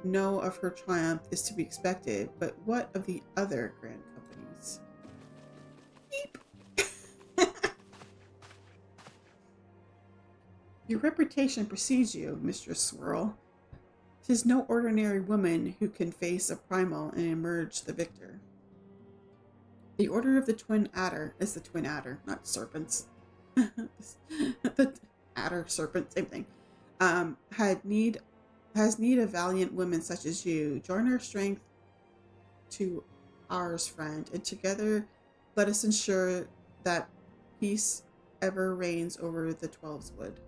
know of her triumph is to be expected, but what of the other grand companies? Beep. Your reputation precedes you, Mistress Swirl. 'Tis no ordinary woman who can face a primal and emerge the victor. The Order of the Twin Adder is the Twin Adder, not serpents. The Adder, serpent, same thing. Has need of valiant women such as you. Join our strength to ours, friend, and together let us ensure that peace ever reigns over the Twelveswood.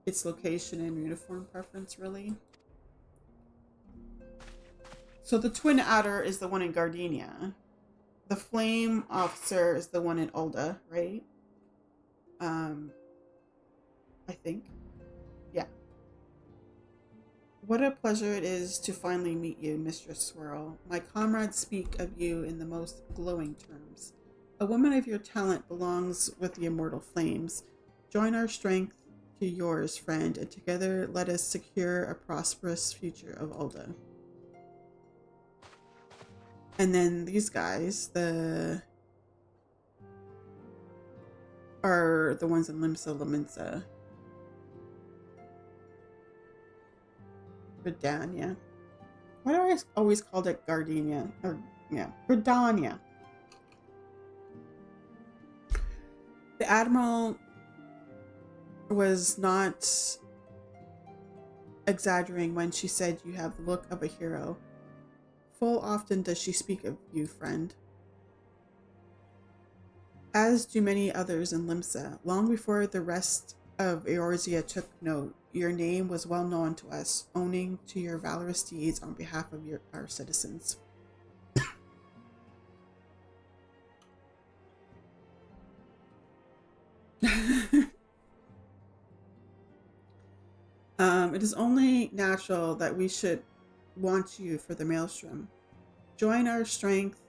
Its location and uniform preference, really. So the Twin Adder is the one in Gardenia. The Flame Officer is the one in Ulda, right? I think. Yeah. What a pleasure it is to finally meet you, Mistress Swirl. My comrades speak of you in the most glowing terms. A woman of your talent belongs with the immortal flames. Join our strength to yours, friend, and together let us secure a prosperous future of Ulda. And then these guys, are the ones in Limsa Laminsa. Gardania. Why do I always call it Gardenia? Or, yeah, Gardania. The Admiral was not exaggerating when she said you have the look of a hero. Full often does she speak of you, friend. As do many others in Limsa. Long before the rest of Eorzea took note, your name was well known to us, owning to your valorous deeds on behalf of our citizens. It is only natural that we should want you for the Maelstrom. Join our strength,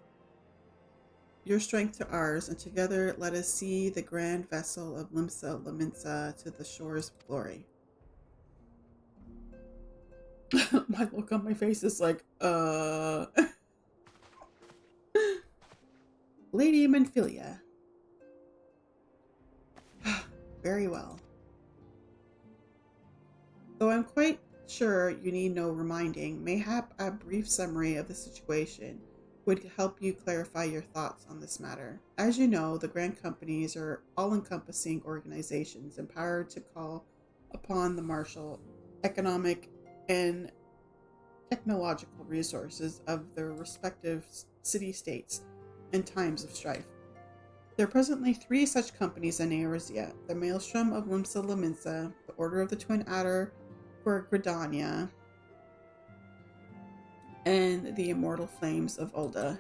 your strength to ours, and together let us see the grand vessel of Limsa Laminsa to the shores of glory. My look on my face is like, Lady Menphilia. Very well. Though I'm quite sure you need no reminding, mayhap a brief summary of the situation would help you clarify your thoughts on this matter. As you know, the Grand Companies are all-encompassing organizations empowered to call upon the martial, economic, and technological resources of their respective city-states in times of strife. There are presently 3 such companies in Eorzea: the Maelstrom of Limsa Laminsa, the Order of the Twin Adder for Gridania, and the immortal flames of Ulda.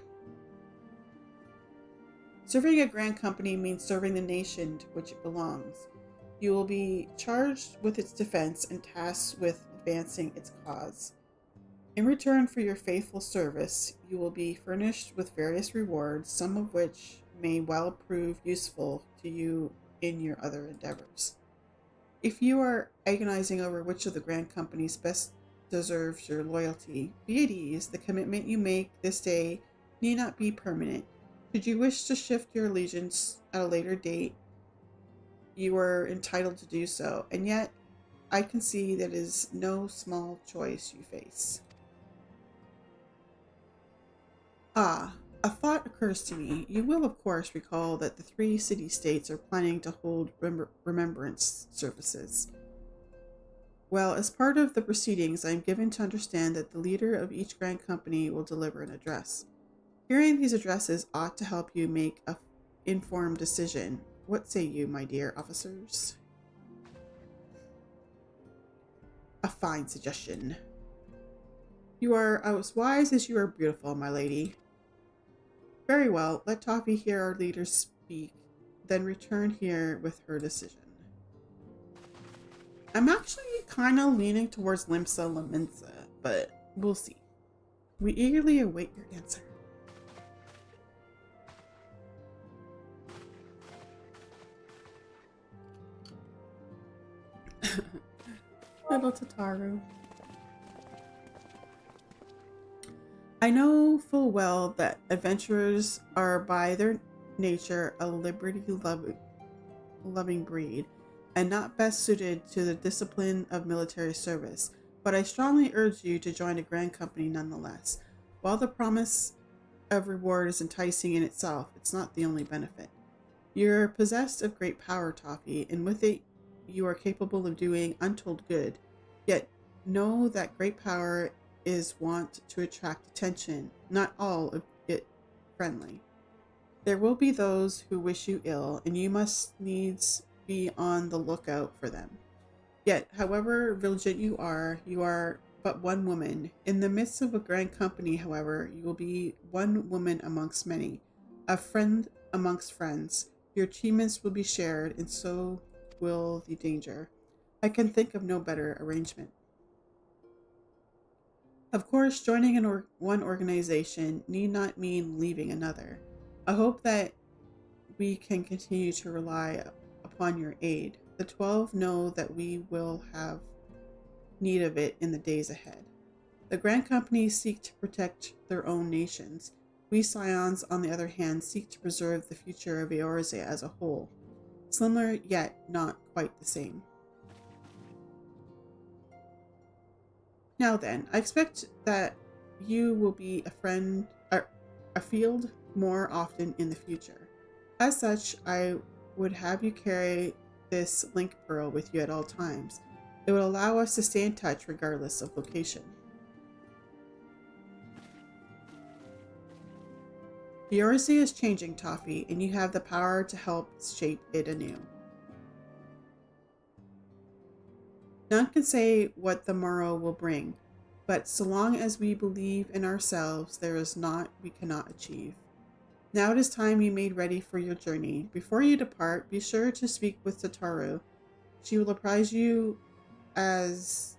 Serving a grand company means serving the nation to which it belongs. You will be charged with its defense and tasked with advancing its cause. In return for your faithful service, you will be furnished with various rewards, some of which may well prove useful to you in your other endeavors. If you are agonizing over which of the grand companies best deserves your loyalty, be at ease. The commitment you make this day need not be permanent. Should you wish to shift your allegiance at a later date, you are entitled to do so, and yet I can see that it is no small choice you face. Ah, a thought occurs to me. You will, of course, recall that the 3 city-states are planning to hold remembrance services. Well, as part of the proceedings, I am given to understand that the leader of each grand company will deliver an address. Hearing these addresses ought to help you make an informed decision. What say you, my dear officers? A fine suggestion. You are as wise as you are beautiful, my lady. Very well, let Toffee hear our leaders speak, then return here with her decision. I'm actually kind of leaning towards Limsa Laminsa, but we'll see. We eagerly await your answer. Little Tataru. I know full well that adventurers are by their nature a liberty-loving breed, and not best suited to the discipline of military service, but I strongly urge you to join a grand company nonetheless. While the promise of reward is enticing in itself, it's not the only benefit. You're possessed of great power, Toffee, and with it you are capable of doing untold good. Yet know that great power is wont to attract attention, not all of it friendly. There will be those who wish you ill, and you must needs be on the lookout for them. Yet, however vigilant you are but one woman. In the midst of a grand company, however, you will be one woman amongst many, a friend amongst friends. Your achievements will be shared, and so will the danger. I can think of no better arrangement. Of course, joining one organization need not mean leaving another. I hope that we can continue to rely upon your aid. The 12 know that we will have need of it in the days ahead. The grand companies seek to protect their own nations. We Scions, on the other hand, seek to preserve the future of Eorzea as a whole. Similar, yet not quite the same. Now then, I expect that you will be afield more often in the future. As such, I would have you carry this link pearl with you at all times. It would allow us to stay in touch regardless of location. Eorzea is changing, Toffee, and you have the power to help shape it anew. None can say what the morrow will bring, but so long as we believe in ourselves, there is naught we cannot achieve. Now it is time you made ready for your journey. Before you depart, be sure to speak with Tataru. She will apprise you as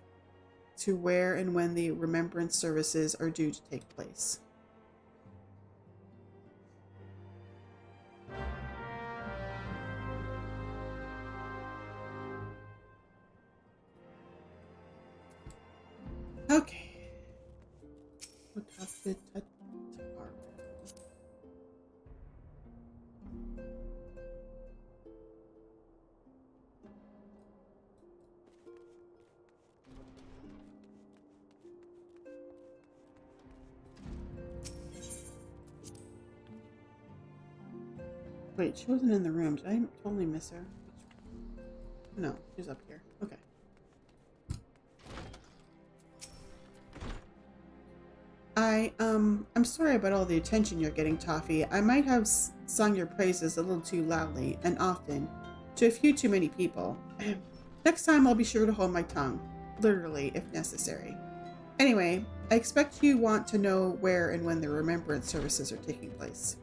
to where and when the remembrance services are due to take place. Okay. Wait, she wasn't in the room. Did I totally miss her? No, she's up here. Okay. I'm sorry about all the attention you're getting, Toffee. I might have sung your praises a little too loudly and often to a few too many people. Next time I'll be sure to hold my tongue, literally if necessary. Anyway, I expect you want to know where and when the remembrance services are taking place.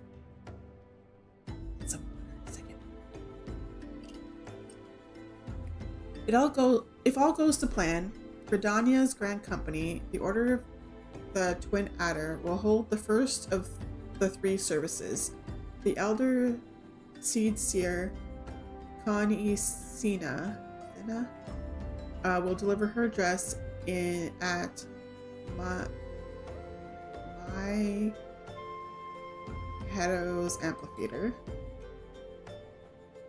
If all goes to plan, Gridania's Grand Company, the Order of the Twin Adder, will hold the first of the 3 services. The Elder Seed Seer Connie will deliver her dress at my Hero's Amphitheater.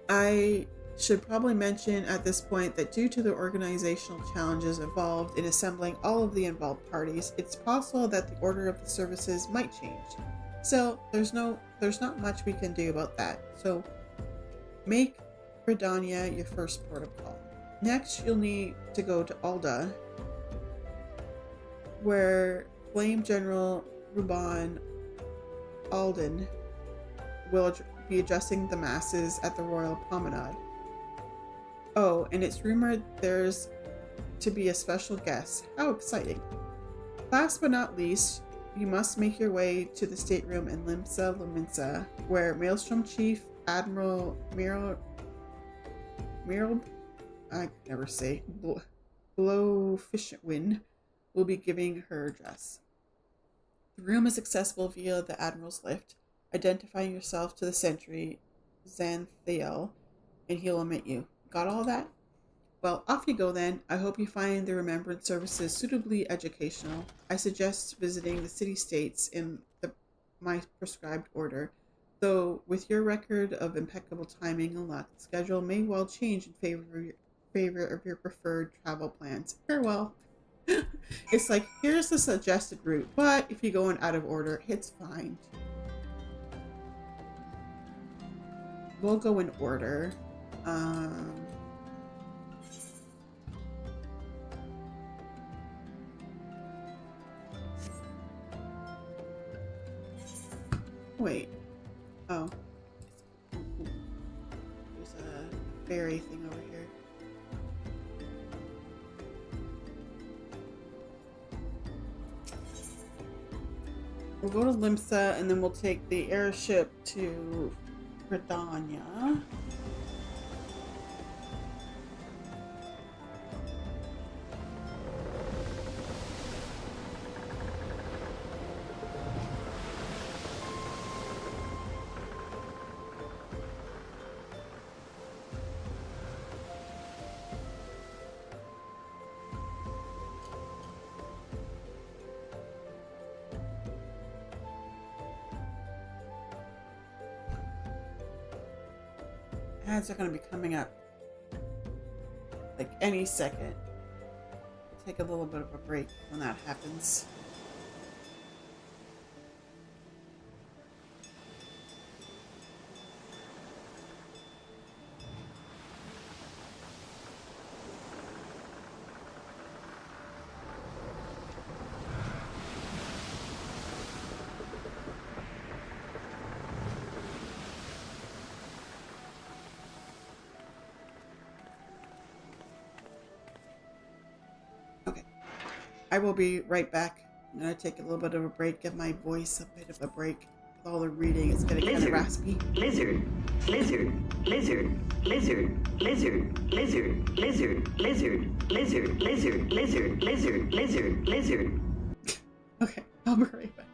I should probably mention at this point that due to the organizational challenges involved in assembling all of the involved parties, it's possible that the order of the services might change. So there's not much we can do about that. So make Bredania your first port of call. Next, you'll need to go to Alda, where Flame General Ruban Alden will be addressing the masses at the Royal Promenade. Oh, and it's rumored there's to be a special guest. How exciting. Last but not least, you must make your way to the stateroom in Limsa Luminsa, where Maelstrom Chief Admiral Meryl I can never say Blowfishwind will be giving her address. The room is accessible via the Admiral's lift. Identifying yourself to the sentry Xanthiel, and he'll admit you. Got all that? Well, off you go then. I hope you find the remembrance services suitably educational. I suggest visiting the city-states in my prescribed order, though with your record of impeccable timing and luck, the schedule may well change in favor of your preferred travel plans. Farewell. It's like, here's the suggested route, but if you go in out of order, it's fine. We'll go in order. Wait. Oh. There's a fairy thing over here. We'll go to Limsa and then we'll take the airship to Bredania. Ads are going to be coming up like any second. Take a little bit of a break when that happens. I will be right back. I'm going to take a little bit of a break, give my voice a bit of a break. With all the reading, it's getting kind of raspy. Lizard, lizard, lizard, lizard, lizard, lizard, lizard, lizard, lizard, lizard, lizard, lizard, lizard, lizard. Okay, I'll be right back.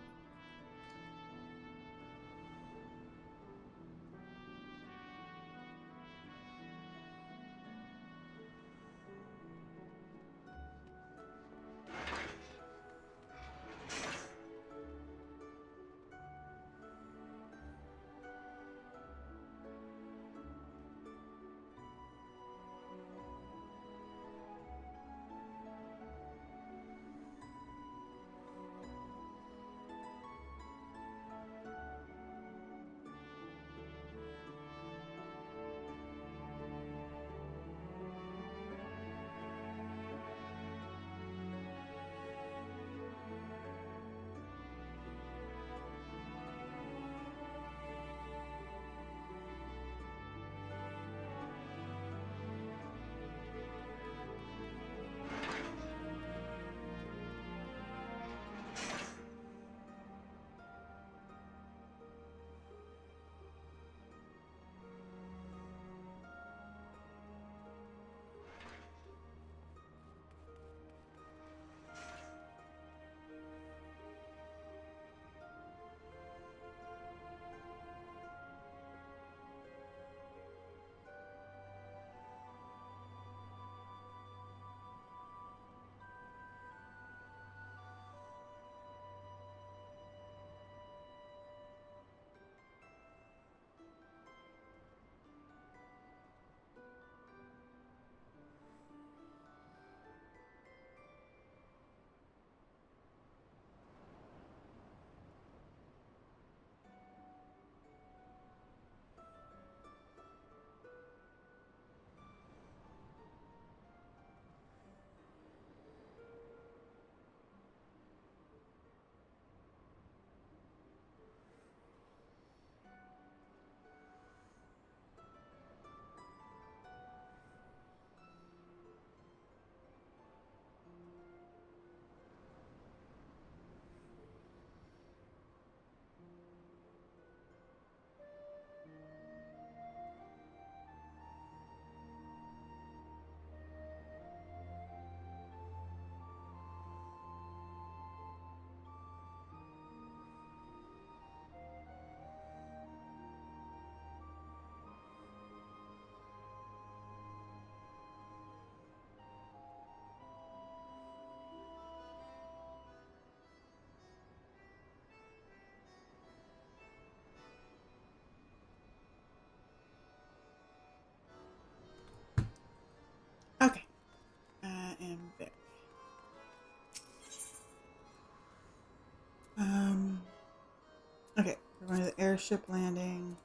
going to the airship landing.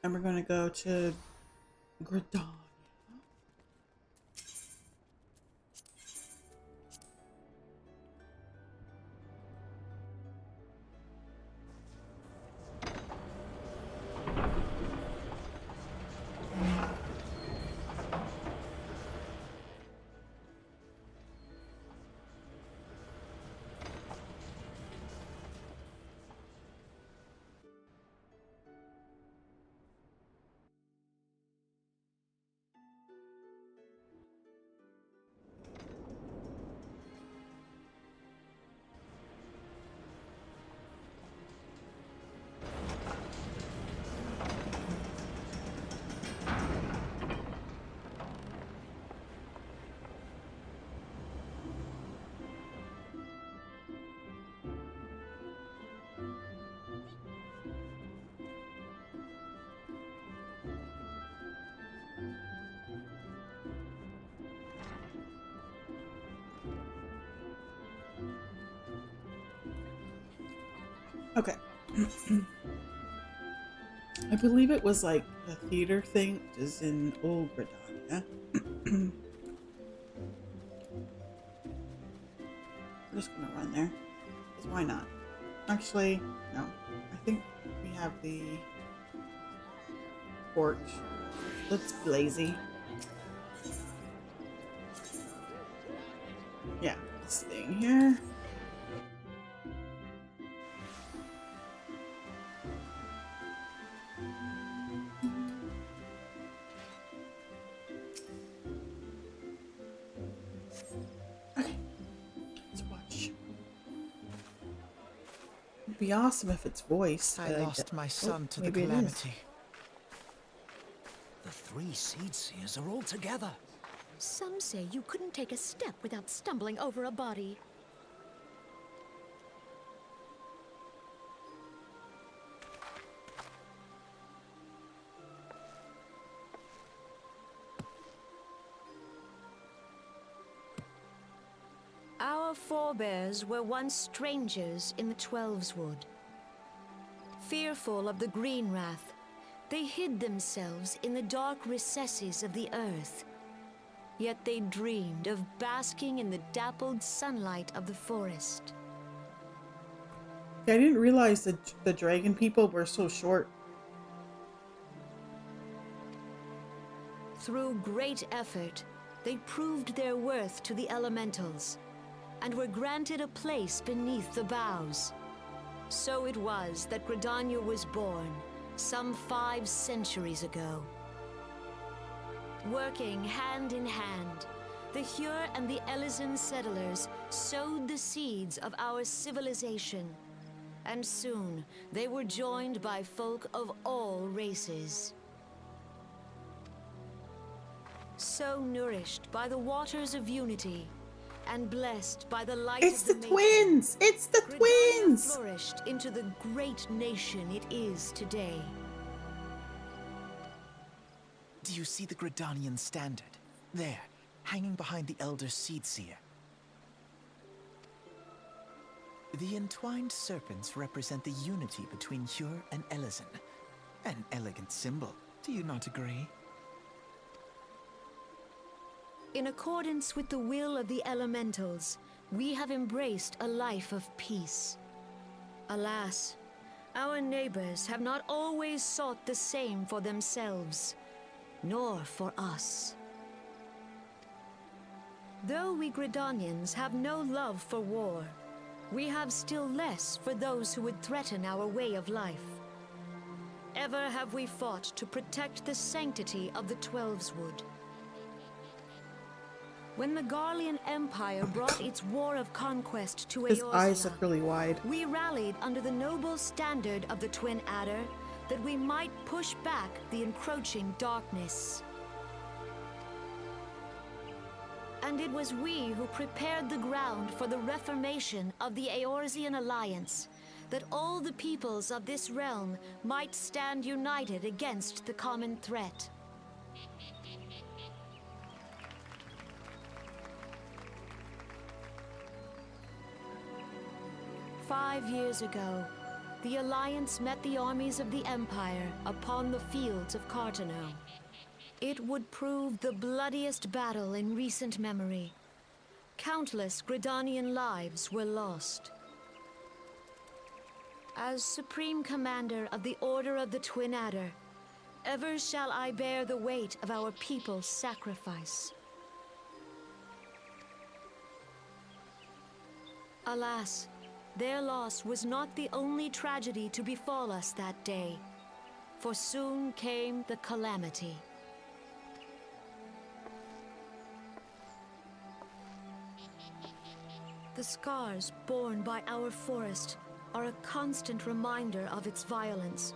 And we're going to go to Gridon. Okay. I believe it was like a theater thing, which is in Old Britannia. I'm just gonna run there. Because why not? Actually, no. I think we have the torch. Let's be lazy. Yeah, this thing here. It'd be awesome if it's voiced. I lost my son to the calamity. The 3 seed seers are all together. Some say you couldn't take a step without stumbling over a body. Our forebears were once strangers in the Twelveswood. Fearful of the Green Wrath, they hid themselves in the dark recesses of the earth. Yet they dreamed of basking in the dappled sunlight of the forest. I didn't realize that the dragon people were so short. Through great effort, they proved their worth to the elementals, and were granted a place beneath the boughs. So it was that Gridania was born, some 5 centuries ago. Working hand in hand, the Hyur and the Elysian settlers sowed the seeds of our civilization, and soon they were joined by folk of all races. So nourished by the waters of unity, and blessed by the light It's of the making, twins! It's the Gridania twins! flourished into the great nation it is today. Do you see the Gridanian standard? There, hanging behind the Elder Seedseer. The entwined serpents represent the unity between Hyur and Elysian. An elegant symbol, do you not agree? In accordance with the will of the elementals, we have embraced a life of peace. Alas, our neighbors have not always sought the same for themselves, nor for us. Though we Gridanians have no love for war, we have still less for those who would threaten our way of life. Ever have we fought to protect the sanctity of the Twelveswood. When the Garlean Empire brought its war of conquest to His eyes Eorzea, look really wide. we rallied under the noble standard of the Twin Adder that we might push back the encroaching darkness. And it was we who prepared the ground for the reformation of the Eorzean Alliance, that all the peoples of this realm might stand united against the common threat. "5 years ago, the Alliance met the armies of the Empire upon the fields of Carteneau. It would prove the bloodiest battle in recent memory. Countless Gridanian lives were lost. As Supreme Commander of the Order of the Twin Adder, ever shall I bear the weight of our people's sacrifice. Alas, their loss was not the only tragedy to befall us that day, for soon came the calamity. The scars borne by our forest are a constant reminder of its violence.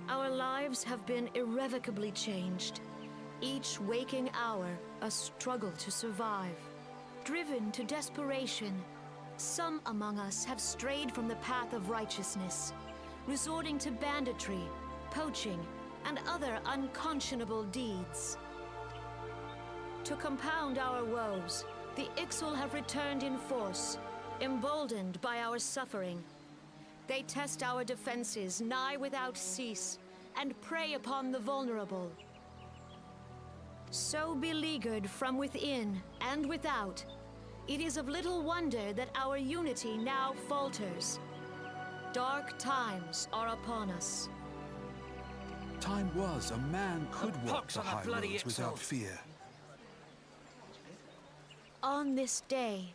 Our lives have been irrevocably changed, each waking hour a struggle to survive. Driven to desperation, some among us have strayed from the path of righteousness, resorting to banditry, poaching, and other unconscionable deeds. To compound our woes, the Ixal have returned in force, emboldened by our suffering. They test our defenses nigh without cease, and prey upon the vulnerable. So beleaguered from within and without, it is of little wonder that our unity now falters. Dark times are upon us. Time was a man could walk pox the on the high bloody roads without Ixals. fear. On this day,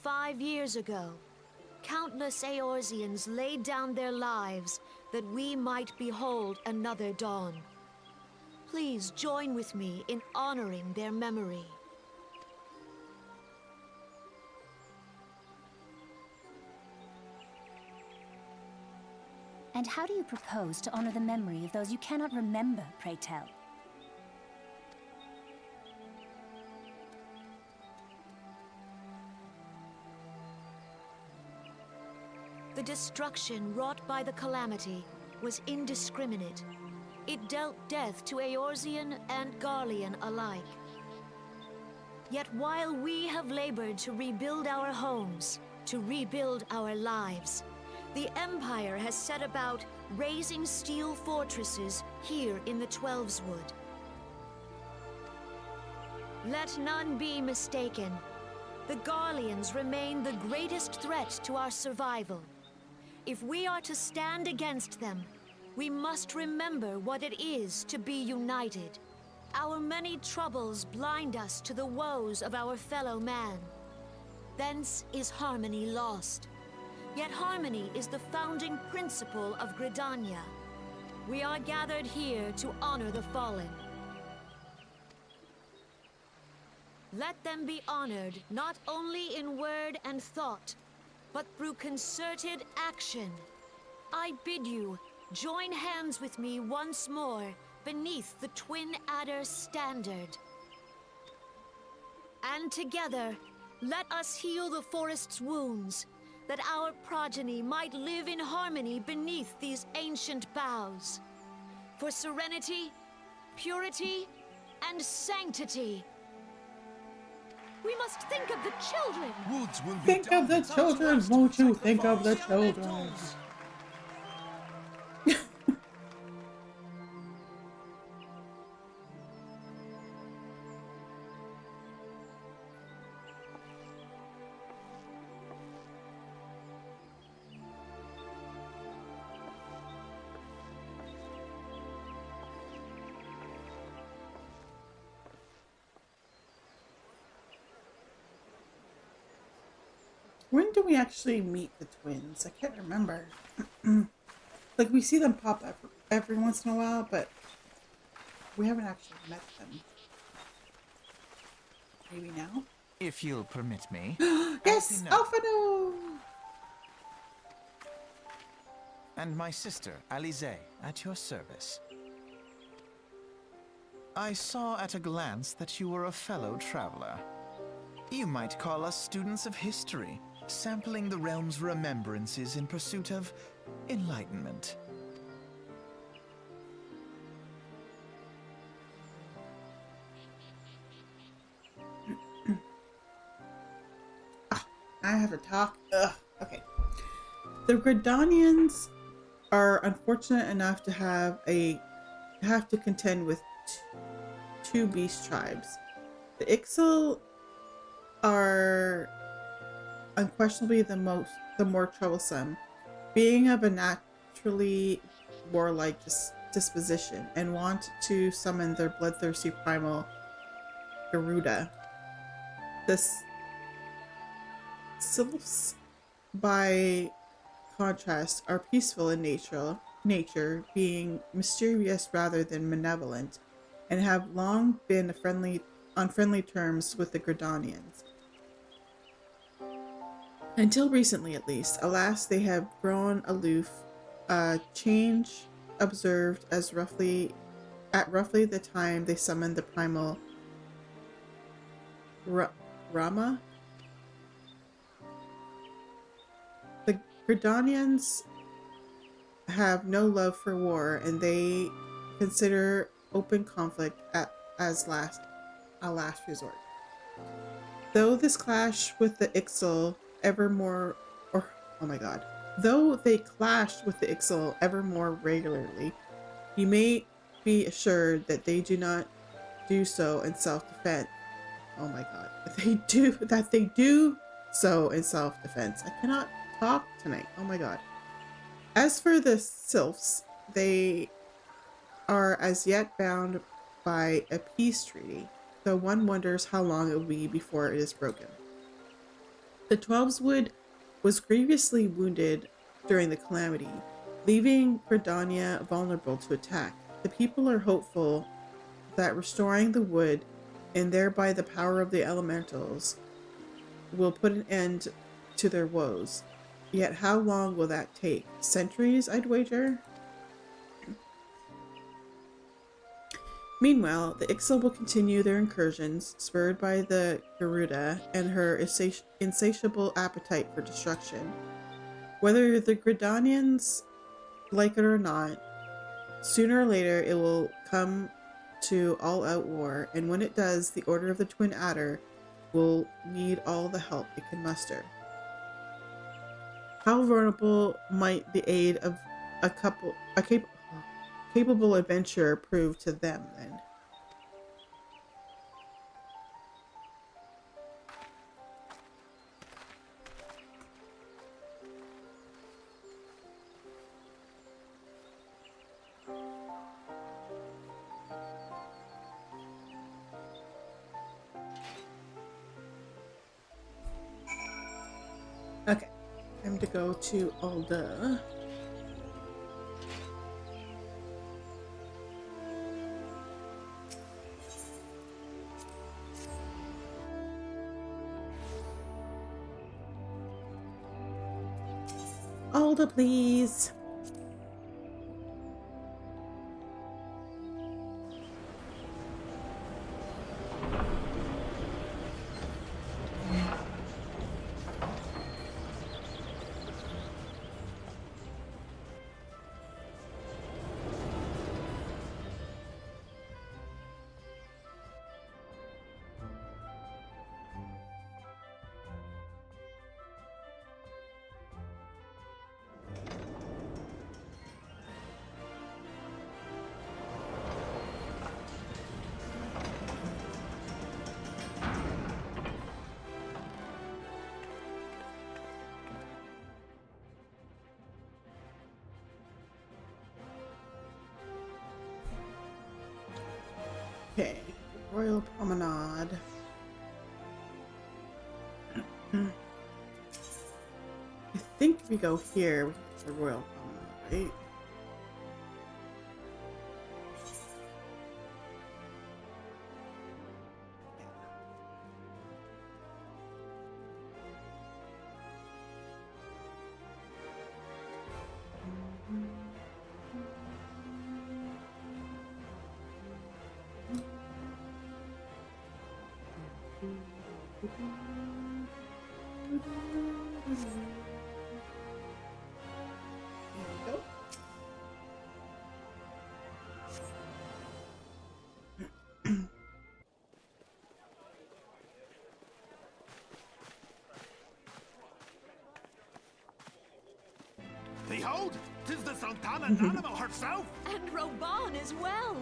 5 years ago, countless Eorzeans laid down their lives that we might behold another dawn. Please join with me in honoring their memory. And how do you propose to honor the memory of those you cannot remember, pray tell? The destruction wrought by the calamity was indiscriminate. It dealt death to Eorzean and Garlean alike. Yet while we have labored to rebuild our homes, to rebuild our lives, the Empire has set about raising steel fortresses here in the Twelveswood. Let none be mistaken. The Garleans remain the greatest threat to our survival. If we are to stand against them, we must remember what it is to be united. Our many troubles blind us to the woes of our fellow man. Thence is harmony lost. Yet harmony is the founding principle of Gridania. We are gathered here to honor the fallen. Let them be honored not only in word and thought, but through concerted action. I bid you, join hands with me once more beneath the Twin Adder standard. And together, let us heal the forest's wounds, that our progeny might live in harmony beneath these ancient boughs. For serenity, purity, and sanctity. We must think of the children. Woods will be Think of the children, won't you? Think of the children. When do we actually meet the twins? I can't remember. Like, we see them pop up every once in a while, but we haven't actually met them. Maybe now? If you'll permit me. Yes! Alphado! And my sister, Alize, at your service. I saw at a glance that you were a fellow traveler. You might call us students of history, sampling the realm's remembrances in pursuit of enlightenment. I have to talk. Ugh. Okay. The Gridanians are unfortunate enough to have to contend with two beast tribes. The Ixil are unquestionably the more troublesome, being of a naturally warlike disposition and want to summon their bloodthirsty primal Garuda. The Sylphs, by contrast, are peaceful in nature, being mysterious rather than malevolent, and have long been on friendly terms with the Gridanians. Until recently, at least. Alas, they have grown aloof, a change observed at roughly the time they summoned the primal Rama. The Gridanians have no love for war, and they consider open conflict as a last resort. Though this clash with the Ixil though they clashed with the Ixil ever more regularly, you may be assured that they do not do so in self-defense. Oh my god. They do so in self-defense. I cannot talk tonight. Oh my god. As for the Sylphs, they are as yet bound by a peace treaty, though one wonders how long it will be before it is broken. The Twelveswood was grievously wounded during the calamity, leaving Gridania vulnerable to attack. The people are hopeful that restoring the wood, and thereby the power of the elementals, will put an end to their woes. Yet how long will that take? Centuries, I'd wager? Meanwhile, the Ixil will continue their incursions, spurred by the Garuda and her insatiable appetite for destruction. Whether the Gridanians like it or not, sooner or later it will come to all-out war, and when it does, the Order of the Twin Adder will need all the help it can muster. How vulnerable might the aid of a capable adventurer prove to them, then? Okay, time to go to Alda. Alda, please. Okay, Royal Promenade. I think if we go here, we can get to the Royal Promenade, right? Behold, 'tis the Sultana Nanima herself! And Reborn as well.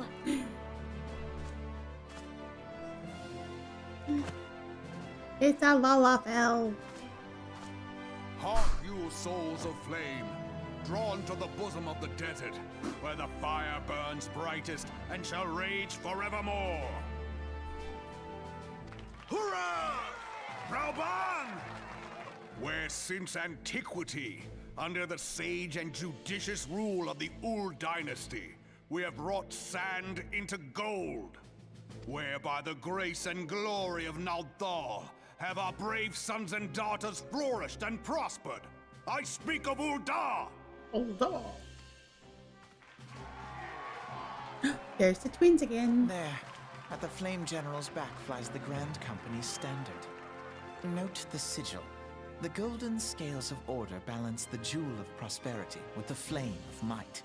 It's a Lalafell. Hark, you souls of flame, drawn to the bosom of the desert, where the fire burns brightest and shall rage forevermore. Hurrah! Reborn! Where since antiquity, under the sage and judicious rule of the Ul dynasty, we have wrought sand into gold. Where by the grace and glory of Nalthal have our brave sons and daughters flourished and prospered. I speak of Ul'dah! Ul'dah. There's the twins again. There, at the Flame General's back flies the Grand Company's standard. Note the sigil. The golden scales of order balance the jewel of prosperity with the flame of might.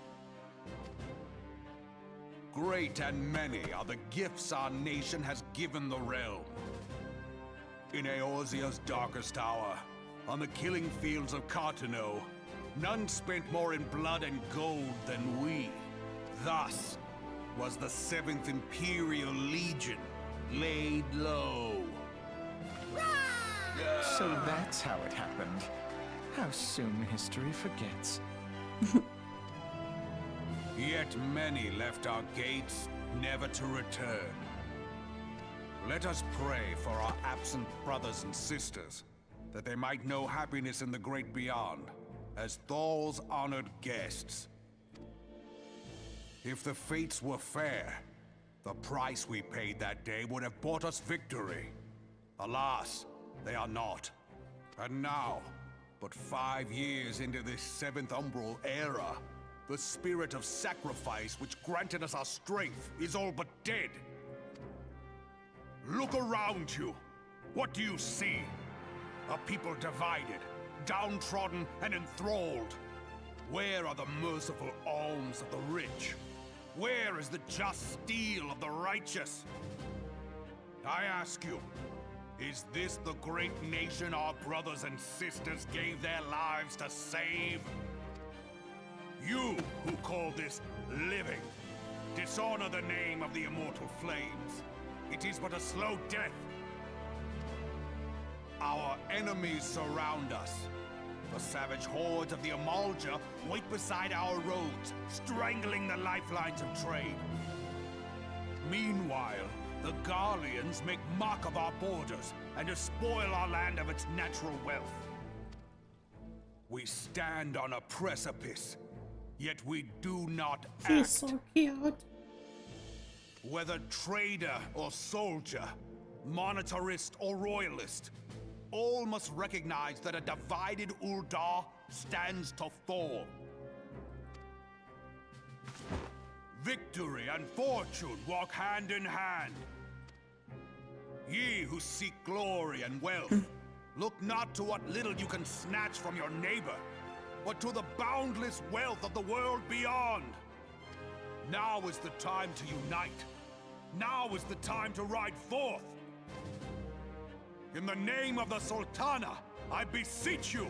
Great and many are the gifts our nation has given the realm. In Eorzea's darkest hour, on the killing fields of Cartano, none spent more in blood and gold than we. Thus was the 7th Imperial Legion laid low. So that's how it happened. How soon history forgets. Yet many left our gates, never to return. Let us pray for our absent brothers and sisters, that they might know happiness in the great beyond, as Thal's honored guests. If the fates were fair, the price we paid that day would have bought us victory. Alas, they are not. And now, but 5 years into this 7th Umbral era, the spirit of sacrifice which granted us our strength is all but dead. Look around you. What do you see? A people divided, downtrodden and enthralled. Where are the merciful alms of the rich? Where is the just steel of the righteous? I ask you, is this the great nation our brothers and sisters gave their lives to save? You who call this living, dishonor the name of the immortal flames. It is but a slow death. Our enemies surround us. The savage hordes of the Amalja wait beside our roads, strangling the lifelines of trade. Meanwhile, the Garleans make mock of our borders and despoil our land of its natural wealth. We stand on a precipice, yet we do not She's act. so cute. Whether trader or soldier, monetarist or royalist, all must recognize that a divided Ul'dah stands to fall. Victory and fortune walk hand in hand. Ye who seek glory and wealth, look not to what little you can snatch from your neighbor, but to the boundless wealth of the world beyond. Now is the time to unite. Now is the time to ride forth. In the name of the Sultana, I beseech you.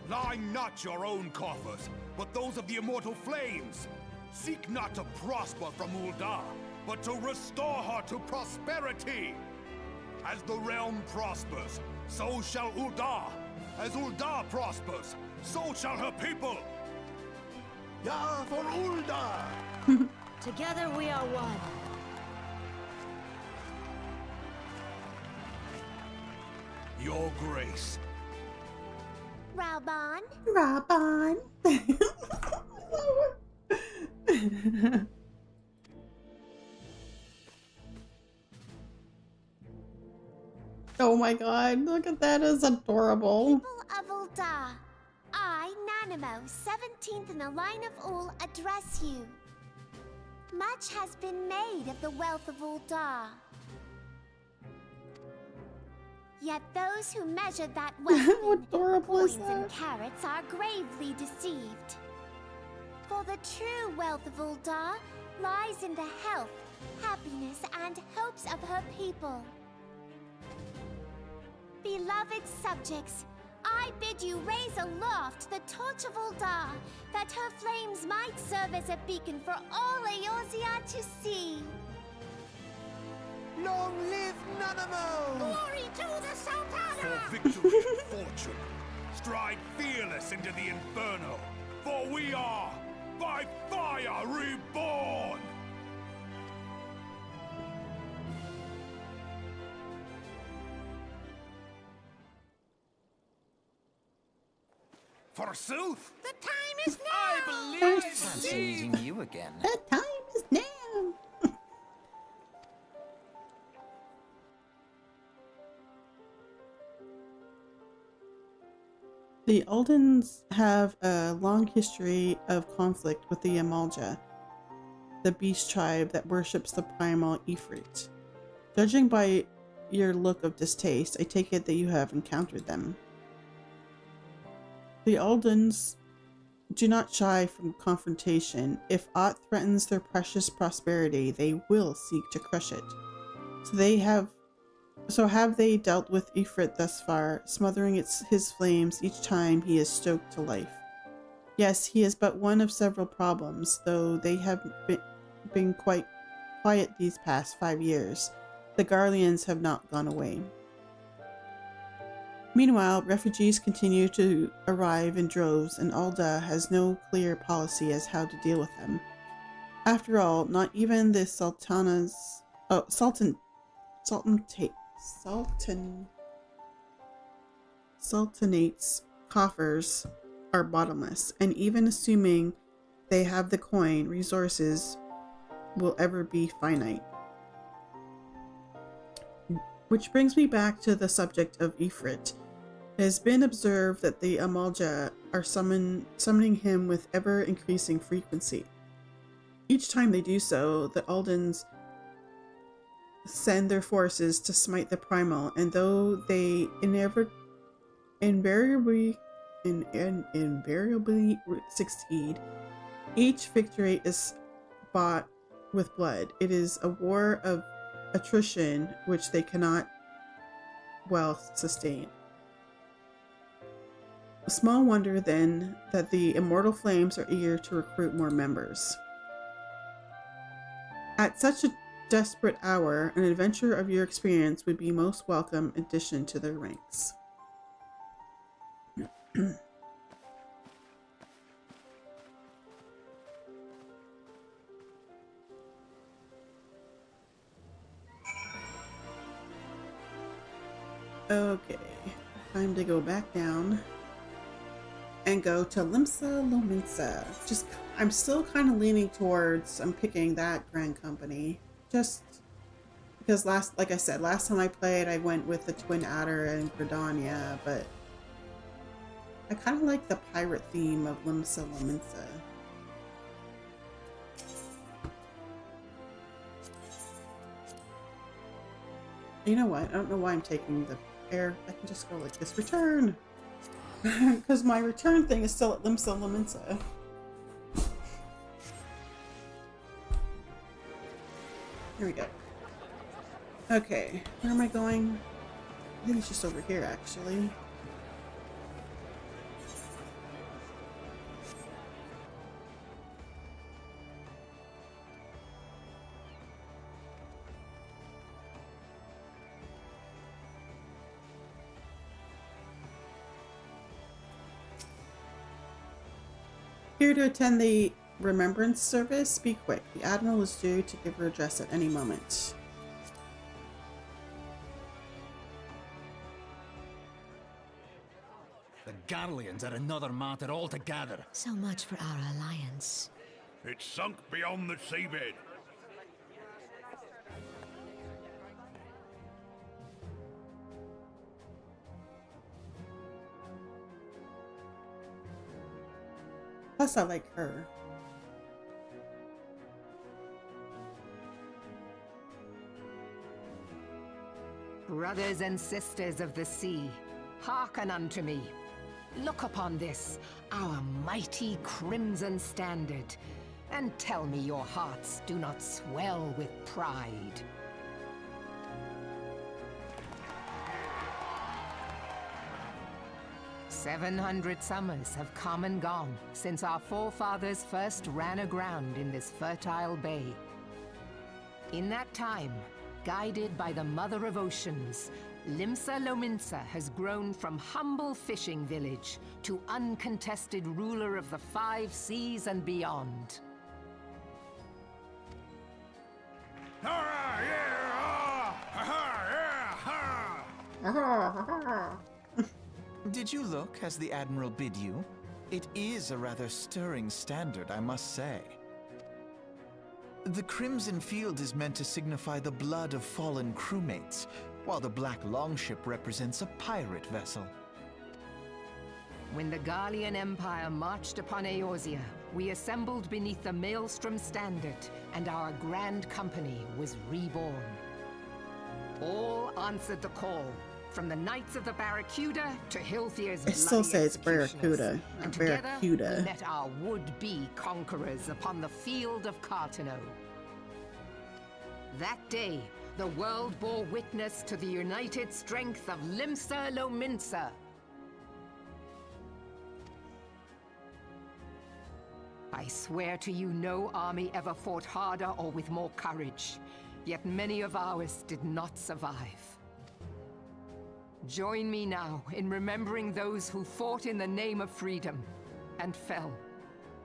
Line not your own coffers, but those of the immortal flames. Seek not to prosper from Ul'dah, but to restore her to prosperity. As the realm prospers, so shall Ul'dah. As Ul'dah prospers, so shall her people. Ya for Ul'dah! Together we are one. Your grace. Reborn. Reborn. Oh my god, look at that, it's adorable. People of Ul'dah, I, Nanimo, 17th in the line of Ul, address you. Much has been made of the wealth of Ul'dah. Yet those who measure that wealth How in adorable is coins and that? carats are gravely deceived. For the true wealth of Ul'dah lies in the health, happiness, and hopes of her people. Beloved subjects, I bid you raise aloft the torch of Ul'dah, that her flames might serve as a beacon for all Eorzea to see. Long live Nanamo! Glory to the Sultana! For victory and fortune, stride fearless into the Inferno, for we are, by fire, reborn! Forsooth! The time is now! I believe Fancy meeting you again. The time is now. The Aldens have a long history of conflict with the Amalja, the beast tribe that worships the primal Ifrit. Judging by your look of distaste, I take it that you have encountered them. The Aldens do not shy from confrontation. If aught threatens their precious prosperity, they will seek to crush it. So have they dealt with Ifrit thus far, smothering his flames each time he is stoked to life. Yes, he is but one of several problems, though they have been quite quiet these past 5 years. The Garleans have not gone away. Meanwhile, refugees continue to arrive in droves, and Ul'dah has no clear policy as how to deal with them. After all, not even the Sultanate's coffers are bottomless, and even assuming they have the coin, resources will ever be finite. Which brings me back to the subject of Ifrit. It has been observed that the Amalja are summoning him with ever-increasing frequency. Each time they do so, the Aldens send their forces to smite the primal, and though they invariably succeed, each victory is bought with blood. It is a war of attrition which they cannot well sustain. Small wonder then that the immortal flames are eager to recruit more members. At such a desperate hour, an adventure of your experience would be most welcome addition to their ranks. Okay, time to go back down and go to Limsa Lominsa. I'm still kind of leaning towards I'm picking that Grand Company, just because like I said, last time I played I went with the Twin Adder and Gridania, but I kind of like the pirate theme of Limsa Lominsa. You know what? I don't know why I'm taking the air. I can just go like this. Return! Because my return thing is still at Limsa Lominsa. Here we go. Okay, where am I going? I think it's just over here, actually. Here to attend the remembrance service. Be quick. The Admiral is due to give her address at any moment. The Garleans are another matter altogether. So much for our alliance. It's sunk beyond the seabed. Plus, I like her. Brothers and sisters of the sea, hearken unto me. Look upon this, our mighty crimson standard, and tell me your hearts do not swell with pride. 700 summers have come and gone since our forefathers first ran aground in this fertile bay. In that time, guided by the Mother of Oceans, Limsa Lominsa has grown from humble fishing village to uncontested ruler of the 5 seas and beyond. Did you look as the Admiral bid you? It is a rather stirring standard, I must say. The crimson field is meant to signify the blood of fallen crewmates, while the black longship represents a pirate vessel. When the Garlean Empire marched upon Eorzea, we assembled beneath the Maelstrom standard, and our grand company was reborn. All answered the call, from the Knights of the Barracuda to Hilthier's It still bloody says executioners. Barracuda, And not together, Barracuda. we met our would-be conquerors upon the field of Cartano. That day, the world bore witness to the united strength of Limsa Lominsa. I swear to you, no army ever fought harder or with more courage, yet many of ours did not survive. Join me now in remembering those who fought in the name of freedom and fell.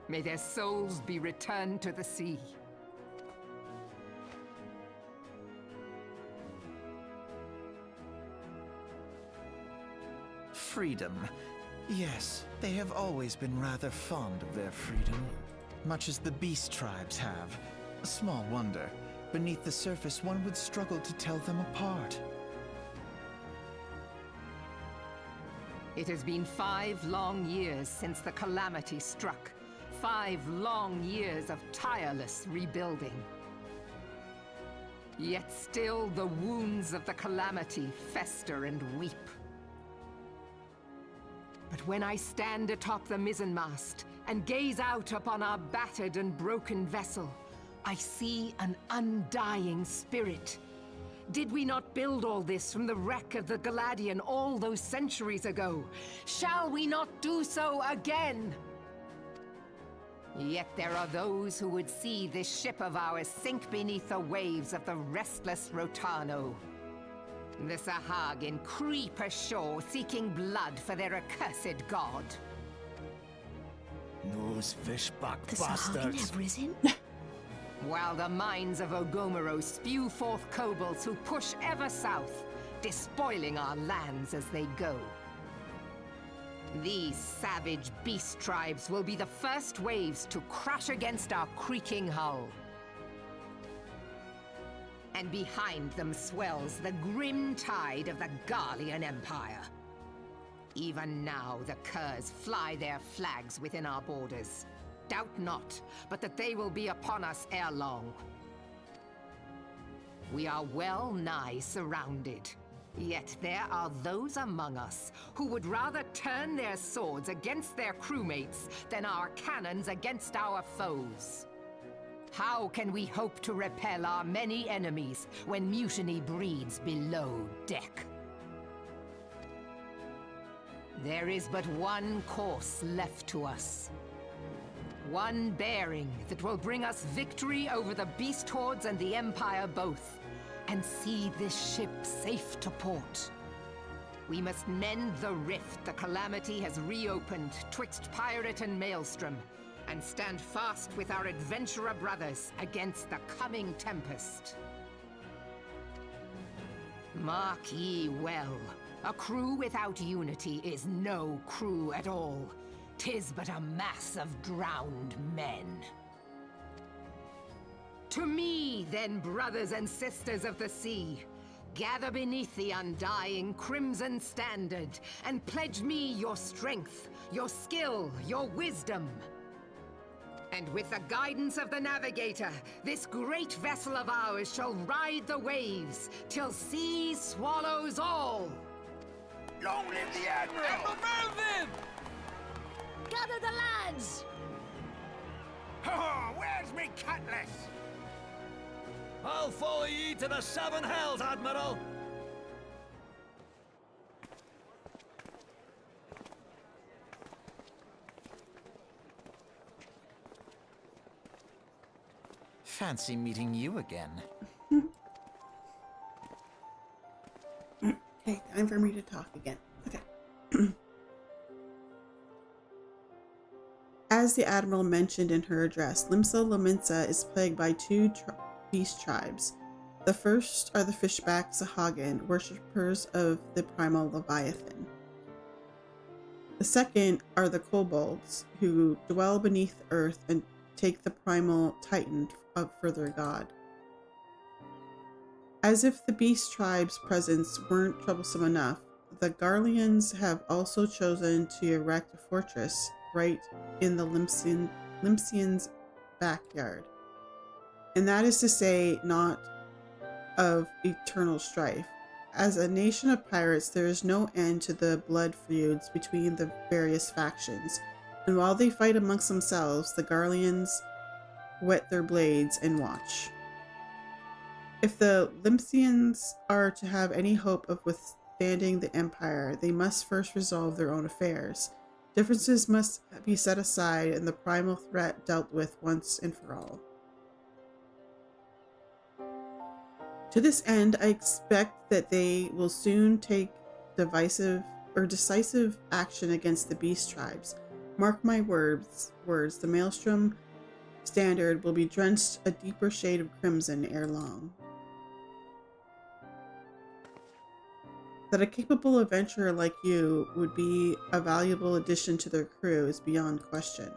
May their souls be returned to the sea. Freedom. Yes, they have always been rather fond of their freedom. Much as the beast tribes have. Small wonder. Beneath the surface, one would struggle to tell them apart. It has been 5 long years since the calamity struck. 5 long years of tireless rebuilding. Yet still the wounds of the calamity fester and weep. But when I stand atop the mizzenmast and gaze out upon our battered and broken vessel, I see an undying spirit. Did we not build all this from the wreck of the Galadian all those centuries ago? Shall we not do so again? Yet there are those who would see this ship of ours sink beneath the waves of the restless Rotano. The Sahagin creep ashore seeking blood for their accursed god. Those fishback The Sahagin bastards. have risen? While the mines of Ogomero spew forth kobolds who push ever south, despoiling our lands as they go. These savage beast tribes will be the first waves to crash against our creaking hull. And behind them swells the grim tide of the Garlean Empire. Even now, the curs fly their flags within our borders. Doubt not, but that they will be upon us ere long. We are well nigh surrounded. Yet there are those among us who would rather turn their swords against their crewmates than our cannons against our foes. How can we hope to repel our many enemies when mutiny breeds below deck? There is but one course left to us. One bearing that will bring us victory over the beast hordes and the Empire both, and see this ship safe to port. We must mend the rift the calamity has reopened twixt pirate and maelstrom, and stand fast with our adventurer brothers against the coming tempest. Mark ye well, a crew without unity is no crew at all. 'Tis but a mass of drowned men. To me, then, brothers and sisters of the sea, gather beneath the undying crimson standard, and pledge me your strength, your skill, your wisdom. And with the guidance of the navigator, this great vessel of ours shall ride the waves, till sea swallows all! Long live the Admiral! Admiral Melvin! Gather the lads! Oh, where's me cutlass? I'll follow ye to the 7 hells, Admiral! fancy meeting you again. Okay, time for me to talk again. Okay. As the Admiral mentioned in her address, Limsa Lominsa is plagued by two beast tribes. The first are the Fishback Sahagin, worshippers of the primal Leviathan. The second are the Kobolds, who dwell beneath the earth and take the primal Titan up for their god. As if the beast tribe's presence weren't troublesome enough, the Garleans have also chosen to erect a fortress right in the Limsians' backyard. And that is to say, not of eternal strife. As a nation of pirates, there is no end to the blood feuds between the various factions, and while they fight amongst themselves, the Garleans whet their blades and watch. If the Limsians are to have any hope of withstanding the Empire, they must first resolve their own affairs. Differences must be set aside and the primal threat dealt with once and for all. To this end, I expect that they will soon take decisive action against the beast tribes. Mark my words, the Maelstrom standard will be drenched a deeper shade of crimson ere long. That a capable adventurer like you would be a valuable addition to their crew is beyond question.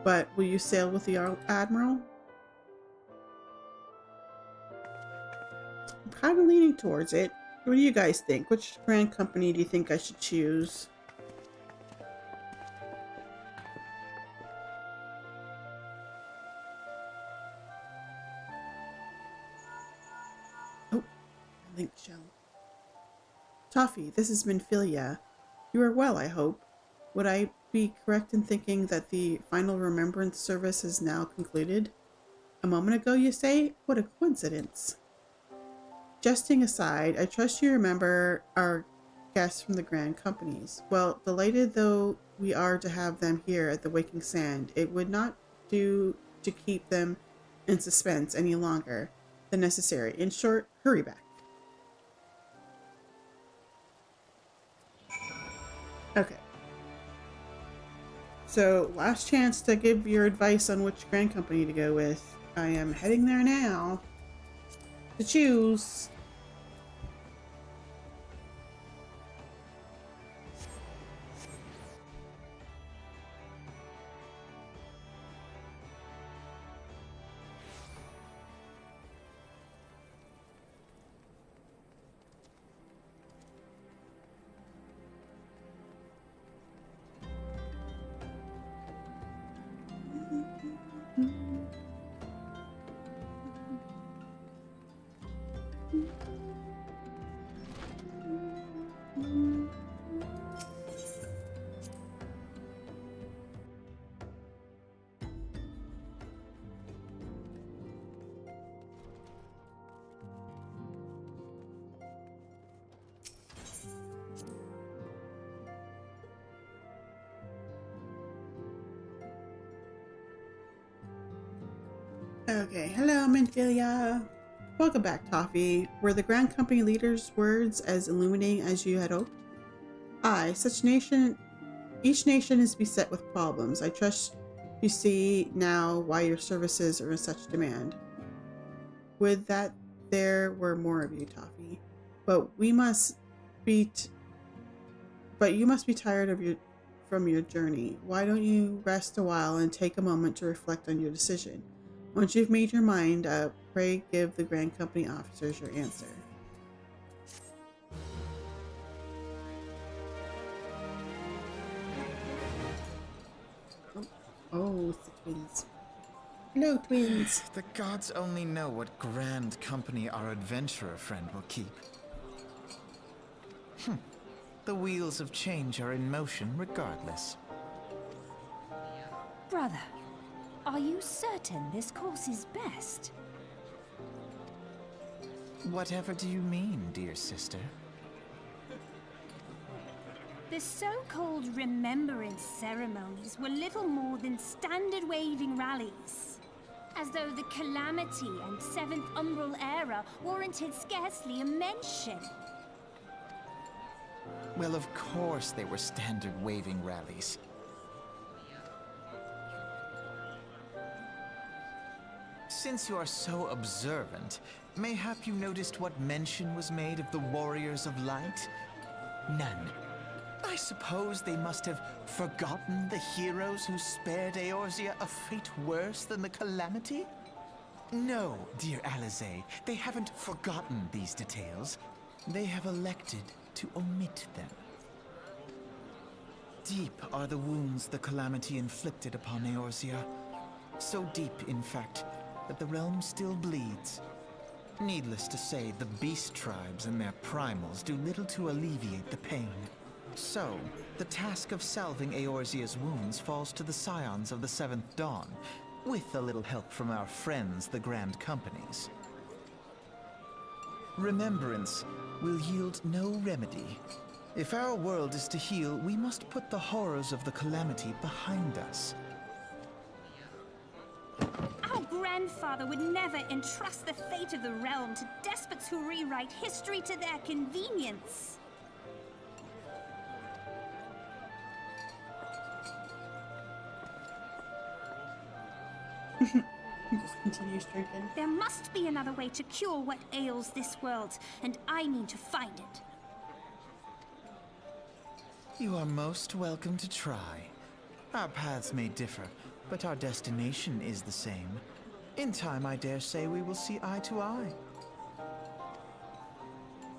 But will you sail with the Admiral? I'm kind of leaning towards it. What do you guys think? Which Grand Company do you think I should choose? Oh, link shell. Toffee, this has been Philia. You are well, I hope. Would I be correct in thinking that the final remembrance service is now concluded? A moment ago, you say? What a coincidence. Jesting aside, I trust you remember our guests from the Grand Companies. Well, delighted though we are to have them here at the Waking Sand, it would not do to keep them in suspense any longer than necessary. In short, hurry back. Okay. So, last chance to give your advice on which Grand Company to go with. I am heading there now to choose. Okay, hello, Minfilia. Welcome back, Toffee. Were the Grand Company leader's words as illuminating as you had hoped? Aye, each nation is beset with problems. I trust you see now why your services are in such demand. Would that there were more of you, Toffee. But you must be tired from your journey. Why don't you rest a while and take a moment to reflect on your decision? Once you've made your mind up, pray give the Grand Company officers your answer. Oh, it's the twins. Hello, twins. The gods only know what Grand Company our adventurer friend will keep. The wheels of change are in motion regardless. Brother, are you certain this course is best? Whatever do you mean, dear sister? The so-called remembrance ceremonies were little more than standard waving rallies. As though the Calamity and Seventh Umbral era warranted scarcely a mention. Well, of course they were standard waving rallies. Since you are so observant, mayhap you noticed what mention was made of the Warriors of Light? None. I suppose they must have forgotten the heroes who spared Eorzea a fate worse than the Calamity? No, dear Alize, they haven't forgotten these details. They have elected to omit them. Deep are the wounds the Calamity inflicted upon Eorzea. So deep, in fact, that the realm still bleeds. Needless to say, the beast tribes and their primals do little to alleviate the pain. So, the task of salving Eorzea's wounds falls to the scions of the Seventh Dawn, with a little help from our friends, the Grand Companies. Remembrance will yield no remedy. If our world is to heal, we must put the horrors of the Calamity behind us. Our grandfather would never entrust the fate of the realm to despots who rewrite history to their convenience. Just continues drinking. There must be another way to cure what ails this world, and I mean to find it. You are most welcome to try. Our paths may differ, but our destination is the same. In time, I dare say we will see eye to eye.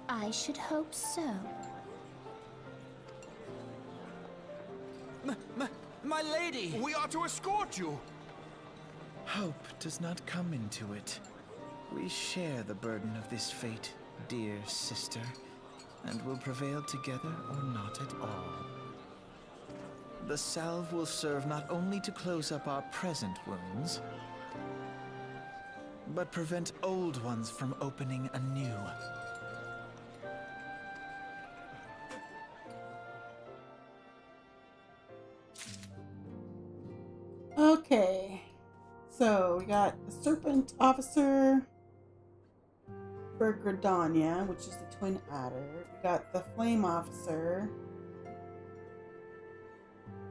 I should hope so. My lady! We are to escort you! Hope does not come into it. We share the burden of this fate, dear sister, and will prevail together or not at all. The salve will serve not only to close up our present wounds, but prevent old ones from opening anew. Okay. So we got the Serpent Officer for Gridania, which is the Twin Adder. We got the Flame Officer.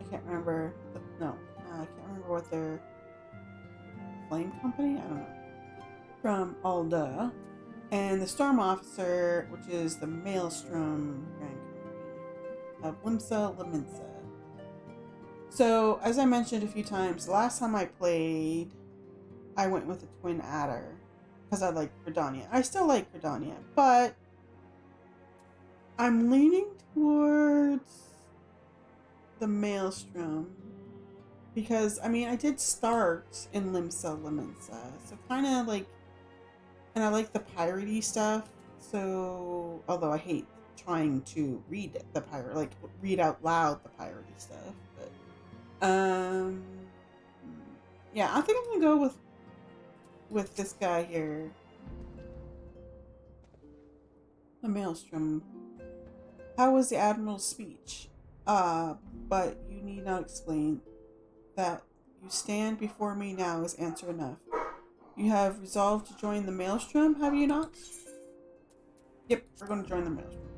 I can't remember. I can't remember what their Flame Company. I don't know. From Alda, and the Storm Officer, which is the Maelstrom Grand Company of Limsa Laminsa. So, as I mentioned a few times, the last time I played, I went with the Twin Adder because I like Gridania. I still like Gridania, but I'm leaning towards the Maelstrom because, I mean, I did start in Limsa Laminsa, so kind of like, and I like the piratey stuff, so, although I hate trying to read the pirate, like, read out loud the piratey stuff, but yeah, I think I'm gonna go with this guy here, the Maelstrom. How was the Admiral's speech? But you need not explain. That you stand before me now is answer enough. You have resolved to join the Maelstrom, have you not? Yep, we're going to join the Maelstrom.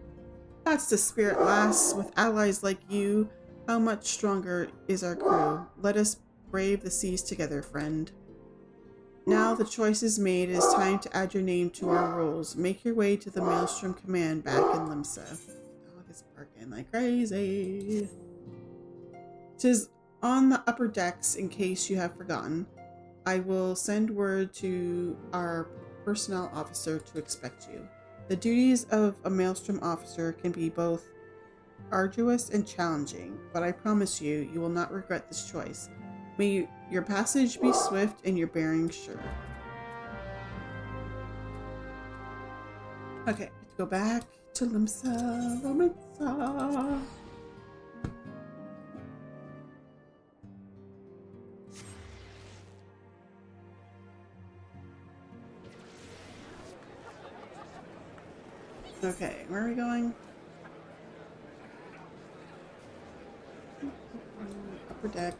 That's the spirit, lass. With allies like you, how much stronger is our crew? Let us brave the seas together, friend. Now the choice is made. It is time to add your name to our rolls. Make your way to the Maelstrom Command back in Limsa. Dog is barking like crazy. 'Tis on the upper decks in case you have forgotten. I will send word to our personnel officer to expect you. The duties of a Maelstrom officer can be both arduous and challenging, but I promise you, you will not regret this choice. May your passage be swift and your bearings sure. Okay, let's go back to Limsa Laminsa. Okay, where are we going? decks.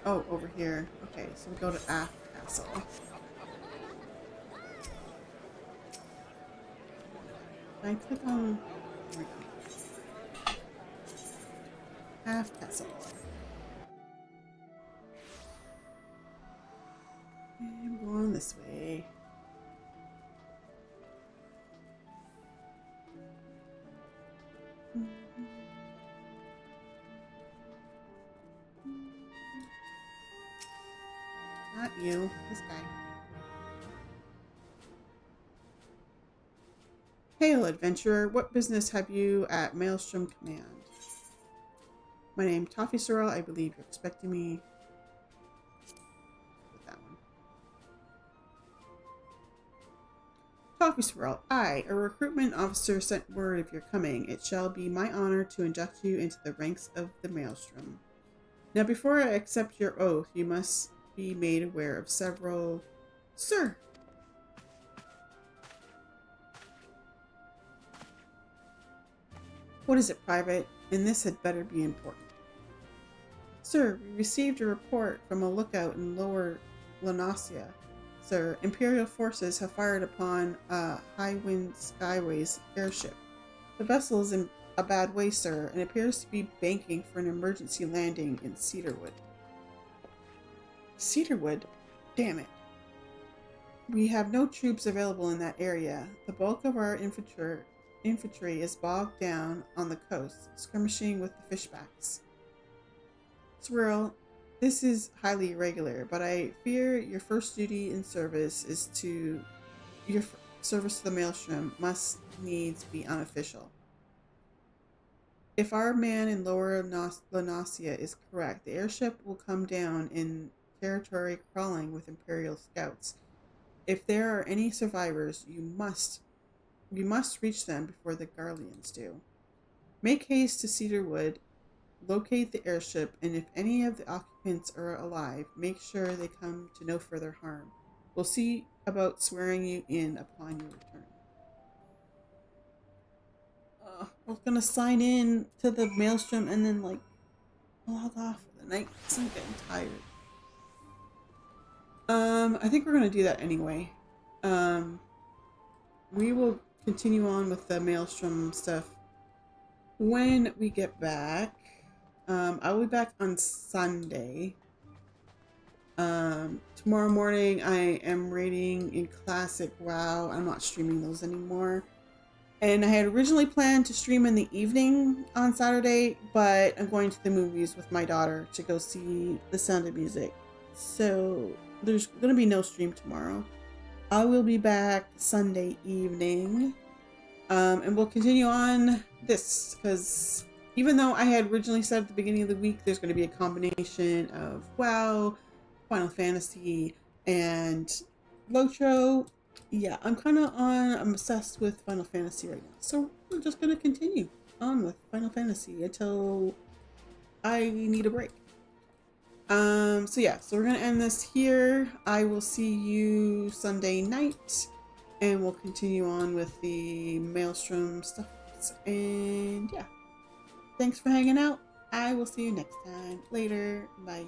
Oh, over here. Okay, so we go to Aft Castle. I click on Aft Castle. And we're going this way. Not you, this guy. Hail, adventurer. What business have you at Maelstrom Command? My name Toffee Sorrel. I believe you're expecting me. With that one. Toffee Sorrel. I, a recruitment officer, sent word of your coming. It shall be my honor to induct you into the ranks of the Maelstrom. Now, before I accept your oath, you must be made aware of several... Sir! What is it, Private? And this had better be important. Sir, we received a report from a lookout in Lower Lanasia. Sir, Imperial forces have fired upon a Highwind Skyways airship. The vessel is in a bad way, sir, and appears to be banking for an emergency landing in Cedarwood. Cedarwood? Damn it. We have no troops available in that area. The bulk of our infantry is bogged down on the coast, skirmishing with the fishbacks. Swirl, this is highly irregular, but I fear your first duty in service is to... Your service to the Maelstrom must needs be unofficial. If our man in Lower Lanasia is correct, the airship will come down in territory crawling with Imperial scouts. If there are any survivors, we must reach them before the Garleans do. Make haste to Cedarwood, locate the airship, and if any of the occupants are alive, make sure they come to no further harm. We'll see about swearing you in upon your return. I was gonna sign in to the Maelstrom and then like log off for the night because I'm getting tired. I think we're gonna do that anyway. We will continue on with the Maelstrom stuff when we get back. I'll be back on Sunday. Tomorrow morning I am raiding in Classic WoW. I'm not streaming those anymore. And I had originally planned to stream in the evening on Saturday, but I'm going to the movies with my daughter to go see The Sound of Music. So there's going to be no stream tomorrow. I will be back Sunday evening. And we'll continue on this, because even though I had originally said at the beginning of the week there's going to be a combination of WoW, Final Fantasy, and Lotro, yeah, I'm obsessed with Final Fantasy right now. So we're just going to continue on with Final Fantasy until I need a break. So yeah, so we're going to end this here. I will see you Sunday night, and we'll continue on with the Maelstrom stuff. And yeah, thanks for hanging out. I will see you next time. Later. Bye.